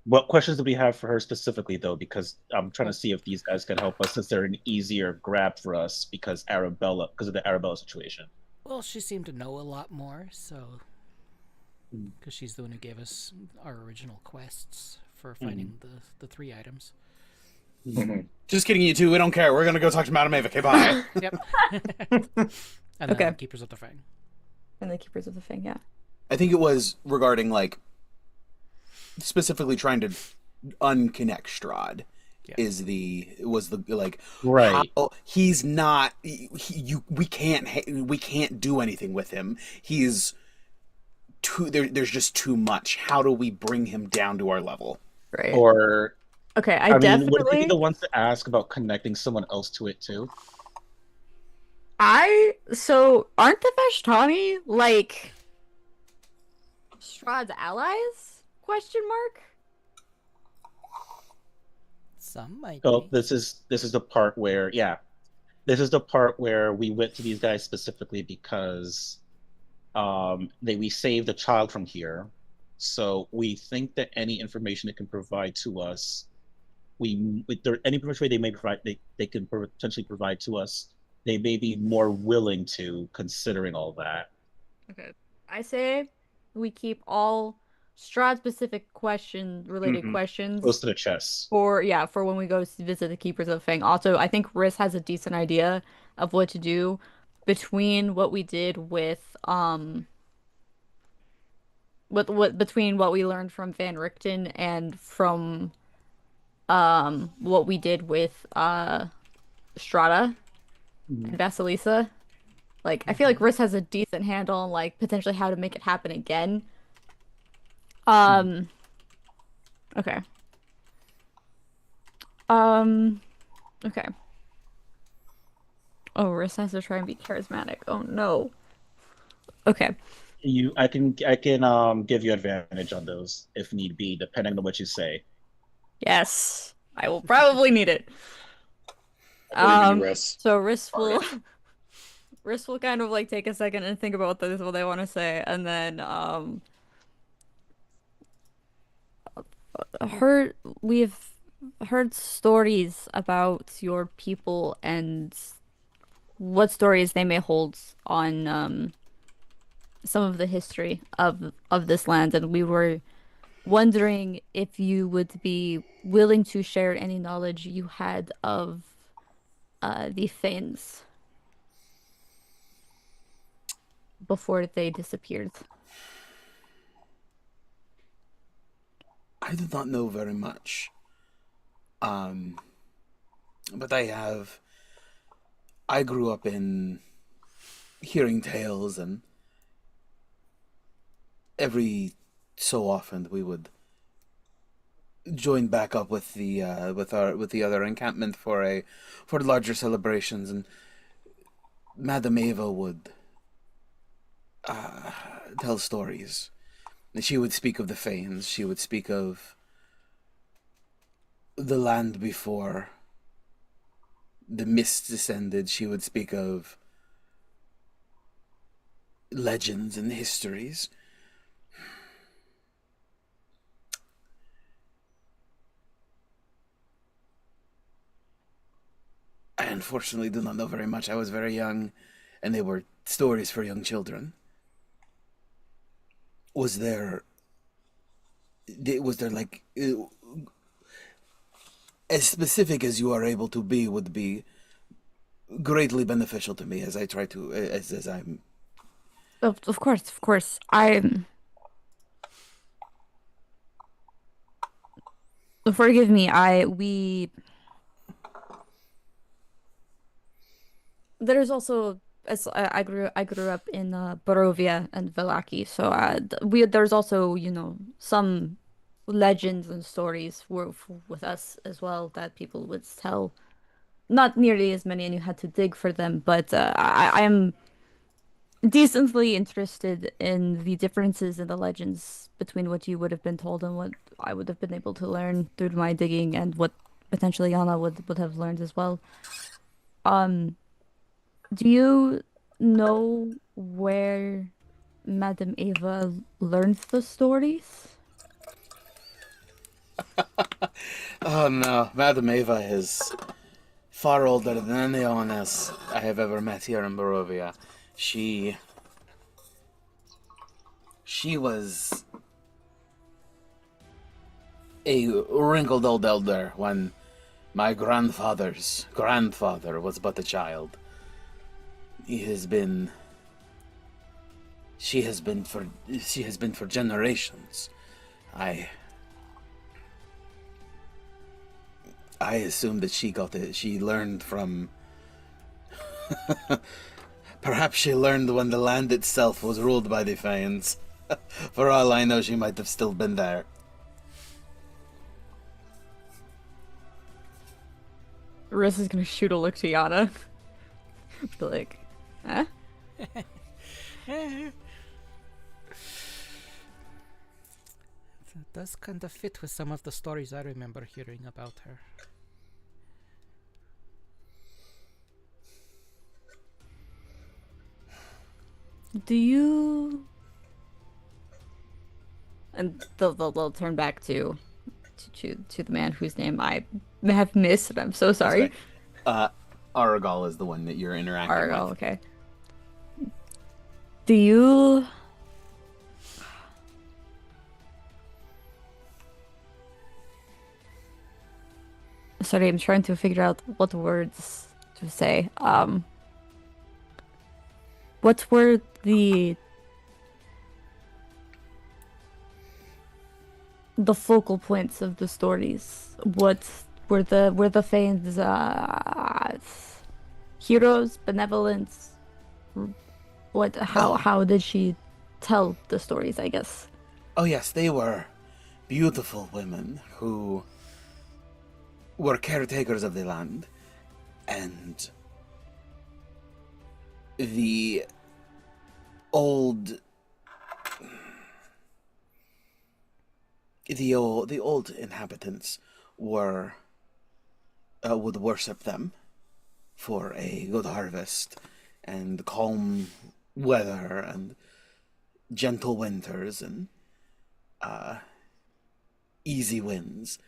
What questions do we have for her specifically, though? Because I'm trying to Well, see if these guys can help us, since they're an easier grab for us because of the Arabella situation. well, she seemed to know a lot more, so because she's the one who gave us our original quests for finding the three items. Mm-hmm. Just kidding, you two. We don't care. We're gonna go talk to Madame Ava. Okay, bye. Yep. And Okay. then Keepers of the Fang. And the Keepers of the Fang, yeah. I think it was regarding like specifically trying to unconnect Strahd. Yeah. Was the like Right. how he's not we can't do anything with him. He's too there's just too much. How do we bring him down to our level? Right. Or, Okay, I mean, would they be definitely. the ones to ask about connecting someone else to it too? So aren't the Vestani like Strahd's allies? Question mark. Some might So be. this is the part where, yeah, this is the part where we went to these guys specifically because we saved a child from here. So we think that any information they can provide to us, any information they may provide, they can potentially provide to us, they may be more willing to, considering all that. Okay. I say we keep all Strahd specific related Close questions to the chest. for when we go visit the Keepers of Fang. Also, I think Riz has a decent idea of what to do between what we did with what between what we learned from Van Richten and from what we did with Strata and Vasilisa. Like, I feel like Riz has a decent handle on like potentially how to make it happen again. Um, okay. Um, okay. Oh, Riz has to try and be charismatic. Oh no. Okay. I can give you advantage on those if need be, depending on what you say. Yes, I will probably need it. I believe in you, Riss. So Riss will Riss will kind of like take a second and think about this, what they want to say, and then heard we've heard stories about your people and what stories they may hold on some of the history of this land, and we were wondering if you would be willing to share any knowledge you had of the Thanes before they disappeared. I do not know very much. But I grew up in hearing tales, and every so often we would join back up with the other encampment for larger celebrations, and Madame Eva would tell stories. She would speak of the Fanes. She would speak of the land before the mist descended. She would speak of legends and histories. I unfortunately do not know very much. I was very young, and they were stories for young children. Was there like as specific as you are able to be would be greatly beneficial to me as I try to as I'm. Of course, of course. I'm. Forgive me. There's also as I grew up in Barovia and Velaki, so there's also some legends and stories were with us as well that people would tell. Not nearly as many, and you had to dig for them, but I am decently interested in the differences in the legends between what you would have been told and what I would have been able to learn through my digging, and what potentially Yana would have learned as well. Um, do you know where Madame Eva learned the stories? Oh no, Madame Eva is far older than anyone else I have ever met here in Barovia. She was a wrinkled old elder when my grandfather's grandfather was but a child. She has been for generations. I assume that she learned from perhaps she learned when the land itself was ruled by the Fanes. For all I know, she might have still been there. Riss is gonna shoot a look to Yana. Be like, huh? It does kind of fit with some of the stories I remember hearing about her. Do you? And they'll turn back to the man whose name I have missed, and I'm so sorry. Aragal is the one that you're interacting Aragal, with. okay. Do you? Sorry, I'm trying to figure out what words to say. What were the focal points of the stories? What were the Fanes heroes, benevolence? What how did she tell the stories, I guess? Oh yes, they were beautiful women who were caretakers of the land, and the old the old inhabitants were would worship them for a good harvest and calm weather and gentle winters and easy winds.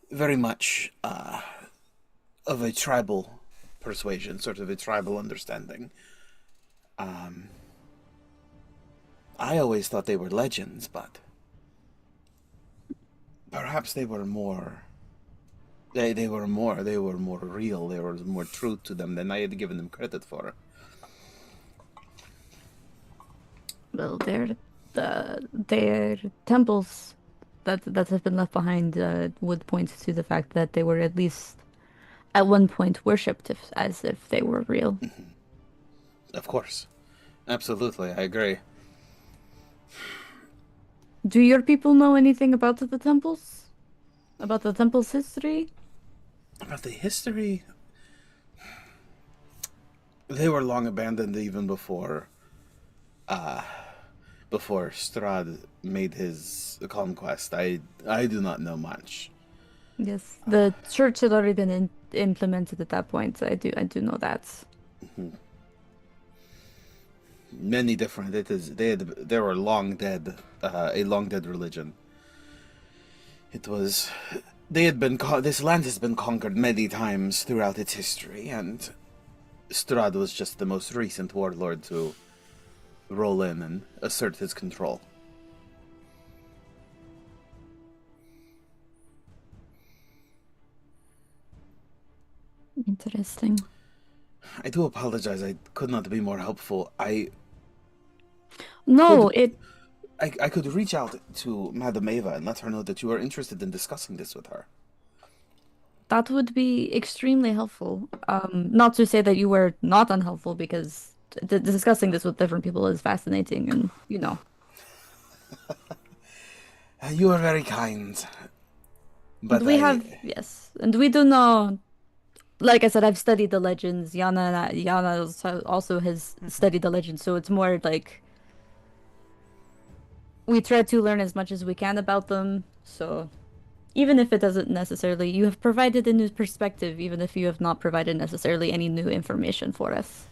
Very much of a tribal persuasion, sort of a tribal understanding. I always thought they were legends, but perhaps they were more. They were more real. There was more truth to them than I had given them credit for. Well, their temples that have been left behind would point to the fact that they were at least at one point worshipped as if they were real. Of course. Absolutely, I agree. Do your people know anything about the temples? About the temple's history? About the history? They were long abandoned even before Strahd made his conquest. I do not know much. Yes, the church had already been implemented at that point. I do know that. Mm-hmm. Many different. They were long dead. A long dead religion. It was. They had been. This land has been conquered many times throughout its history, and Strahd was just the most recent warlord to roll in and assert his control. Interesting. I do apologize. I could not be more helpful. I could reach out to Madame Eva and let her know that you are interested in discussing this with her. That would be extremely helpful. Not to say that you were not unhelpful, because discussing this with different people is fascinating, and you know. You are very kind. But yes, and we do know. Like I said, I've studied the legends. Yana also has studied the legends, so it's more like we try to learn as much as we can about them. So even if it doesn't necessarily, you have provided a new perspective, even if you have not provided necessarily any new information for us.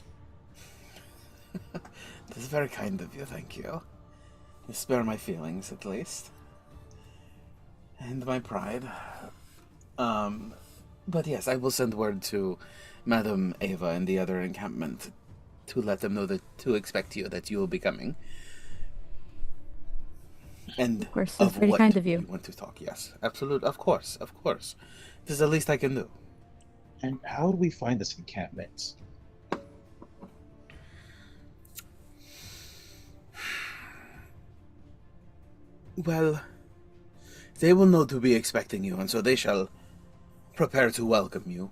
That's very kind of you, thank you. You spare my feelings, at least. And my pride. But yes, I will send word to Madame Eva and the other encampment to let them know to expect you, that you will be coming. And of course, that's very kind of you. Want to talk? Yes, absolutely. Of course. This is the least I can do. And how do we find this encampment? Well, they will know to be expecting you, and so they shall prepare to welcome you.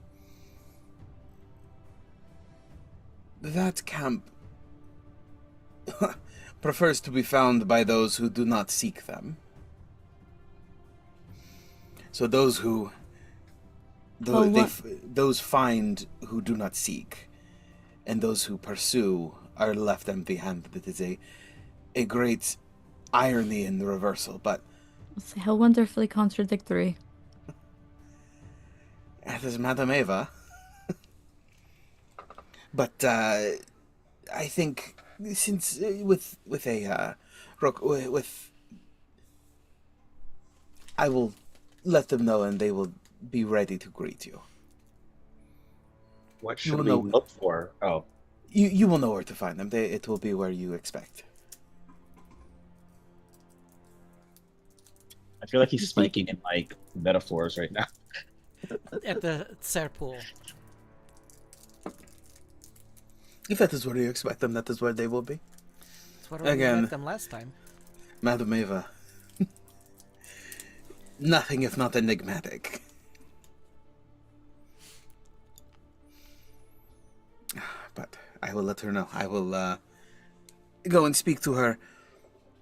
That camp prefers to be found by those who do not seek them. So those who those find who do not seek, and those who pursue are left empty-handed. It is a great irony in the reversal, but how wonderfully contradictory. That is Madame Eva. But I think since I will let them know, and they will be ready to greet you. What should we look for? Oh, you will know where to find them. It will be where you expect. I feel like he's speaking in like metaphors right now. At the Ser pool. If that is where you expect them, that is where they will be. That's what we met them last time. Madame Eva. Nothing if not enigmatic. But I will let her know. I will go and speak to her,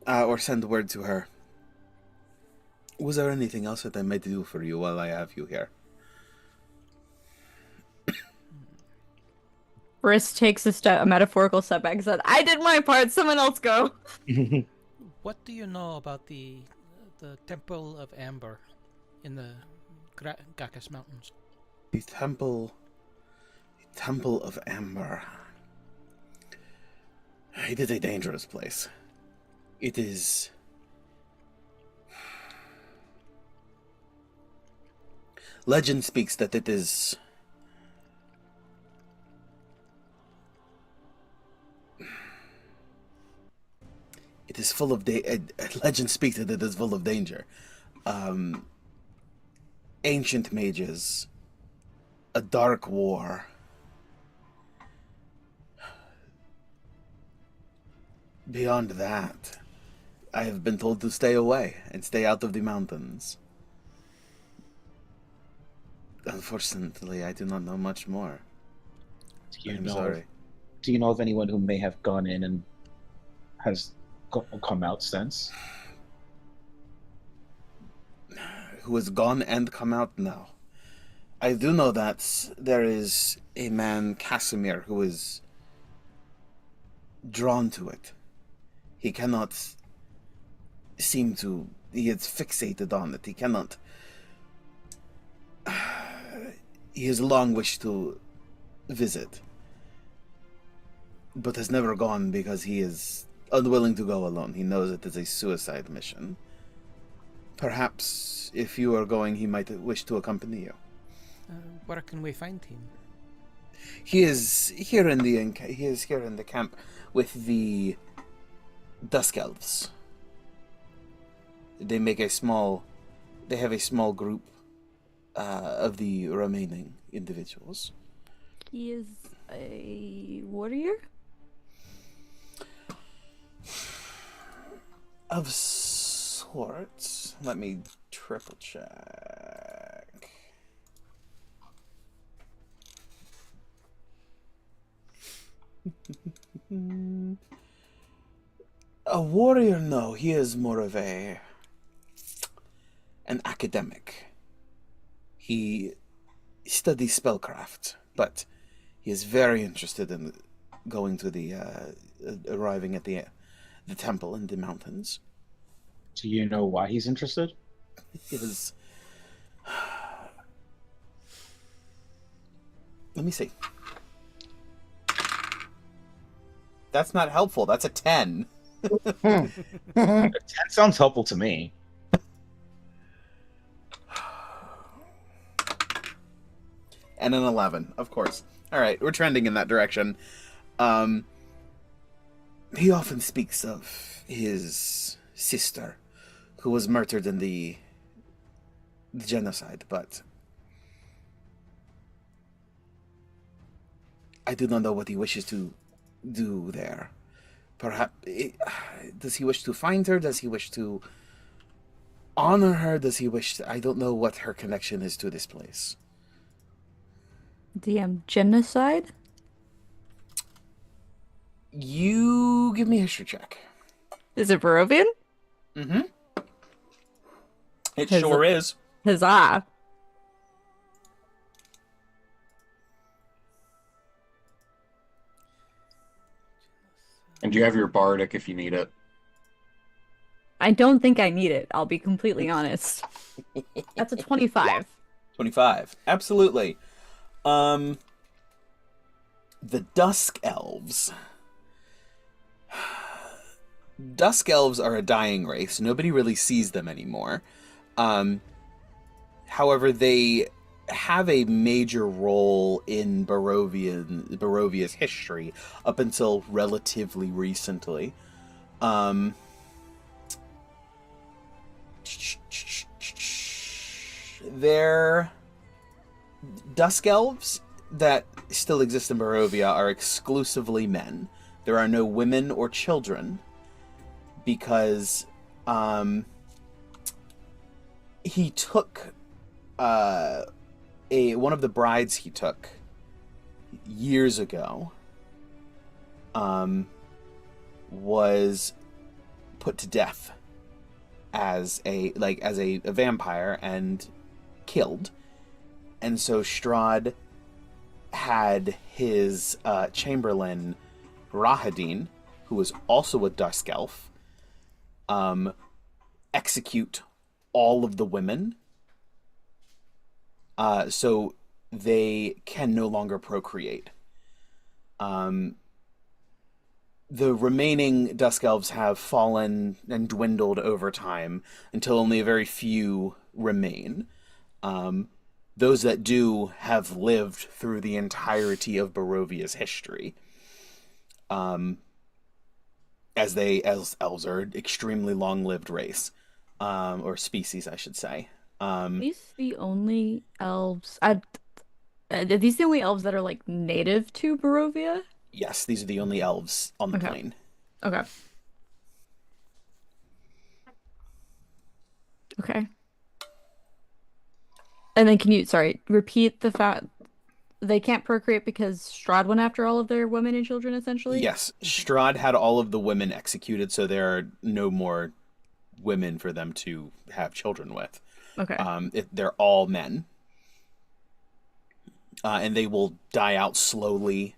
or send word to her. Was there anything else that I might do for you while I have you here? Briss takes a metaphorical step back and said, I did my part, someone else go. What do you know about the Temple of Amber in the Gakas Mountains? The Temple of Amber. It is a dangerous place. It is... Legend speaks that it is... It is full of legend speaks that it is full of danger. Ancient mages, a dark war. Beyond that, I have been told to stay away and stay out of the mountains. Unfortunately, I do not know much more. I'm sorry. Do you know of anyone who may have gone in and has come out since? Who has gone and come out? No. I do know that there is a man, Casimir, who is drawn to it. He cannot seem to... He is fixated on it. He cannot... He has long wished to visit, but has never gone because he is unwilling to go alone. He knows it is a suicide mission. Perhaps if you are going, he might wish to accompany you. Where can we find him? He is here in the camp with the Dusk Elves. They have a small group of the remaining individuals. He is a warrior? Of sorts. Let me triple check. A warrior? No, he is more of an academic. He studies spellcraft, but he is very interested in going to arriving at the temple in the mountains. Do you know why he's interested? Let me see. That's not helpful. That's a 10. 10 sounds helpful to me. And an 11, of course. All right, we're trending in that direction. He often speaks of his sister, who was murdered in the genocide, but I do not know what he wishes to do there. Perhaps, does he wish to find her? Does he wish to honor her? Does he wish to, I don't know what her connection is to this place. Genocide? You give me a history check. Is it Barovian? Mm-hmm. It sure is. Huzzah. And you have your bardic if you need it. I don't think I need it, I'll be completely honest. That's a 25. 25. Absolutely. The Dusk Elves. Dusk Elves are a dying race. Nobody really sees them anymore. However, they have a major role in Barovia's history up until relatively recently. They're Dusk Elves that still exist in Barovia are exclusively men. There are no women or children because he took one of the brides he took years ago was put to death as a vampire and killed. And so Strahd had his chamberlain Rahadin, who was also a Dusk Elf, execute all of the women, so they can no longer procreate. The remaining Dusk Elves have fallen and dwindled over time until only a very few remain. Those that do have lived through the entirety of Barovia's history. As elves are an extremely long-lived race, or species, I should say. Are these the only elves? Are these the only elves that are like native to Barovia? Yes, these are the only elves on the Okay. plane. Okay. Okay. And then can you, sorry, repeat the fact they can't procreate because Strahd went after all of their women and children, essentially? Yes, Strahd had all of the women executed, so there are no more women for them to have children with. Okay. They're all men. And they will die out slowly,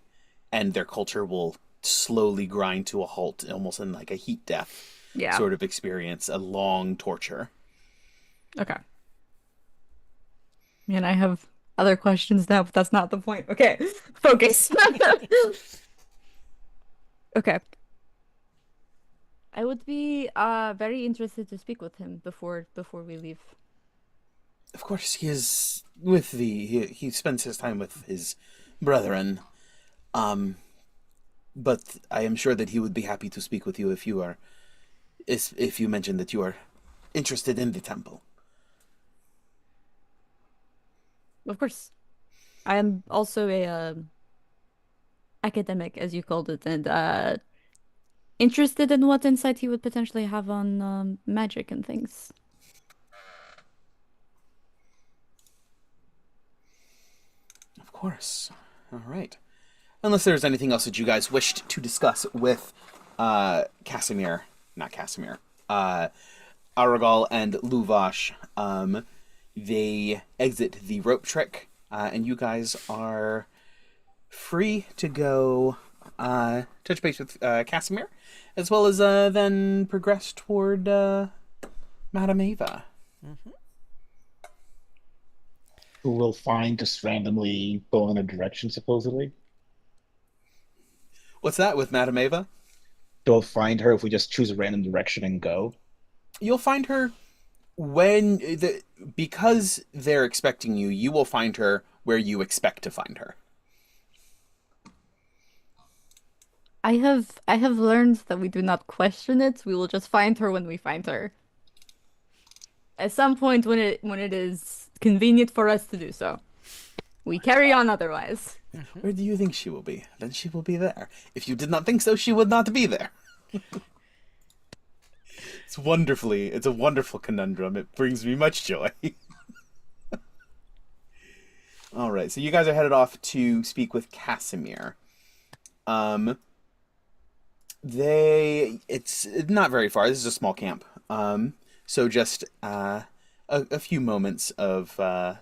and their culture will slowly grind to a halt, almost in like a heat death Yeah. sort of experience, a long torture. Okay. Man, I have other questions now, but that's not the point. Okay. Focus. Okay. I would be very interested to speak with him before we leave. Of course, he is with he spends his time with his brethren. But I am sure that he would be happy to speak with you if you mentioned that you are interested in the temple. Of course. I am also a academic, as you called it, and interested in what insight he would potentially have on magic and things. Of course. All right. Unless there's anything else that you guys wished to discuss with Casimir, not Casimir, Aragal and Luvash, they exit the rope trick, and you guys are free to go touch base with Casimir, as well as then progress toward Madame Eva. Mm-hmm. Who will find just randomly go in a direction, supposedly. What's that with Madame Eva? They'll find her if we just choose a random direction and go. You'll find her because they're expecting you. You will find her where you expect to find her. I have learned that we do not question it. We will just find her when we find her. At some point when it is convenient for us to do so. We carry on otherwise. Where do you think she will be? Then she will be there. If you did not think so, she would not be there. It's a wonderful conundrum. It brings me much joy. All right, so you guys are headed off to speak with Casimir. It's not very far. This is a small camp. So just a few moments of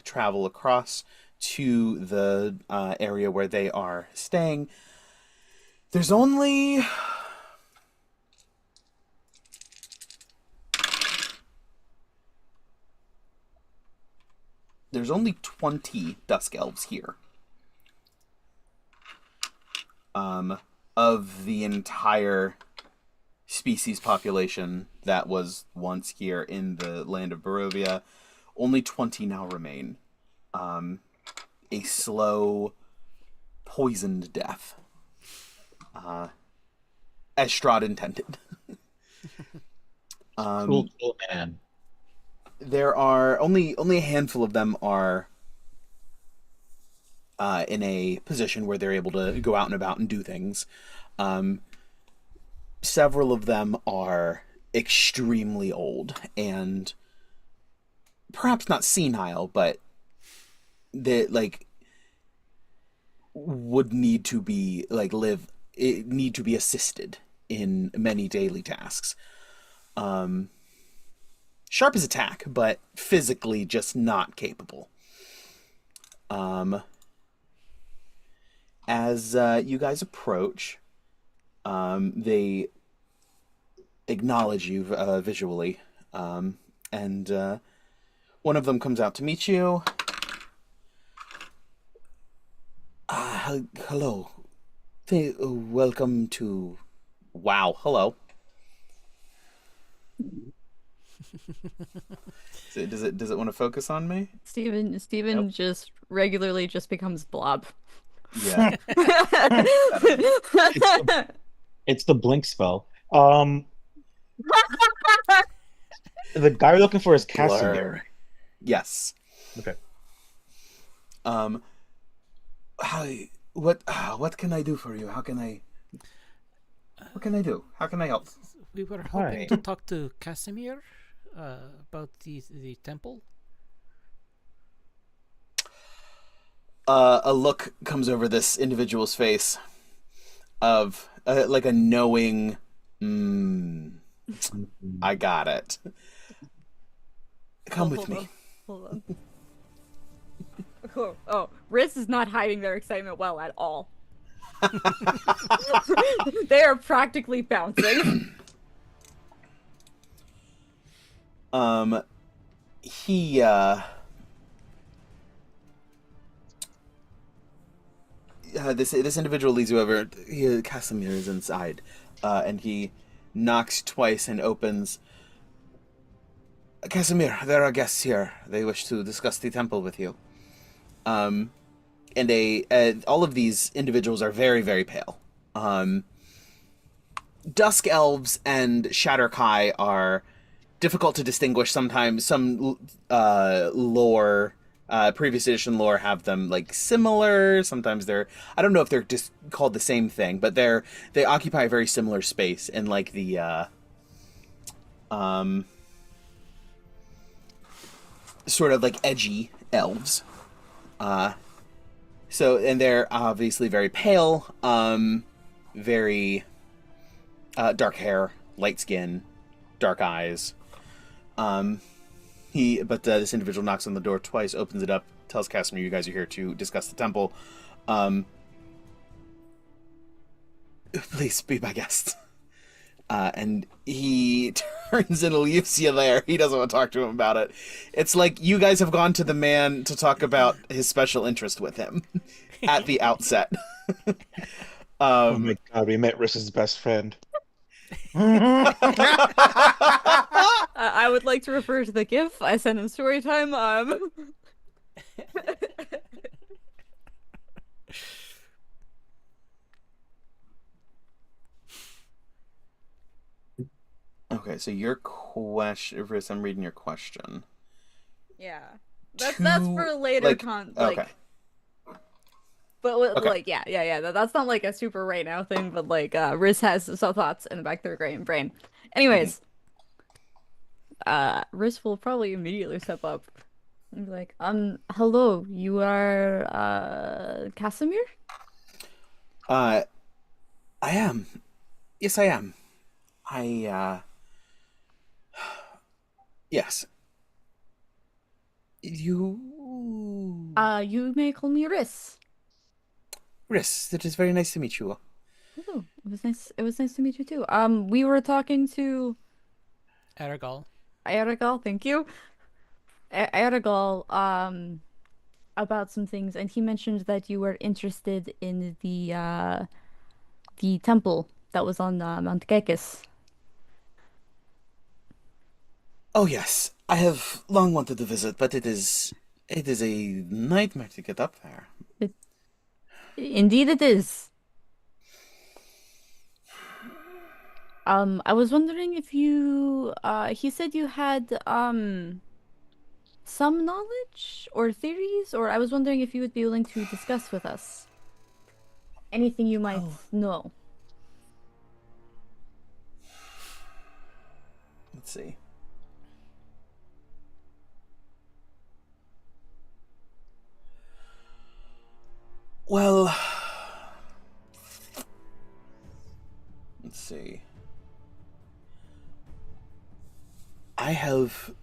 travel across to the area where they are staying. There's only There's only 20 Dusk Elves here. Of the entire species population that was once here in the land of Barovia, only 20 now remain. A slow, poisoned death. As Strahd intended. Cool, man. There are only a handful of them are in a position where they're able to go out and about and do things. Several of them are extremely old and perhaps not senile, but they would need to be need to be assisted in many daily tasks. Sharp as attack, but physically just not capable. As you guys approach, they acknowledge you visually. And one of them comes out to meet you. Hello. Welcome to... Wow, hello. Does it want to focus on me? Steven Nope. just regularly just becomes blob. Yeah. It's the blink spell. The guy we're looking for is Casimir. Blur. Yes. Okay. What can I do for you? What can I do? How can I help? We were hoping Hi. to talk to Casimir about the temple. A look comes over this individual's face of like a knowing, I got it. Come with me. Hold on. Oh, Riz is not hiding their excitement well at all. They are practically bouncing. He this individual leads you over. Casimir is inside, and he knocks twice and opens. Casimir, there are guests here. They wish to discuss the temple with you. And all of these individuals are very, very pale. Dusk elves and Shatterkai are difficult to distinguish sometimes. Some lore, previous edition lore, have them like similar. Sometimes they're, I don't know if they're just called the same thing, but they occupy a very similar space in like the sort of like edgy elves. So, and they're obviously very pale, very dark hair, light skin, dark eyes. This individual knocks on the door twice, opens it up, tells Casimir you guys are here to discuss the temple. Please be my guest. And he turns and leaves you there. He doesn't want to talk to him about it. It's like you guys have gone to the man to talk about his special interest with him at the outset. Oh my god, we met Riss's best friend. I would like to refer to the GIF I sent in story time. Okay, so your question, Riss, I'm reading your question. Yeah, that's for later Okay. But Okay. like, yeah. That's not like a super right now thing, but like, Riz has some thoughts in the back of their brain. Anyways, Riz will probably immediately step up and be like, hello, you are, Casimir? I am. Yes, I am. Yes. You You may call me Riz. Riss, it is very nice to meet you. Oh, it was nice to meet you too. We were talking to Aragal. Aragal, thank you. Aragal, about some things, and he mentioned that you were interested in the temple that was on Mount Gekis. Oh yes, I have long wanted to visit, but it is a nightmare to get up there. Indeed it is. I was wondering if you he said you had some knowledge or theories, or I was wondering if you would be willing to discuss with us anything you might know. Let's see. Well, let's see. I have...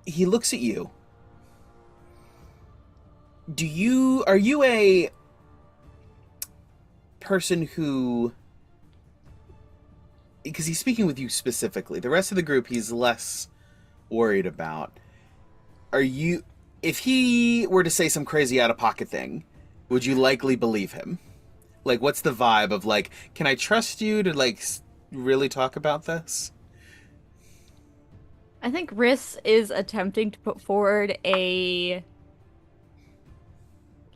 He looks at you. Are you person who... Because he's speaking with you specifically. The rest of the group he's less worried about. Are you... If he were to say some crazy out-of-pocket thing, would you likely believe him? Like, what's the vibe of, like, can I trust you to, like, really talk about this? I think Riss is attempting to put forward a,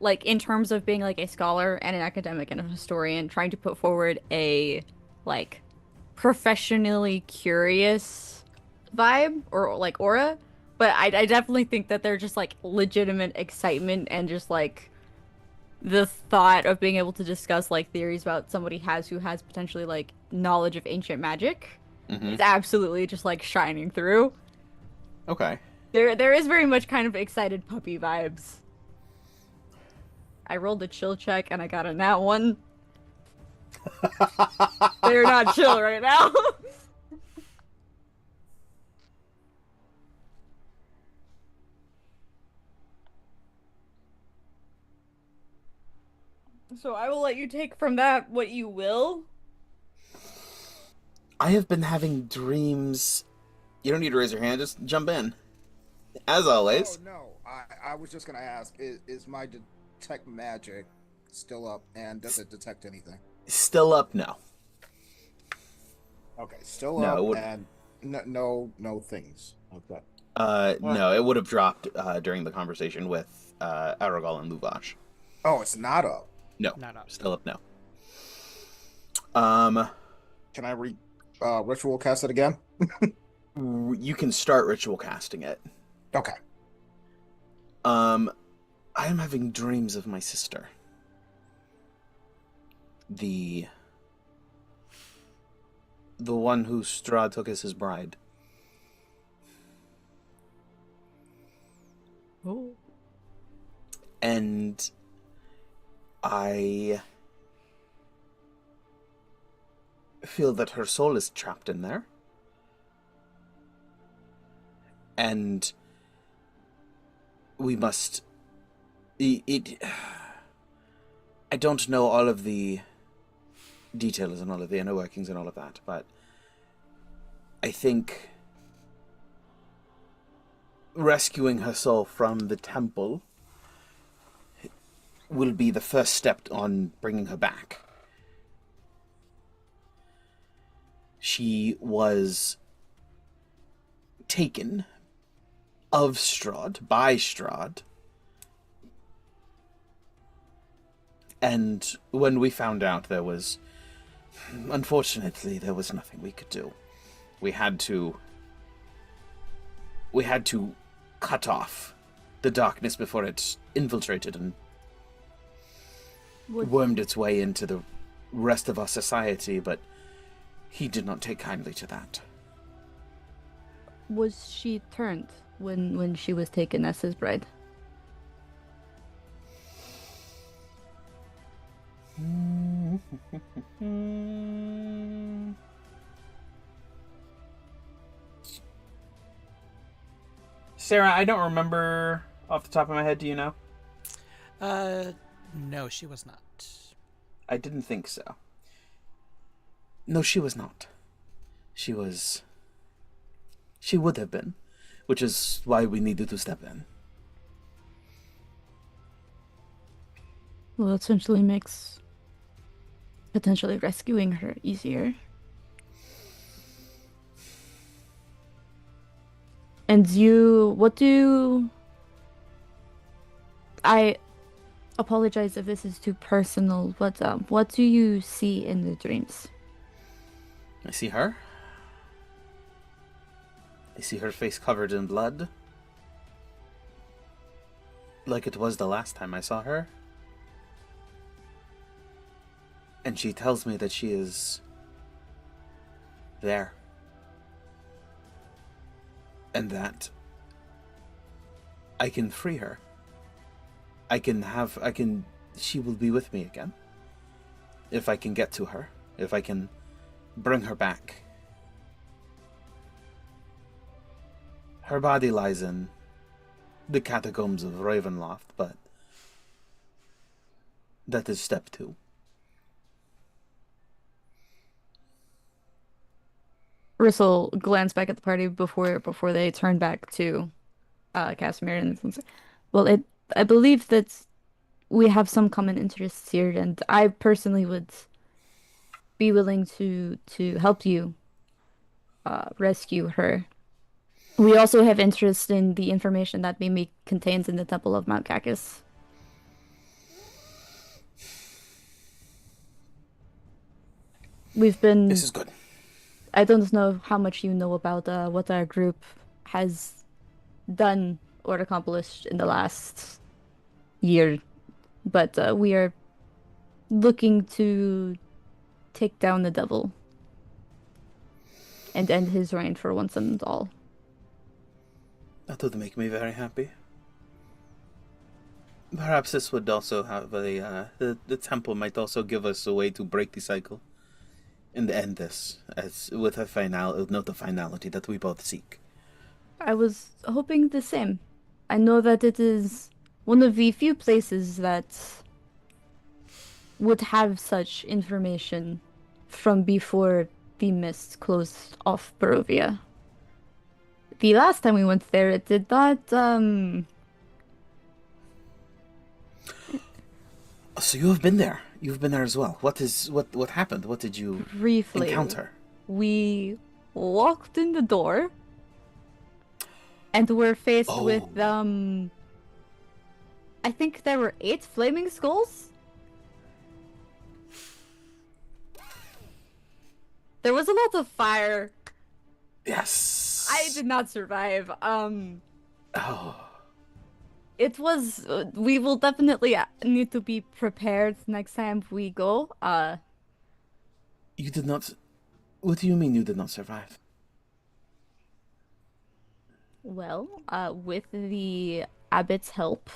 like, in terms of being, like, a scholar and an academic and a historian, trying to put forward a, like, professionally curious vibe or, like, aura. But I definitely think that they're just, like, legitimate excitement and just, like, the thought of being able to discuss, like, theories about somebody who has potentially, like, knowledge of ancient magic. It's absolutely just, like, shining through. Okay. There is very much kind of excited puppy vibes. I rolled a chill check and I got a nat 1. They're not chill right now. So I will let you take from that what you will. I have been having dreams... You don't need to raise your hand, just jump in. As always. Oh, no. I was just going to ask, is my detect magic still up, and does it detect anything? Still up, no. Okay, still No, up, and no things. Okay. No, it would have dropped during the conversation with Aragal and Luvash. Oh, it's not up. No, Not up. Still up, no. Can I ritual cast it again? You can start ritual casting it. Okay. I am having dreams of my sister. The one who Strahd took as his bride. Oh. And I feel that her soul is trapped in there. And we must... I don't know all of the details and all of the inner workings and all of that, but I think rescuing her soul from the temple will be the first step on bringing her back. She was taken of Strahd, by Strahd, and when we found out unfortunately, there was nothing we could do. We had to cut off the darkness before it infiltrated and wormed its way into the rest of our society, but he did not take kindly to that. Was she turned when she was taken as his bride? Sarah, I don't remember off the top of my head. Do you know? No, she was not. I didn't think so. No, she was not. She would have been, which is why we needed to step in. Well, that essentially makes potentially rescuing her easier. And I apologize if this is too personal, but what do you see in the dreams? I see her. I see her face covered in blood. Like it was the last time I saw her. And she tells me that she is there. And that I can free her. She will be with me again. If I can get to her. If I can bring her back. Her body lies in the catacombs of Ravenloft, but that is step 2. Rissel glanced back at the party before they turned back to Casimir and said, well, I believe that we have some common interests here, and I personally would be willing to help you rescue her. We also have interest in the information that Mimi contains in the Temple of Mount Cacus. We've been... This is good. I don't know how much you know about what our group has done or accomplished in the last year, but we are looking to take down the devil and end his reign for once and all. That would make me very happy. Perhaps this would also have the temple might also give us a way to break the cycle and end this as with a note of finality that we both seek. I was hoping the same. I know that it is one of the few places that would have such information from before the mist closed off Barovia. The last time we went there, it did not, So you have been there. You've been there as well. What happened? What did you briefly encounter? We walked in the door and were faced with, I think there were 8 flaming skulls? There was a lot of fire. Yes. I did not survive. Oh. It was. We will definitely need to be prepared next time we go. You did not. What do you mean you did not survive? Well, with the abbot's help,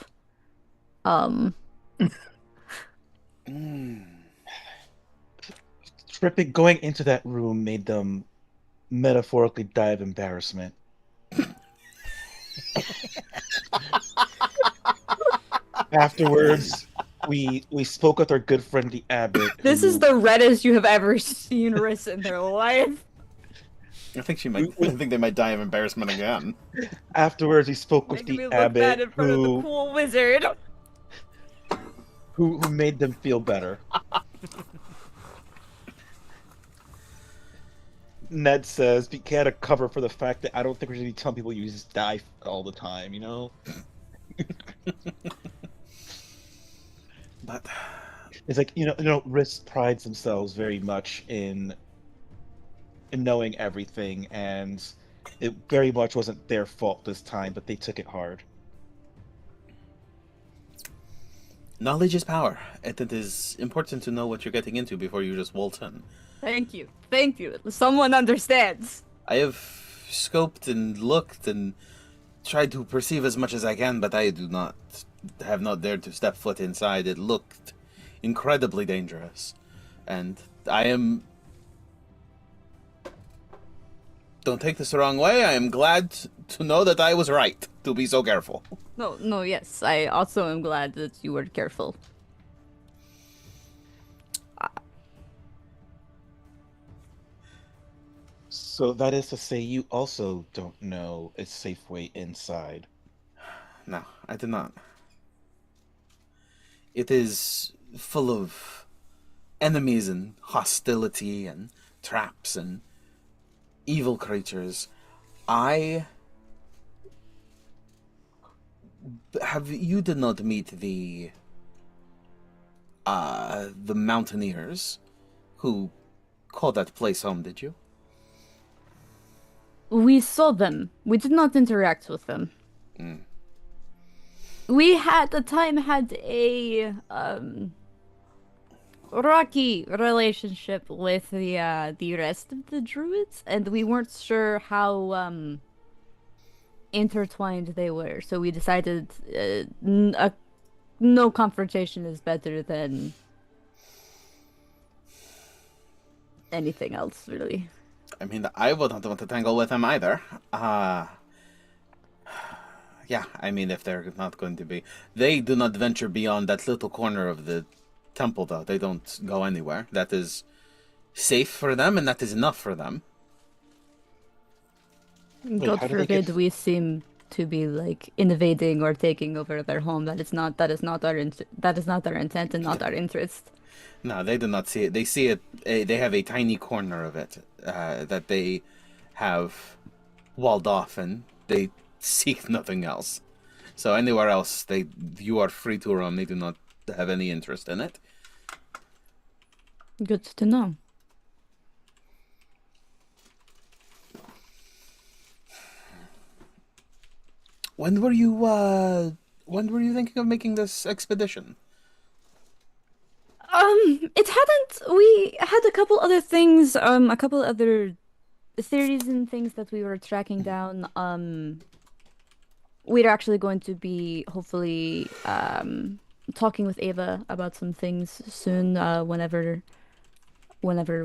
Tripping going into that room made them metaphorically die of embarrassment. Afterwards, we spoke with our good friend the abbot. This is the reddest you have ever seen Riss in their life. I think she might. I think they might die of embarrassment again. Afterwards, we spoke with Making me the look bad abbot in front of the cool wizard. who made them feel better. Ned says, "We can't cover for the fact that I don't think we're going to be telling people you just die all the time, you know?" But it's like, Risk prides themselves very much in knowing everything, and it very much wasn't their fault this time, but they took it hard. knowledge is power, and it is important to know what you're getting into before you just waltz in. Thank you. Thank you. Someone understands. I have scoped and looked and tried to perceive as much as I can, but I have not dared to step foot inside. It looked incredibly dangerous. And I am... Don't take this the wrong way. I am glad to know that I was right to be so careful. No, yes. I also am glad that you were careful. So that is to say, you also don't know a safe way inside. No, I did not. It is full of enemies and hostility and traps and evil creatures. You did not meet the mountaineers who called that place home, did you? We saw them. We did not interact with them. Mm. We had a rocky relationship with the rest of the druids, and we weren't sure how intertwined they were. So we decided no confrontation is better than anything else, really. I mean, I wouldn't want to tangle with them either. Yeah, I mean, if they're not going to be... They do not venture beyond that little corner of the temple, though. They don't go anywhere. That is safe for them, and that is enough for them. Wait, God how did they get? forbid we seem to be like invading or taking over their home. That is not our intent and not our interest. No, they do not see it. They see it. They have a tiny corner of it that they have walled off, and they seek nothing else. So anywhere else, you are free to roam. They do not have any interest in it. Good to know. When were you thinking of making this expedition? We had a couple other things, a couple other theories and things that we were tracking down. We're actually going to be hopefully talking with Ava about some things soon, whenever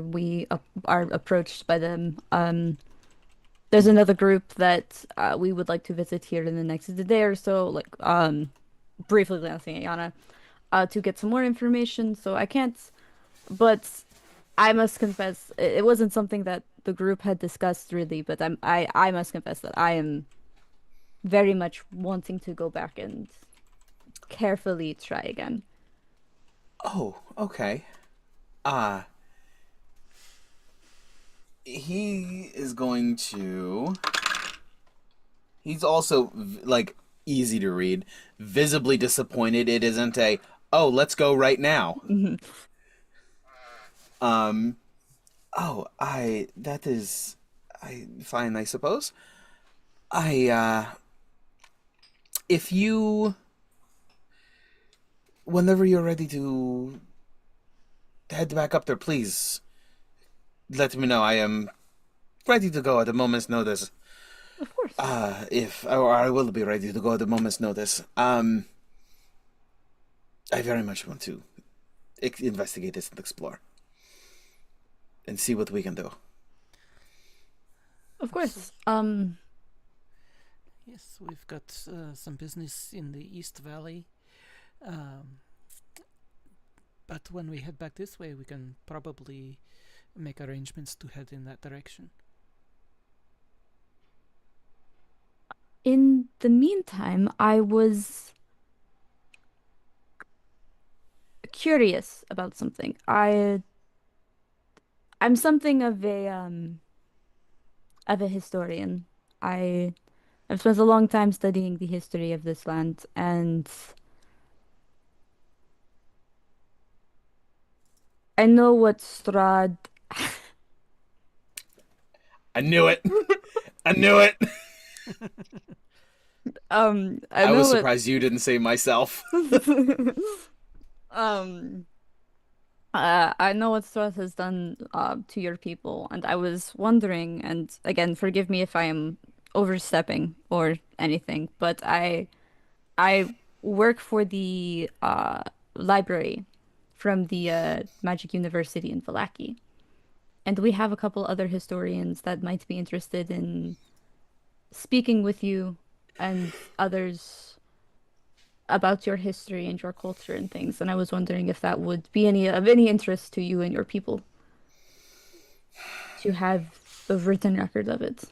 we are approached by them. There's another group that we would like to visit here in the next day or so, like briefly glancing at Yana, to get some more information. So I can't, but I must confess, it wasn't something that the group had discussed really, but I must confess that I am very much wanting to go back and carefully try again. Oh, okay. He is going to. He's also like easy to read, visibly disappointed. It isn't a oh, let's go right now. Oh, that is fine, I suppose. If you whenever you're ready to head back up there, please let me know. I am ready to go at a moment's notice. Of course. Or I will be ready to go at a moment's notice. I very much want to investigate this and explore. And see what we can do. Of course. Yes, we've got some business in the East Valley. But when we head back this way, we can probably make arrangements to head in that direction. In the meantime, I was curious about something. I'm something of a historian. I've spent a long time studying the history of this land, and I know what Strahd. I knew it. I knew it. I was know surprised you didn't say myself. I know what Strahd has done to your people, and I was wondering, and again, forgive me if I am overstepping or anything, but I work for the library from the Magic University in Vallaki, and we have a couple other historians that might be interested in speaking with you and others about your history and your culture and things, and I was wondering if that would be of any interest to you and your people to have a written record of it.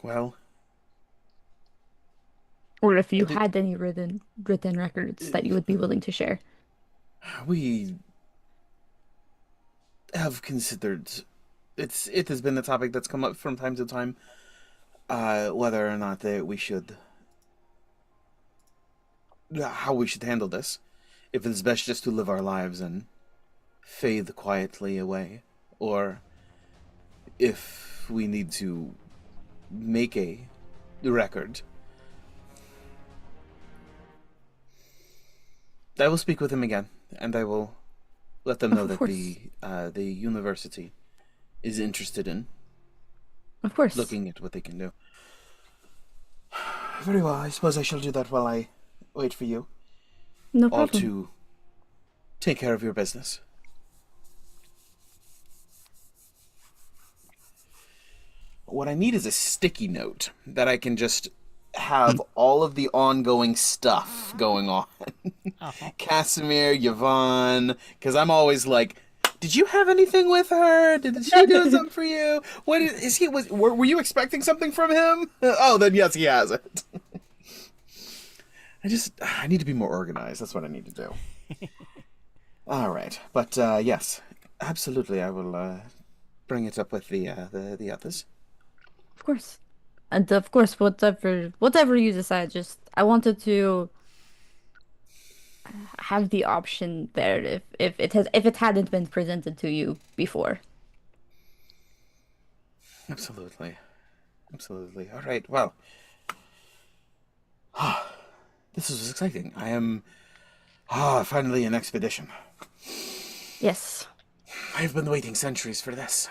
Well, Or if you had any written records that you would be willing to share. we have considered it has been a topic that's come up from time to time, whether or not we should how we should handle this. If it's best just to live our lives and fade quietly away, or if we need to make a record. I will speak with him again, and I will let them know that the university is interested in Of course. looking at what they can do. Very well, I suppose I shall do that while I wait for you. No All problem. to take care of your business. What I need is a sticky note that I can just have all of the ongoing stuff going on. Casimir, Yvonne, because I'm always like, Did you have anything with her? Did she do something for you? What is he? Were you expecting something from him? Oh, then yes, he has it. I need to be more organized. That's what I need to do. All right, but yes, absolutely, I will bring it up with the others. Of course. And of course, whatever you decide, just I wanted to have the option there if it hadn't been presented to you before. Absolutely. Absolutely. All right, well. This is exciting. I am finally an expedition. Yes. I've been waiting centuries for this.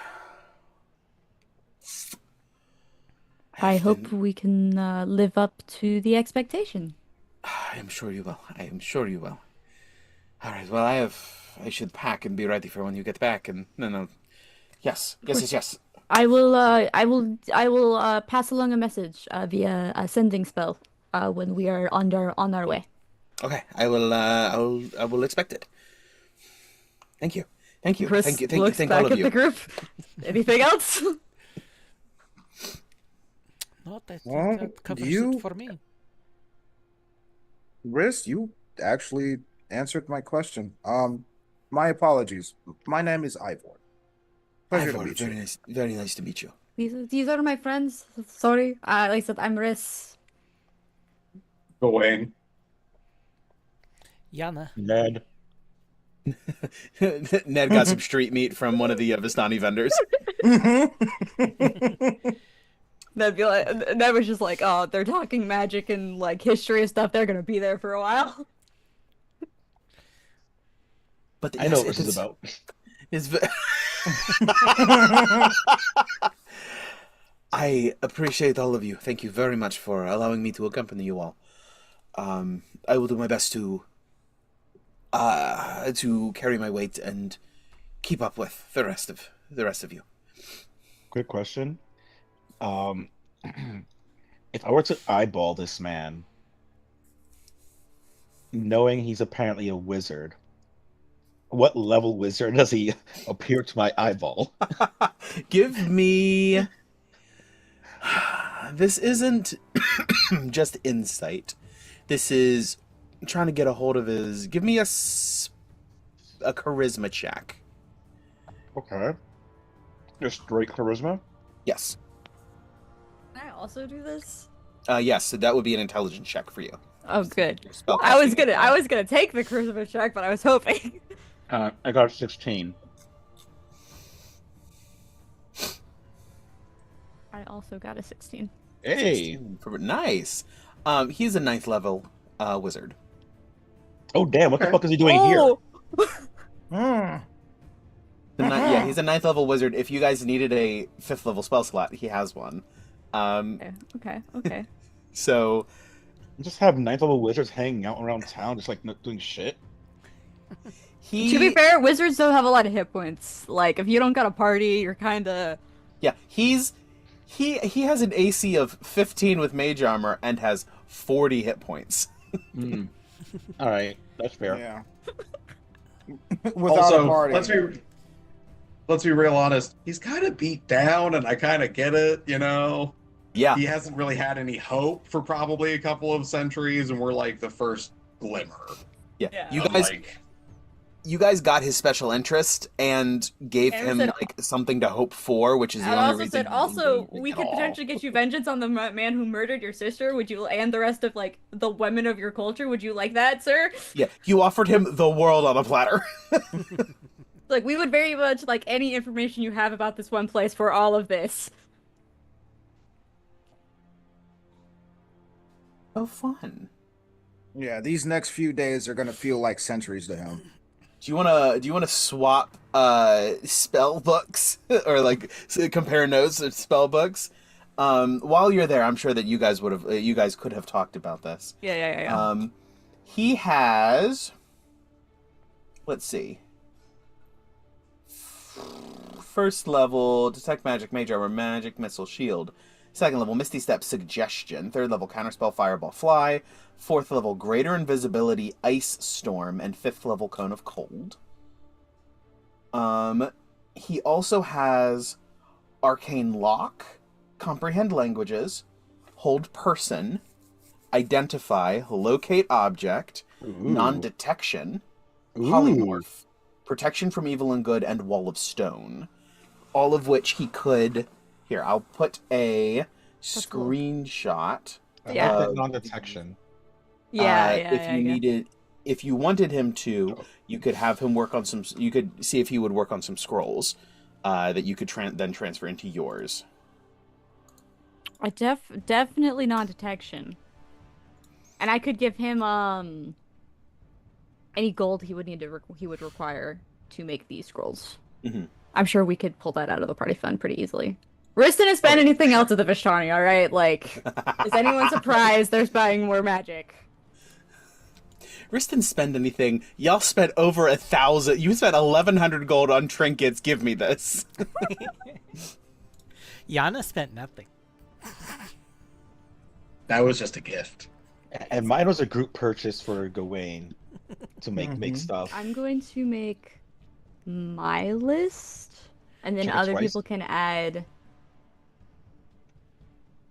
I hope we can live up to the expectation. I am sure you will. I am sure you will. All right. Well, I should pack and be ready for when you get back. And no. Yes. Yes. I will pass along a message via a sending spell when we are on our way. Okay. I will expect it. Thank you. Chris looks thank back all of at you. the group. Anything else? No, I think Well, that covers you- it for me. Riz, you actually answered my question. My apologies. My name is Ivor. Pleasure to Ivor, meet very you. nice. Very nice to meet you. These are my friends. Sorry. Like I said, I'm Riz. Gawain. Yana. Ned. Ned got some street meat from one of the Vistani vendors. Ned was just like, oh, they're talking magic and like history and stuff. They're gonna be there for a while. But I know what this is about. I appreciate all of you. Thank you very much for allowing me to accompany you all. I will do my best to carry my weight and keep up with the rest of you. Quick question. If I were to eyeball this man, knowing he's apparently a wizard, what level wizard does he appear to my eyeball? Give me... This isn't just insight. This is trying to get a hold of his... Give me a charisma check. Okay. Just straight charisma? Yes. Can I also do this? Yes, so that would be an intelligence check for you. Oh, good. Spell I was casting. gonna take the charisma check, but I was hoping. I got 16. I also got a 16. Hey! Nice. He's a 9th level wizard. Oh, damn, what the fuck is he doing here? Yeah, he's a 9th level wizard. If you guys needed a 5th level spell slot, he has one. Okay. So... Just have 9th level wizards hanging out around town, just like not doing shit. To be fair, wizards don't have a lot of hit points. Like, if you don't got a party, you're kind of... Yeah, he has an AC of 15 with mage armor and has 40 hit points. All right, that's fair. Yeah. Without Also, a party. let's be real honest. He's kind of beat down, and I kind of get it. You know, Yeah. he hasn't really had any hope for probably a couple of centuries, and we're like the first glimmer. Yeah. of, You guys got his special interest and gave And him said- like something to hope for, which is the And only also reason. said, he also, didn't we at could all. potentially get you vengeance on the man who murdered your sister. Would you, and the rest of, like, the women of your culture, would you like that, sir? Yeah, you offered him the world on a platter. Like, we would very much like any information you have about this one place for all of this. Oh, fun. Yeah, these next few days are gonna feel like centuries to him. Do you wanna swap spell books or like compare notes of spell books? While you're there, I'm sure that you guys could have talked about this. Yeah. He has, let's see, first level detect magic, mage armor, magic missile, shield. Second level misty step, suggestion. Third level counterspell, fireball, fly. Fourth level greater invisibility, ice storm, and fifth level cone of cold. He also has Arcane Lock, Comprehend Languages, Hold Person, Identify, Locate Object, Non-Detection, Polymorph, Protection from Evil and Good, and Wall of Stone. All of which he could... Here, I'll put a screenshot. I like that non-detection. If you wanted him to, you could have him work on some... You could see if he would work on some scrolls that you could then transfer into yours. I definitely non-detection. And I could give him any gold he would require to make these scrolls. Mm-hmm. I'm sure we could pull that out of the party fund pretty easily. Riss didn't spend anything else at the Vishtani, all right? Like, is anyone surprised they're buying more magic? Riss didn't spend anything. Y'all spent over 1,000. You spent 1,100 gold on trinkets. Give me this. Yana spent nothing. That was just a gift. And mine was a group purchase for Gawain to make stuff. I'm going to make my list, and then other people can add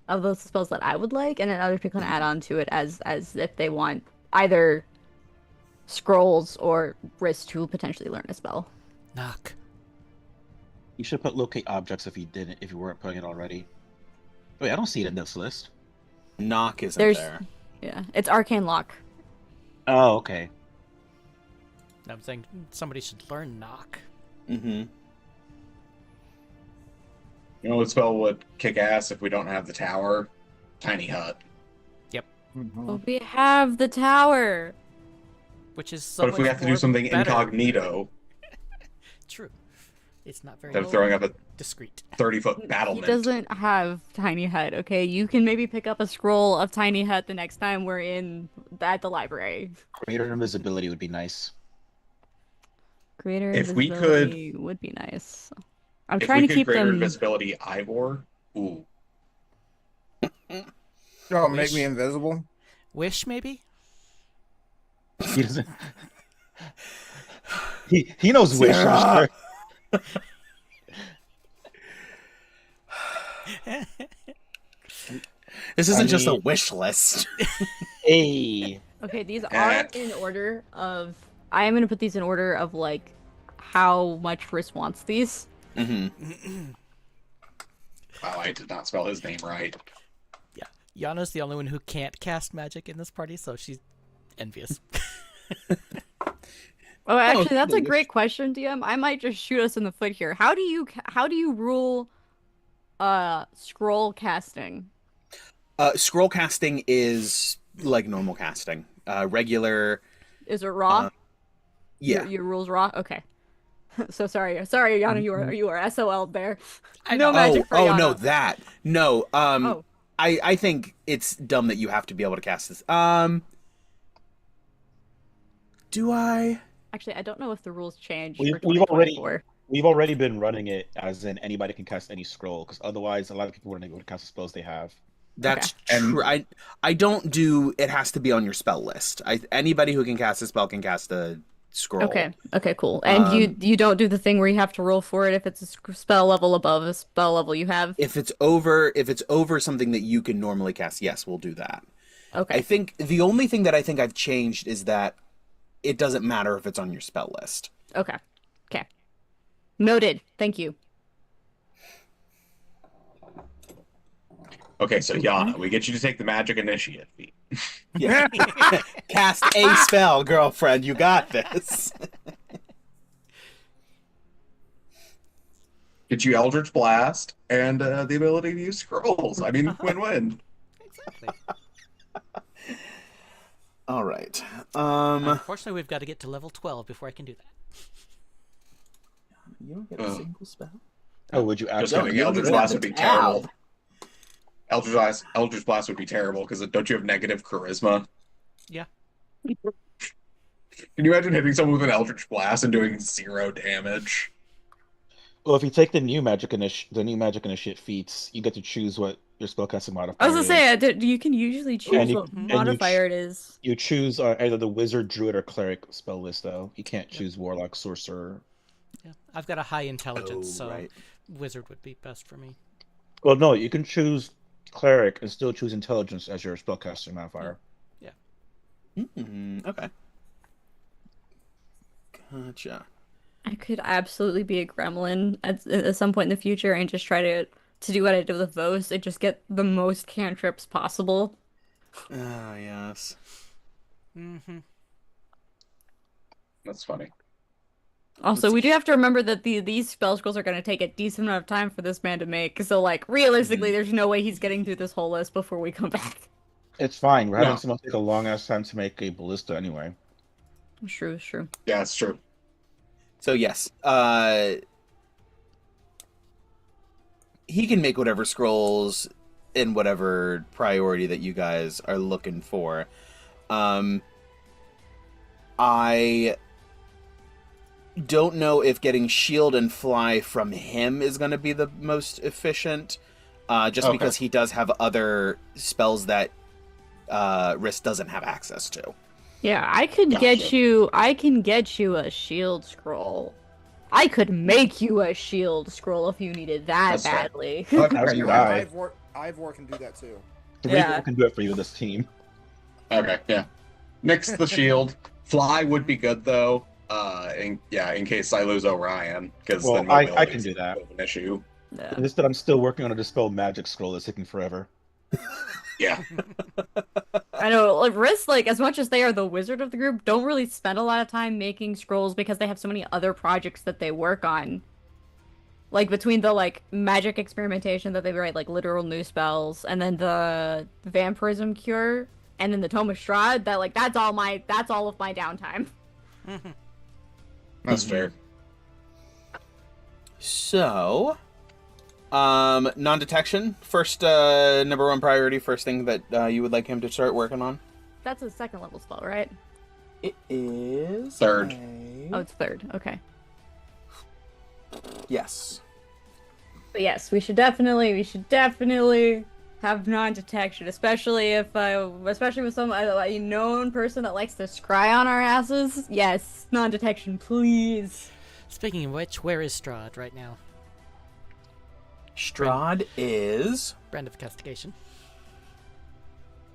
of those spells that I would like, and then other people can add on to it as if they want either scrolls or Riss to potentially learn a spell. Knock. You should put locate objects if you weren't putting it already. Wait, I don't see it in this list. Knock isn't there. Yeah, it's Arcane Lock. Oh, okay. I'm saying somebody should learn Knock. Mm-hmm. You know what spell would kick ass if we don't have the tower? Tiny Hut. Yep. Well, we have the tower. Which is so But if we have to do something incognito, true. It's not very instead of throwing up a discreet 30-foot battlement. He doesn't have Tiny Hut, okay? You can maybe pick up a scroll of Tiny Hut the next time we're at the library. Greater invisibility would be nice. Greater If we invisibility would be nice. I'm If trying we to could keep greater them. invisibility Ivor, ooh. Oh, make me invisible? Wish, maybe? He doesn't. He knows wish. I'm sure. This isn't just a wish list. Hey. Okay, these are in order of. I am going to put these in order of like how much Riss wants these. Mm-hmm. Wow, I did not spell his name right. Yeah, Yana's the only one who can't cast magic in this party, so she's envious. Oh, actually, that's a great question, DM. I might just shoot us in the foot here. How do you rule scroll casting? Scroll casting is like normal casting. Regular. Is it raw? Yeah. Your rules raw? Okay. So sorry, Yana, you are SOL'd there. I No know. magic for Yana. No, that. No, I think it's dumb that you have to be able to cast this. Do I? Actually, I don't know if the rules changed. We've already been running it as in anybody can cast any scroll, because otherwise a lot of people wouldn't be able to cast the spells they have. That's true. I don't do. It has to be on your spell list. Anybody who can cast a spell can cast a scroll. Okay, cool. And you don't do the thing where you have to roll for it if it's a spell level above a spell level you have. If it's over something that you can normally cast, yes, we'll do that. Okay. I think the only thing that I think I've changed is that it doesn't matter if it's on your spell list. Okay. Noted. Thank you. Okay, so Yana, we get you to take the magic initiative feat. Yeah. Cast a spell, girlfriend. You got this. Get you Eldritch Blast and the ability to use scrolls. I mean, win-win. Exactly. All right. Unfortunately, we've got to get to level 12 before I can do that. You don't get a single spell. Oh, would you Just actually? kidding. Eldritch Blast would be terrible. Eldritch Blast would be terrible because don't you have negative charisma? Yeah. Can you imagine hitting someone with an Eldritch Blast and doing 0 damage? Well, if you take the new magic initiate feats, you get to choose what your spellcasting modifier I was gonna is. say you can usually choose what modifier it is. You choose either the wizard, druid, or cleric spell list, though. You can't choose warlock, sorcerer. Yeah, I've got a high intelligence, Oh, so right. wizard would be best for me. Well, no, you can choose cleric and still choose intelligence as your spellcaster modifier. Yeah. Okay. Gotcha. I could absolutely be a gremlin at some point in the future and just try to do what I did with Vos and just get the most cantrips possible. Oh, yes. Mm-hmm. That's funny. Also, we do have to remember that these spell scrolls are going to take a decent amount of time for this man to make. So, like, realistically, there's no way he's getting through this whole list before we come back. It's fine. We're having No. someone take a long ass time to make a ballista anyway. True, true. Yeah, it's true. So yes, he can make whatever scrolls in whatever priority that you guys are looking for. I don't know if getting shield and fly from him is going to be the most efficient, just Okay. because he does have other spells that Riss doesn't have access to. Yeah, I could get Gotcha. you. I can get you a shield scroll. I could make you a shield scroll if you needed that That's fair. badly. Okay, you're right. Ivor can do that too. Three Yeah. people can do it for you, this team. Okay, yeah. Nix the shield. Fly would be good though. In case I lose Orion, because Well, then I mobility can is do a that. bit of an issue. Yeah. Just that I'm still working on a dispel magic scroll that's taking forever. Yeah. I know, like Riss, like as much as they are the wizard of the group, don't really spend a lot of time making scrolls because they have so many other projects that they work on. Like between the like magic experimentation that they write like literal new spells, and then the vampirism cure, and then the Tome of Strahd, that's all of my downtime. That's fair. So, non-detection, first number one priority, first thing that you would like him to start working on. That's a second level spell, right? It is Third. Oh, it's third. Okay. Yes. But yes, we should definitely have non-detection, especially with some a known person that likes to scry on our asses. Yes, non-detection, please. Speaking of which, where is Strahd right now? Strahd is... Brand of investigation.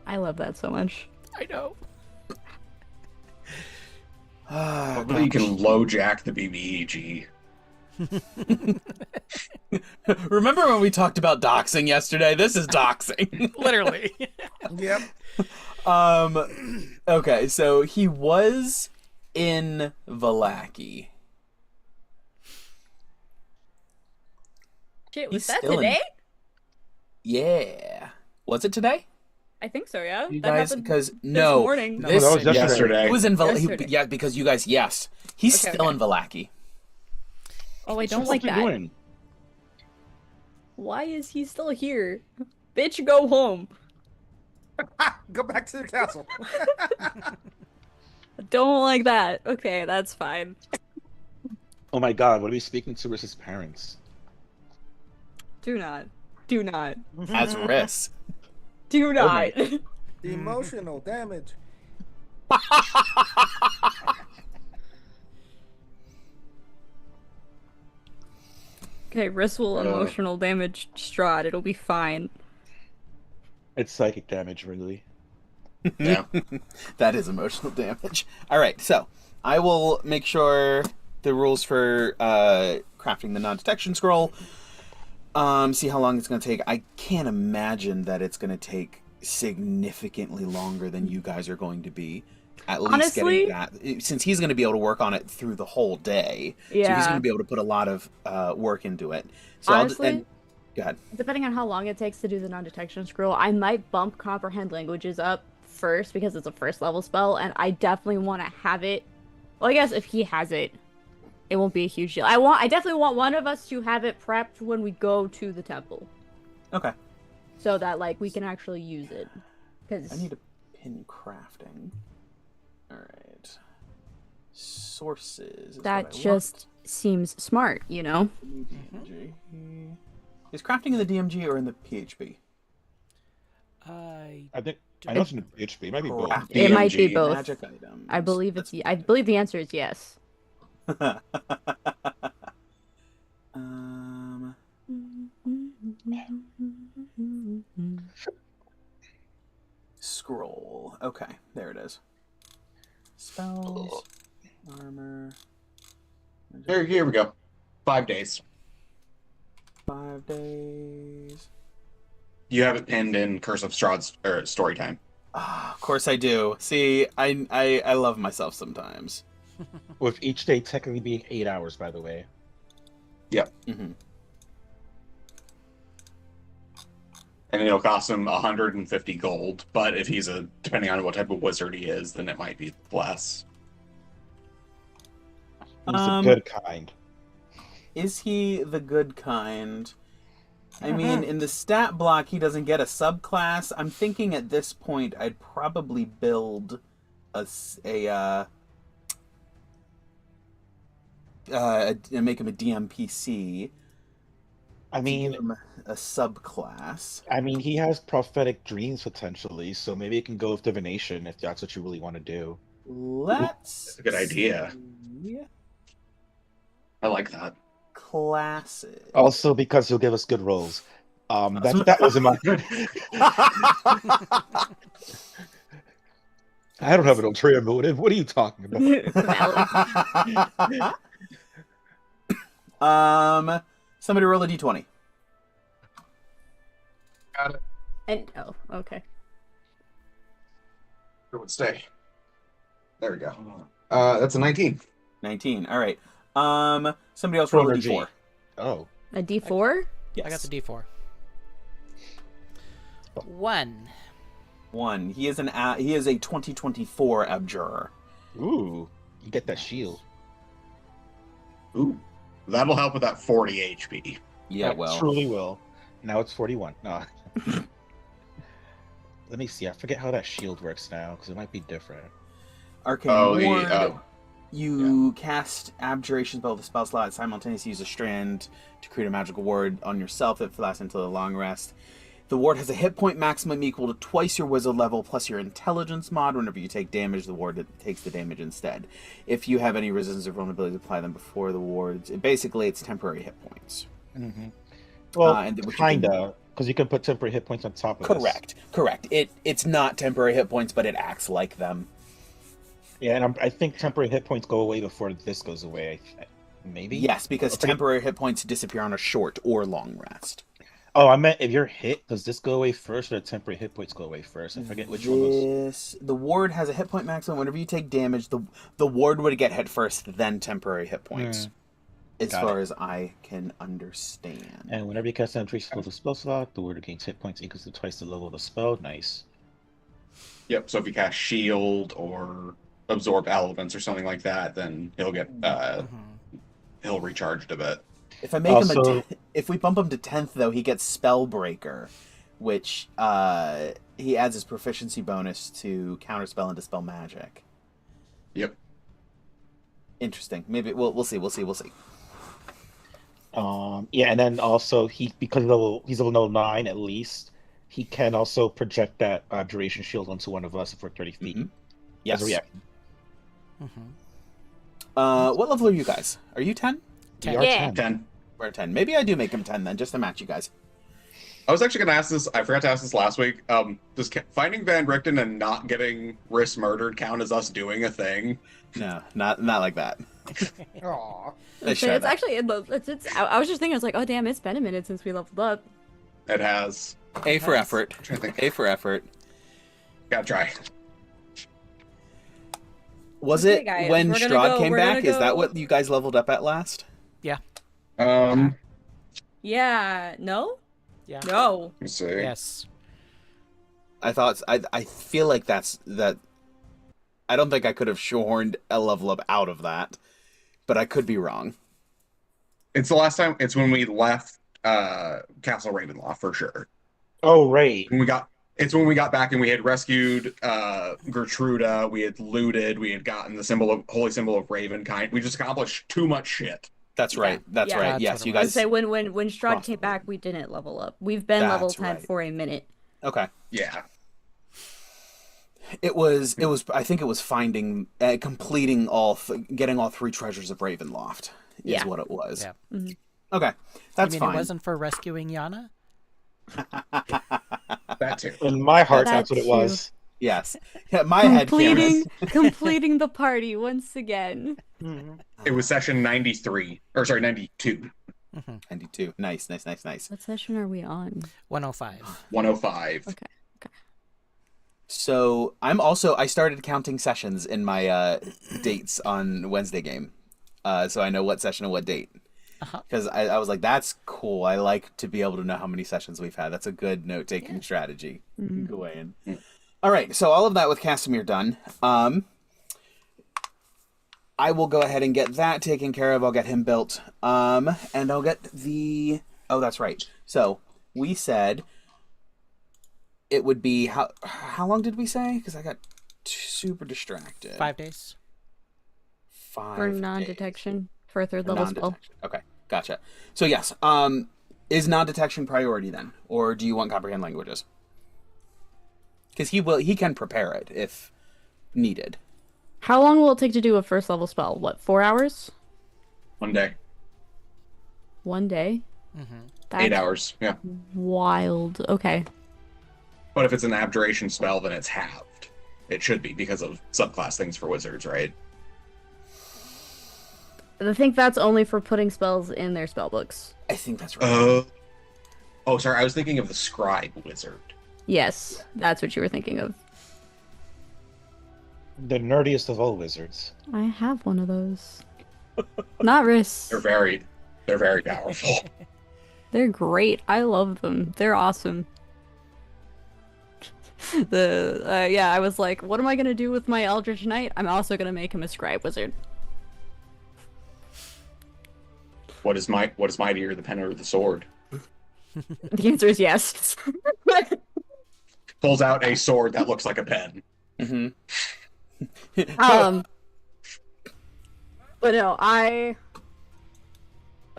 I love that so much. I know. Hopefully you can low jack the BBEG. Remember when we talked about doxing yesterday? This is doxing. Literally. Yep. Okay, so he was in Vallaki. Shit, He's was that still in- today? Yeah. Was it today? I think so. Yeah. You That guys, happened because this no, morning. No, this that was Yesterday. he was in Yesterday. yeah, because you guys, yes, he's Okay, still okay. in Vallaki. Oh, I don't What's like he that. doing? Why is he still here? Bitch, go home. Go back to the castle. Don't like that. Okay, that's fine. Oh my god, what are we speaking to Riss's parents? Do not. Do not. As Riss. Do not. my- Emotional damage. Okay, Riss will Uh. emotional damage Strahd. It'll be fine. It's psychic damage, really. Yeah. That is emotional damage. All right, so I will make sure the rules for crafting the non-detection scroll. See how long it's going to take. I can't imagine that it's going to take significantly longer than you guys are going to be. At least Honestly? getting that, since he's going to be able to work on it through the whole day. So he's Yeah. going to be able to put a lot of work into it. So Honestly, go ahead. depending on how long it takes to do the non-detection scroll, I might bump comprehend languages up first because it's a first level spell, and I definitely want to have it. Well, I guess if he has it, it won't be a huge deal. I definitely want one of us to have it prepped when we go to the temple, Okay. so that like we can actually use it. Because I need a pin crafting. All right. Sources. Is that what I just seems smart, you know. want. DMG. Is crafting in the DMG or in the PHB? I I think I know it's in the PHP. It might be both. Crafting It might be DMG. both. Magic items. I believe That's I believe the answer is yes. Scroll. Okay, there it is. Spells, armor. Here we go. 5 days. 5 days. You have it pinned in Curse of Strahd's story time. Ah, of course I do. See, I love myself sometimes. With each day technically being 8 hours, by the way. Yep. Mm-hmm. And it'll cost him 150 gold, but if he's depending on what type of wizard he is, then it might be less. He's the good kind. Is he the good kind? I mean, in the stat block, he doesn't get a subclass. I'm thinking at this point, I'd probably build make him a DMPC. I mean, give him a subclass. I mean, he has prophetic dreams potentially, so maybe it can go with divination if that's what you really want to do. That's a good idea. See. I like that. Classes. Also, because he'll give us good rolls. That was in my. I don't have an ulterior motive. What are you talking about? Somebody roll a d20. Got it. And okay. Where would stay? There we go. That's a 19. 19. All right. Somebody else roll a d4. Oh. A D4? Yes. I got the D4. 1. 1. He is a 2024 abjurer. Ooh. You get that shield. Ooh. That'll help with that 40 HP. Yeah, That well. truly will. Now it's 41. No. Let me see. I forget how that shield works now, because it might be different. Arcane Ward. You cast Abjuration spell with the spell slot, simultaneously use a strand to create a magical ward on yourself that lasts until a long rest. The ward has a hit point maximum equal to twice your wizard level plus your intelligence mod. Whenever you take damage, the ward takes the damage instead. If you have any resistance or vulnerability, apply them before the wards. Basically, it's temporary hit points. Mm-hmm. Well, kinda, because you can put temporary hit points on top of Correct. It's not temporary hit points, but it acts like them. Yeah, and I think temporary hit points go away before this goes away. Maybe? Yes, because temporary hit points disappear on a short or long rest. Oh, I meant if you're hit, does this go away first or temporary hit points go away first? I forget which one was. The ward has a hit point maximum. Whenever you take damage, the ward would get hit first, then temporary hit points. As far as I can understand. And whenever you cast an entry skill to spell slot, the ward gains hit points equals to twice the level of the spell. Nice. Yep, so if you cast shield or absorb elements or something like that, then he'll get he'll recharge a bit. If I make him if we bump him to 10th though, he gets Spellbreaker, which he adds his proficiency bonus to counterspell and dispel magic. Yep. Interesting. Maybe we'll see. Yeah, and then also because he's level 9 at least, he can also project that duration shield onto one of us if we're 30 feet. Mm-hmm. Yes. As a reaction. What level are you guys? Are you 10? 10. We are Yeah. 10. We're 10. Maybe I do make him 10 then, just to match you guys. I was actually going to ask this. I forgot to ask this last week. Does finding Van Richten and not getting Riss murdered count as us doing a thing? No, not like that. Aww. Let's So try it's that. actually I was just thinking, I was like, oh damn, it's been a minute since we leveled up. It has. A for effort. trying to think. A for effort. Gotta try. Was Okay, it guys, when we're gonna Strahd go- came we're back? gonna Is that go- what you guys leveled up at last? Yeah. No? Yeah. No. Let's see. Yes. I thought I feel like that's that. I don't think I could have shorned a level up out of that, but I could be wrong. It's the last time. It's when we left Castle Ravenloft for sure. Oh, right. It's when we got back and we had rescued Gertruda. We had looted. We had gotten the holy symbol of Ravenkind. We just accomplished too much shit. That's right. That's Yeah. right. That's Yes, what you it I was. guys. say when Strahd crossed came the back, we didn't level up. We've been level That's 10 right. for a minute. Okay. Yeah. It was. I think it was finding, completing getting all 3 treasures of Ravenloft. Is Yeah. what it was. Yeah. Mhm. Okay, that's you mean fine. it wasn't for rescuing Yana? That too. In my heart, That that's what it too. was. Yes. Yeah, my head Completing the party once again. It was session 93, or sorry, 92. 92. Nice, nice, nice, nice. What session are we on? 105. 105. Okay. So I started counting sessions in my dates on Wednesday game. So I know what session and what date. Because I was like, that's cool. I like to be able to know how many sessions we've had. That's a good note-taking strategy. Gawain. All right, so all of that with Casimir done. I will go ahead and get that taken care of. I'll get him built. And I'll get the... Oh, that's right. So we said it would be... How long did we say? Because I got super distracted. 5 days. 5 For days. non-detection. For a third level spell. Okay, gotcha. So yes, is non-detection priority then? Or do you want comprehend languages? Because he can prepare it if needed. How long will it take to do a first level spell? What, 4 hours? 1 day. 1 day? 8 hours, yeah. Wild. Okay. But if it's an abjuration spell, then it's halved. It should be because of subclass things for wizards, right? I think that's only for putting spells in their spell books. I think that's right. Oh, sorry, I was thinking of the scribe wizard. Yes, that's what you were thinking of. The nerdiest of all wizards. I have one of those. Not Riss. They're very powerful. They're great. I love them. They're awesome. I was like, what am I gonna do with my Eldritch Knight? I'm also gonna make him a scribe wizard. What is mightier, the pen or the sword? The answer is yes. Pulls out a sword that looks like a pen. But no,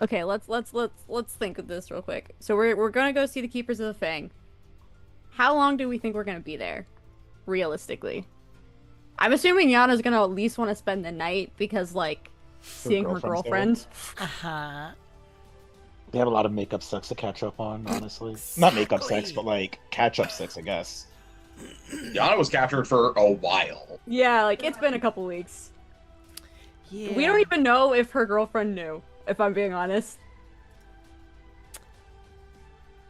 okay, let's think of this real quick. So we're gonna go see the Keepers of the Fang. How long do we think we're gonna be there, realistically? I'm assuming Yana's gonna at least want to spend the night because, like, seeing her girlfriend. They have a lot of makeup sex to catch up on, honestly. Not makeup sex, but like catch-up sex, I guess. Yana was captured for a while. Yeah, like it's been a couple weeks. Yeah. We don't even know if her girlfriend knew, if I'm being honest.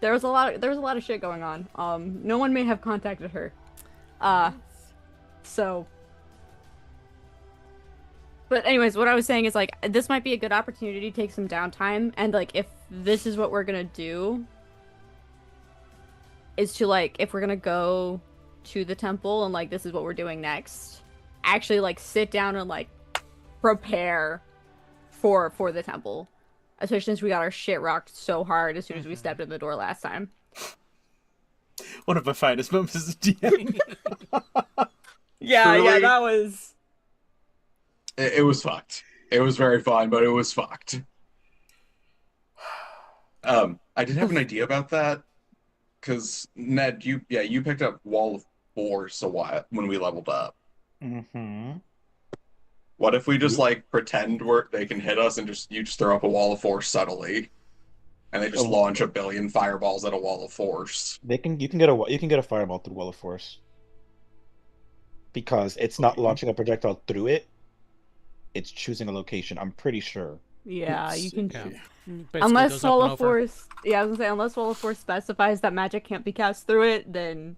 There was a lot of shit going on. No one may have contacted her. So. But anyways, what I was saying is, like, this might be a good opportunity to take some downtime, and, like, if this is what we're gonna do, is to, like, if we're gonna go to the temple and, like, this is what we're doing next, actually, like, sit down and, like, prepare for the temple. Especially since we got our shit rocked so hard as soon as we stepped in the door last time. One of my finest moments as a DM. Yeah, Truly? that was... It was fucked. It was very fun, but it was fucked. I did have an idea about that, because Ned, you picked up Wall of Force a while when we leveled up. What if we just like pretend they can hit us and you just throw up a Wall of Force subtly, and they just launch a billion fireballs at a Wall of Force? You can get a fireball through Wall of Force, because it's not launching a projectile through it. It's choosing a location. I'm pretty sure. Yeah, you can. Basically Unless goes up Wall and of over. Force, I was gonna say, unless Wall of Force specifies that magic can't be cast through it, then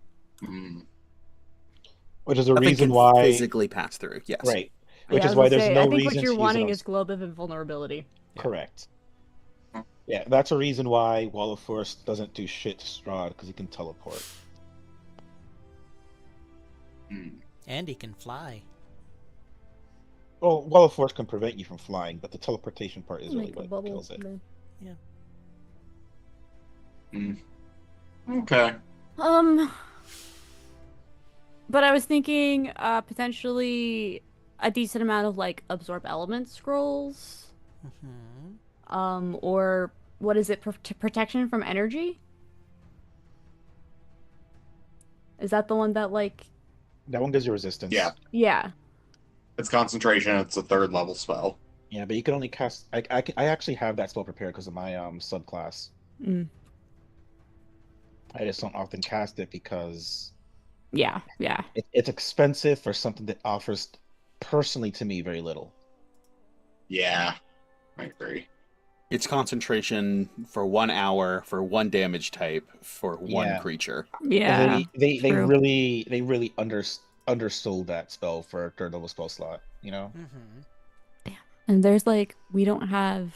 Which is a Nothing reason can why physically pass through. Yes. right. Which Yeah, is I was why gonna there's say, no I think reason what you're to wanting use is globe of invulnerability. Correct. Yeah, that's a reason why Wall of Force doesn't do shit to Strahd, because he can teleport. And he can fly. Well, Wall of Force can prevent you from flying, but the teleportation part is really Make a what bubble. kills it. Okay. But I was thinking potentially a decent amount of like absorb element scrolls. Or what is it? Protection from energy? Is that the one that like? That one gives you resistance. Yeah. Yeah. It's concentration. It's a 3rd level spell. Yeah, but you can only cast. I actually have that spell prepared because of my subclass. I just don't often cast it because Yeah. it's expensive for something that offers, personally to me, very little. Yeah, I agree. It's concentration for 1 hour for 1 damage type for one Yeah. creature. Yeah. They true. really undersold that spell for a third level spell slot, you know? Mm-hmm. And there's like we don't have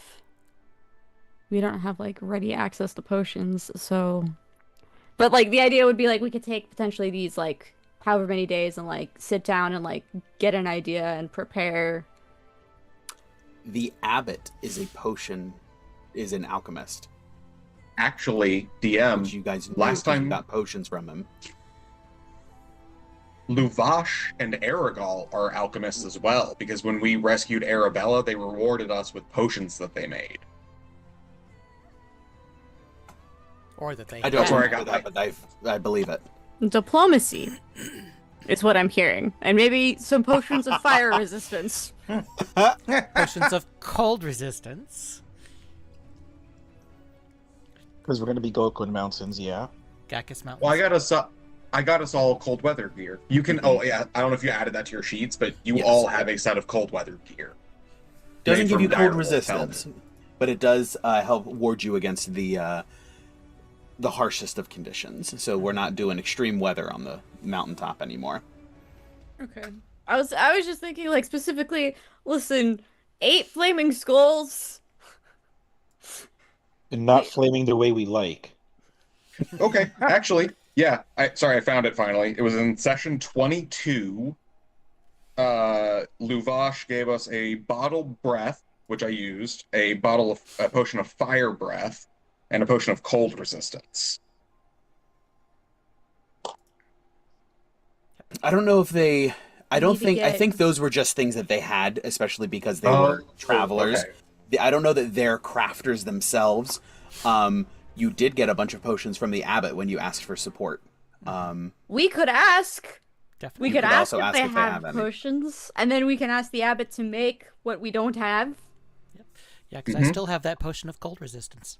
like ready access to potions, so but like the idea would be like we could take potentially these like however many days and like sit down and like get an idea and prepare. The abbot is an alchemist. Actually, Which DM, you guys knew last 'cause you time got potions from him. Luvash and Aragal are alchemists as well, because when we rescued Arabella, they rewarded us with potions that they made. Or that they I don't That's where I remember got that, but I believe it. Diplomacy is what I'm hearing, and maybe some potions of fire resistance. potions of cold resistance. Because we're going to be Gokuin Mountains, yeah. Gakkus Mountains. Well, I got us all cold weather gear. You can. Oh yeah, I don't know if you added that to your sheets, but you Yes. all have a set of cold weather gear. Doesn't Made give from you cold direwolf resistance, helmet. but it does help ward you against the harshest of conditions. So we're not doing extreme weather on the mountaintop anymore. Okay. I was just thinking like specifically, listen, 8 flaming skulls. And not flaming the way we like. Okay, actually, yeah. I found it finally. It was in session 22. Luvash gave us a bottle breath, which I used, a potion of fire breath, and a potion of cold resistance. I don't know if they. I don't Need to think. I get- think those were just things that they had, especially because they were travelers. Okay. I don't know that they're crafters themselves. You did get a bunch of potions from the abbot when you asked for support. We could ask. Definitely. We could could ask also if ask they if they have have any. potions, and then we can ask the abbot to make what we don't have. Yeah, because I still have that potion of cold resistance.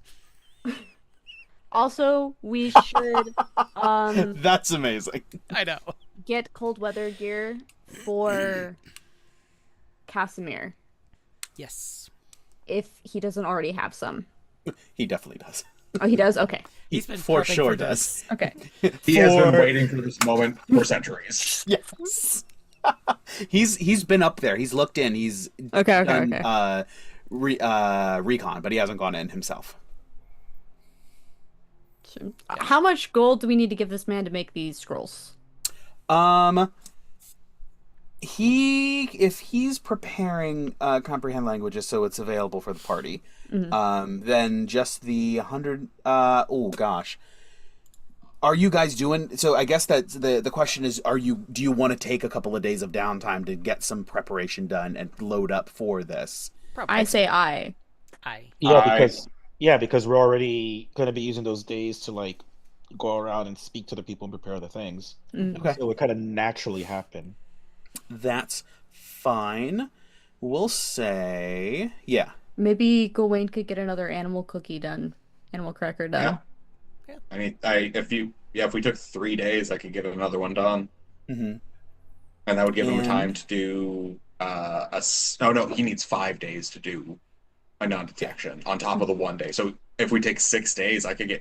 Also, we should That's amazing. I know. get cold weather gear for Casimir Yes. if he doesn't already have some. He definitely does. Oh, he does? Okay. He's been for prepping sure for does. this. Okay. He has been For- waiting for this moment for centuries. Yes. He's been up there. He's looked in. He's Okay, done recon, but he hasn't gone in himself. How much gold do we need to give this man to make these scrolls? If he's preparing comprehend languages so it's available for the party, then just the 100. Oh gosh, are you guys doing? So I guess that's the question is: do you want to take a couple of days of downtime to get some preparation done and load up for this? I say I. Because we're already going to be using those days to like go around and speak to the people and prepare the things. Okay, So it would kind of naturally happen. that's fine. We'll say Maybe Gawain could get another animal cookie done. Animal cracker done. Yeah. I mean, if we took 3 days, I could get another one done, Mm-hmm. and that would give him And- time to do Oh no, he needs 5 days to do a non-detection on top of the 1 day. So if we take 6 days, I could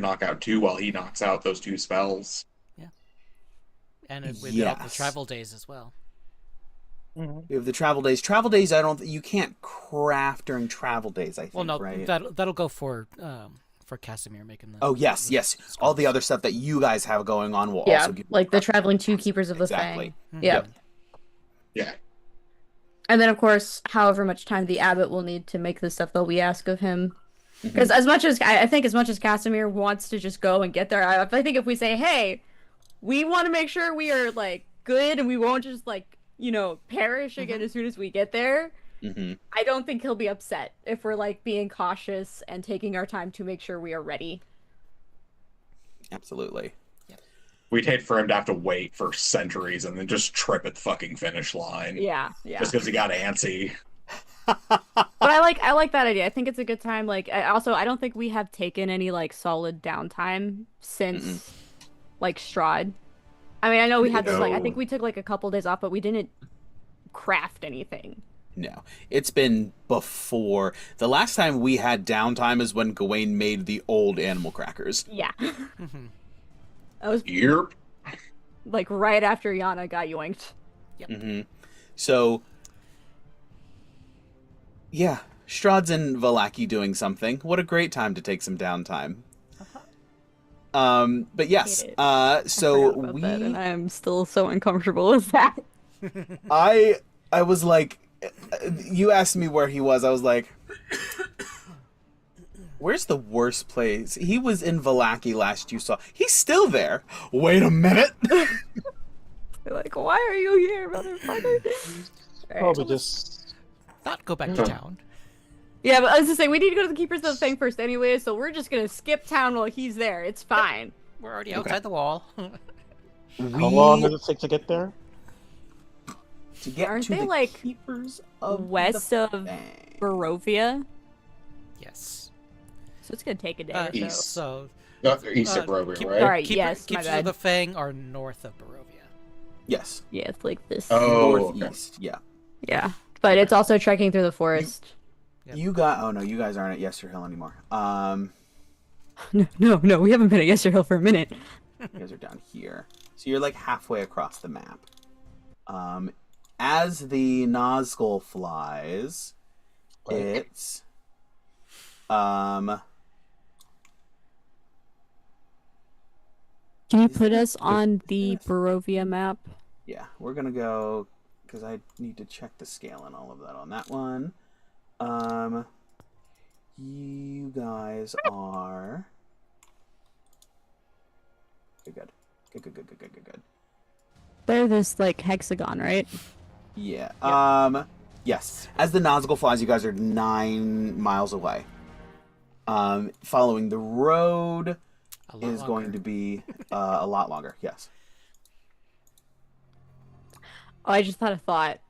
knock out 2 while he knocks out those 2 spells. And with the Yes. travel days as well. We have the travel days. Travel days, you can't craft during travel days. I think. Well, no, right? that'll go for Casimir making the. Oh yes, yes. All the other stuff that you guys have going on will Yeah, also give like the traveling two keepers of the Exactly. Fang. Yeah. Yep. Yeah. And then, of course, however much time the abbot will need to make the stuff that we ask of him. Because as much as I think, as much as Casimir wants to just go and get there, I think if we say, "Hey, we want to make sure we are like good and we won't just like perish again as soon as we get there," I don't think he'll be upset if we're like being cautious and taking our time to make sure we are ready. Absolutely. We'd hate for him to have to wait for centuries and then just trip at the fucking finish line. Yeah. Just because he got antsy. But But I like that idea. I think it's a good time. Like, I don't think we have taken any like solid downtime since like Strahd. I mean, I know we had those like I think we took like a couple days off, but we didn't craft anything. No, it's been before. The last time we had downtime is when Gawain made the old animal crackers. Yeah. That was Yep. like right after Yana got yoinked. Mm-hmm. So, yeah, Strahd's in Vallaki doing something. What a great time to take some downtime. But yes, so we. That, and I am still so uncomfortable with that. I was like, you asked me where he was. I was like, where's the worst place? He was in Vallaki last you saw. He's still there. Wait a minute. They're like, why are you here, motherfucker? Probably just Not go back to town. Yeah, but I was just saying, we need to go to the Keepers of the Fang first anyway, so we're just gonna skip town while he's there. It's fine. We're already outside the wall. how long does it take to get there? To get Aren't to they, the like, Keepers of West the of Fang. Barovia, Yes. so it's gonna take a day or so. East. So East of Barovia, keep- right? Alright, yes, my Keepers bad. of the Fang are north of Barovia. Yes. Yeah, it's like this. Oh, okay. Northeast. Yeah. Yeah, but it's also trekking through the forest. Yep. You got. Oh no, you guys aren't at Yester Hill anymore. No, we haven't been at Yester Hill for a minute. You guys are down here, so you're like halfway across the map. As the Nazgul flies, it's Can you put us on the Barovia map? yeah, we're gonna go because I need to check the scale and all of that on that one. You guys are good. They're this like hexagon, right? Yeah. Yes. As the Nazgul flies, you guys are 9 miles away. Following the road is going to be a lot longer. Yes. Oh, I just had a thought.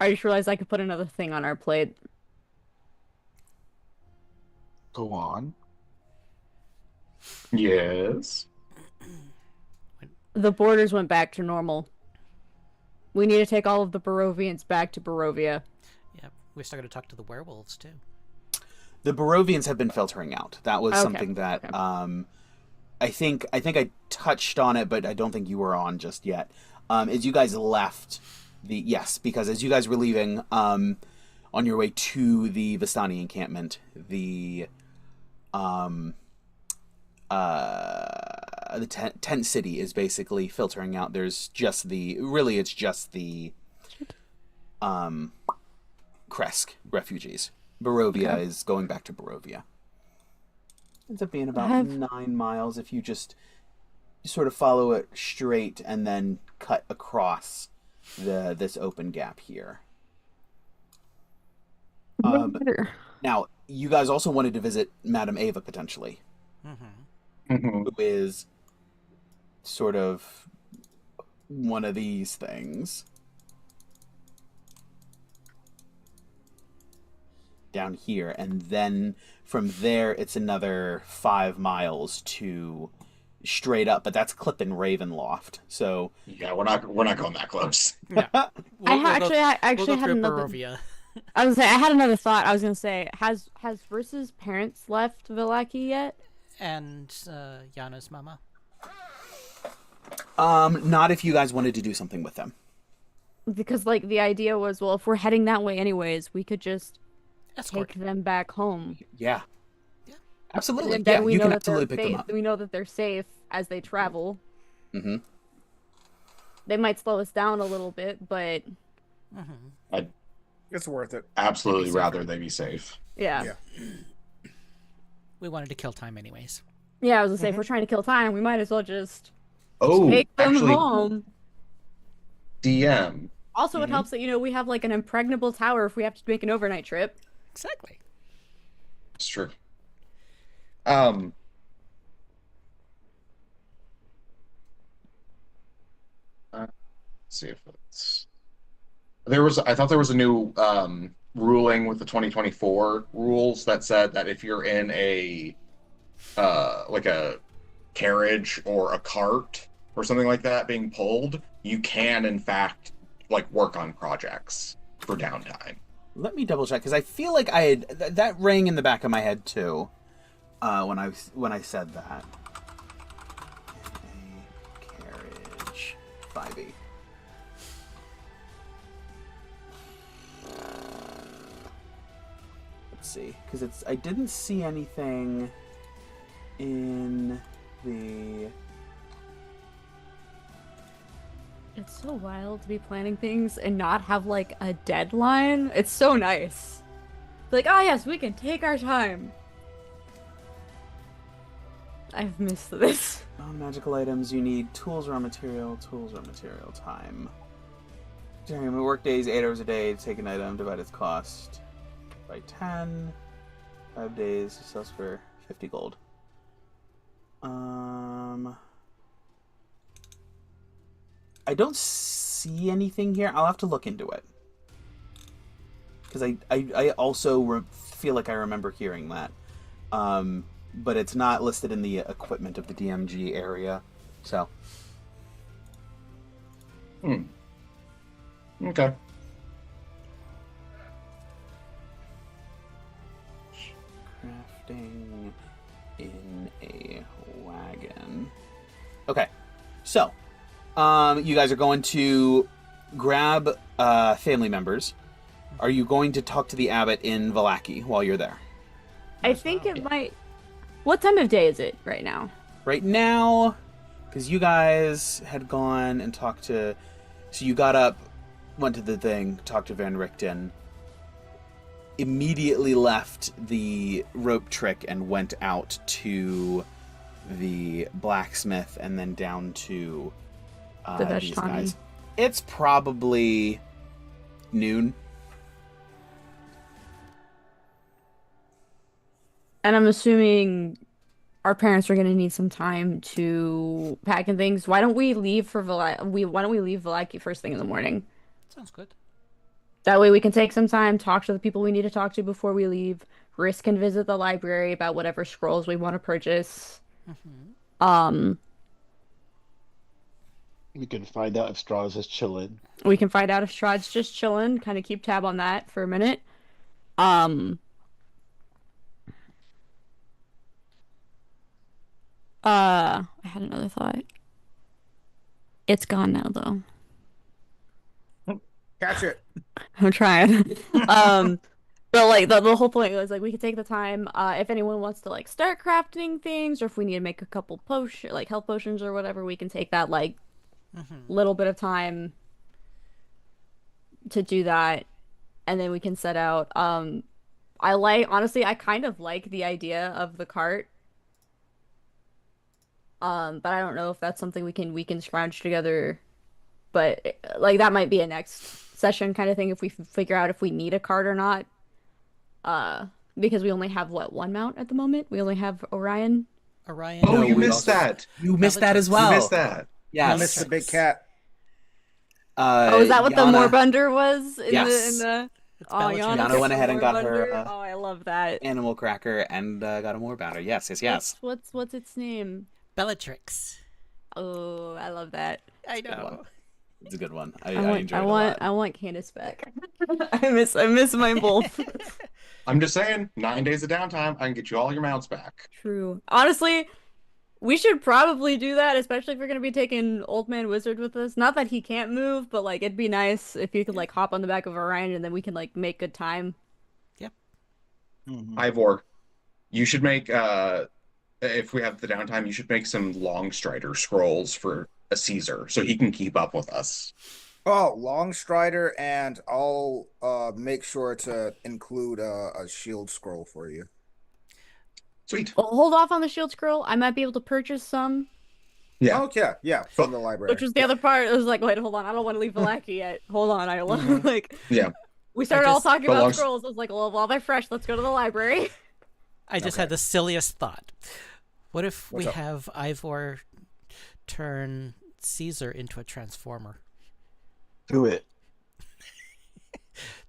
I just realized I could put another thing on our plate. Go on. Yes. The borders went back to normal. We need to take all of the Barovians back to Barovia. Yep. We're still going to talk to the werewolves too. The Barovians have been filtering out. That was Okay, something that okay. I think I touched on it, but I don't think you were on just yet. As you guys left because as you guys were leaving on your way to the Vistani encampment, the tent city is basically filtering out. There's just it's just the Kresk refugees. Barovia is going back to Barovia. Ends up being about 9 miles if you just sort of follow it straight and then cut across this open gap here. Now, you guys also wanted to visit Madame Ava potentially, who is sort of one of these things. Down here, and then from there it's another 5 miles to straight up, but that's Clippin Ravenloft. So Yeah, we're not going that close. Yeah. I actually go had through another. Barovia. I was gonna say I had another thought. I was gonna say, has Versa's parents left Vallaki yet? And Yana's mama. not if you guys wanted to do something with them. Because like the idea was, well, if we're heading that way anyways, we could just Escort. take them back home. Yeah. Absolutely. And then Yeah, we you know can that absolutely pick them up. we know that they're safe as they travel. Mm-hmm. They might slow us down a little bit, but It's worth it. Absolutely rather they be safe. yeah. Yeah. We wanted to kill time anyways. Yeah, I was gonna say, if we're trying to kill time, we might as well just Oh, take them actually, home. DM. Also, it helps that, we have like an impregnable tower if we have to make an overnight trip. Exactly. It's true. See if it's I thought there was a new ruling with the 2024 rules that said that if you're in a like a carriage or a cart or something like that being pulled, you can in fact like work on projects for downtime. Let me double check because I feel like I had that rang in the back of my head too when I said that. A carriage 5e. Let's see, because I didn't see anything in the. It's so wild to be planning things and not have like a deadline. It's so nice. Like, oh yes, we can take our time. I've missed this. Non-magical items, you need tools, raw material, time. During work days, 8 hours a day, take an item, divide its cost by 10. 5 days, sells for 50 gold. I don't see anything here. I'll have to look into it. Because I also feel like I remember hearing that. But it's not listed in the equipment of the DMG area. So. Okay. Crafting in a wagon. Okay. So. You guys are going to grab family members. Are you going to talk to the abbot in Vallaki while you're there? I think it might. What time of day is it right now? Right now, because you guys had gone and talked to. So you got up, went to the thing, talked to Van Richten, immediately left the rope trick and went out to the blacksmith and then down to. The these guys. It's probably noon. And I'm assuming our parents are going to need some time to pack and things. Why don't we leave for Why don't we leave Vallaki first thing in the morning? Sounds good. That way we can take some time, talk to the people we need to talk to before we leave. Risk can visit the library about whatever scrolls we want to purchase. We can find out if Strahd's just chilling. We can find out if Strahd's just chilling. Kind of keep tab on that for a minute. I had another thought. It's gone now, though. Catch it. I'm trying. But like the whole point was like we could take the time. If anyone wants to like start crafting things, or if we need to make a couple health potions or whatever, we can take that like little bit of time to do that, and then we can set out. Honestly, I kind of like the idea of the cart. But I don't know if that's something we can scrounge together. But like that might be a next session kind of thing if we figure out if we need a cart or not. Because we only have one mount at the moment. We only have Orion. Orion. Oh, you missed that. You missed that as well. You missed that. Yes. You missed the big cat. Is that what the Yana, Moorbender was? Yes. Yana went ahead and got her. Oh, I love that. Animal cracker and got a Moorbender. Yes. What's its name? Bellatrix. Oh, I love that. I know. It's a good one. I enjoyed it a lot. I want Candace back. I miss my wolf. I'm just saying, 9 days of downtime, I can get you all your mounts back. True. Honestly, we should probably do that, especially if we're gonna be taking Old Man Wizard with us. Not that he can't move, but like it'd be nice if you could like hop on the back of Orion and then we can like make good time. Yep. Ivor, you should make if we have the downtime, you should make some long strider scrolls for a Cesar so he can keep up with us. Oh, long strider, and I'll make sure to include a shield scroll for you. Sweet. Well, hold off on the shield scroll. I might be able to purchase some. Yeah. Oh, yeah, from the library. Which was the other part. It was like, wait, hold on. I don't want to leave Vallaki yet. Hold on. Yeah. We started all talking about long... scrolls. I was like, well, while they're fresh, let's go to the library. I just had the silliest thought. What if What's we up? have Ivor turn Cesar into a transformer? Do it.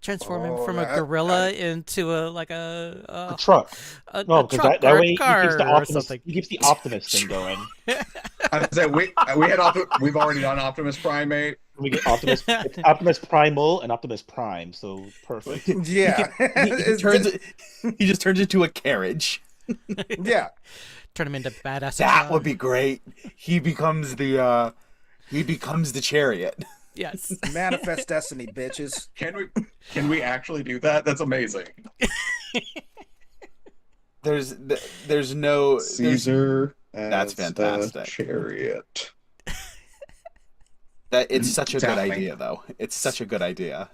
Transform him Oh, from a that- gorilla into a A truck. No, a because truck that or a way he keeps the car or Optimus. something. He keeps the Optimus thing going. I said we've already done Optimus Primate. We get Optimus. It's Optimus Primal and Optimus Prime, so perfect. Yeah. He just turns into a carriage. Yeah. Turn him into badass. That would be great. He becomes the chariot. Yes. Manifest destiny, bitches. Can we actually do that? That's amazing. There's no Caesar. That's fantastic. Chariot. That it's such a good Happening. idea, though. It's such a good idea.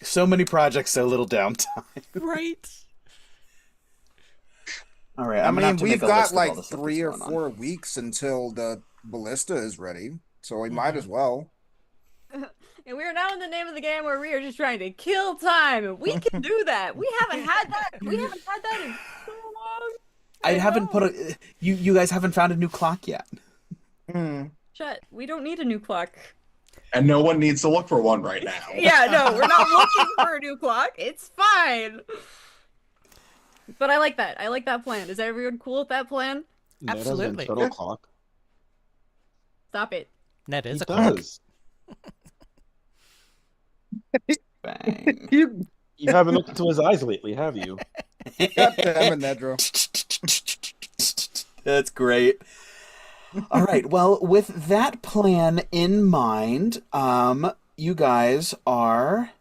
So many projects, so little downtime. Right. All right, I I'm gonna have mean, to we've make a got list of all like the stuff 3 or that's going 4 on. weeks until the ballista is ready, so we might as well. And we are now in the name of the game where we are just trying to kill time, and we can do that. We haven't had that. We haven't had that in so long. I haven't put a. You guys haven't found a new clock yet. Shut. We don't need a new clock. And no one needs to look for one right now. Yeah, no, we're not looking for a new clock. It's fine. But I like that. I like that plan. Is everyone cool with that plan? Ned has an Absolutely. internal clock. Stop it. Ned is He a clock. does. Bang. You You haven't looked into his eyes lately, have you? got them, Nedro. That's great. All right. Well, with that plan in mind, you guys are.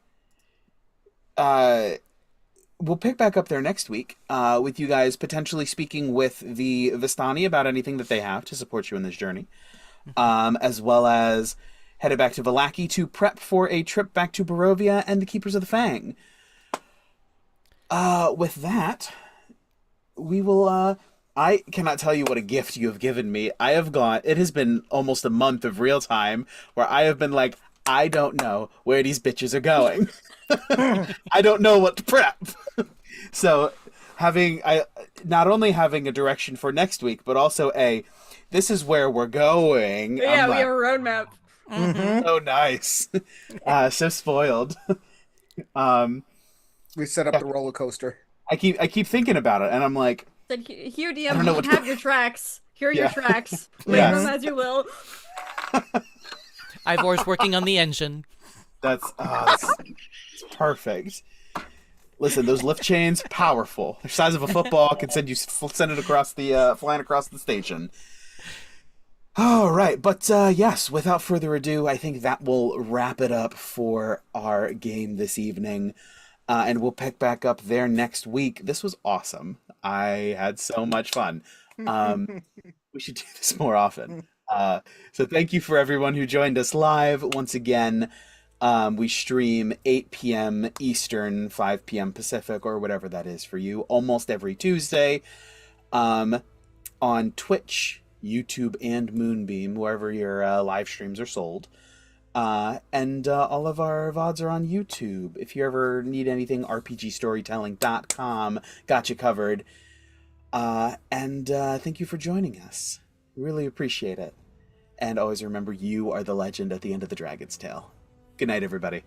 We'll pick back up there next week with you guys potentially speaking with the Vistani about anything that they have to support you in this journey, as well as headed back to Vallaki to prep for a trip back to Barovia and the Keepers of the Fang. With that, we will. I cannot tell you what a gift you have given me. It has been almost a month of real time where I have been like, I don't know where these bitches are going. I don't know what to prep. So not only having a direction for next week, but also this is where we're going. Yeah, I'm we like, have a roadmap. so nice. So spoiled. We set up the roller coaster. I keep thinking about it, and I'm like, Said, here, I don't know DM, what- have your tracks. Here are your Yeah. tracks. Play Yes. them as you will. Ivor's working on the engine. that's it's perfect. Listen, those lift chains, powerful. The size of a football can send it across the flying across the station. All right, but yes, without further ado, I think that will wrap it up for our game this evening. And we'll pick back up there next week. This was awesome. I had so much fun. We should do this more often. So thank you for everyone who joined us live. Once again, we stream 8 p.m. Eastern, 5 p.m. Pacific, or whatever that is for you, almost every Tuesday on Twitch, YouTube, and Moonbeam, wherever your live streams are sold. And all of our VODs are on YouTube. If you ever need anything, RPGstorytelling.com. Got you covered. And thank you for joining us. Really appreciate it. And always remember, you are the legend at the end of the Dragon's Tale. Good night, everybody.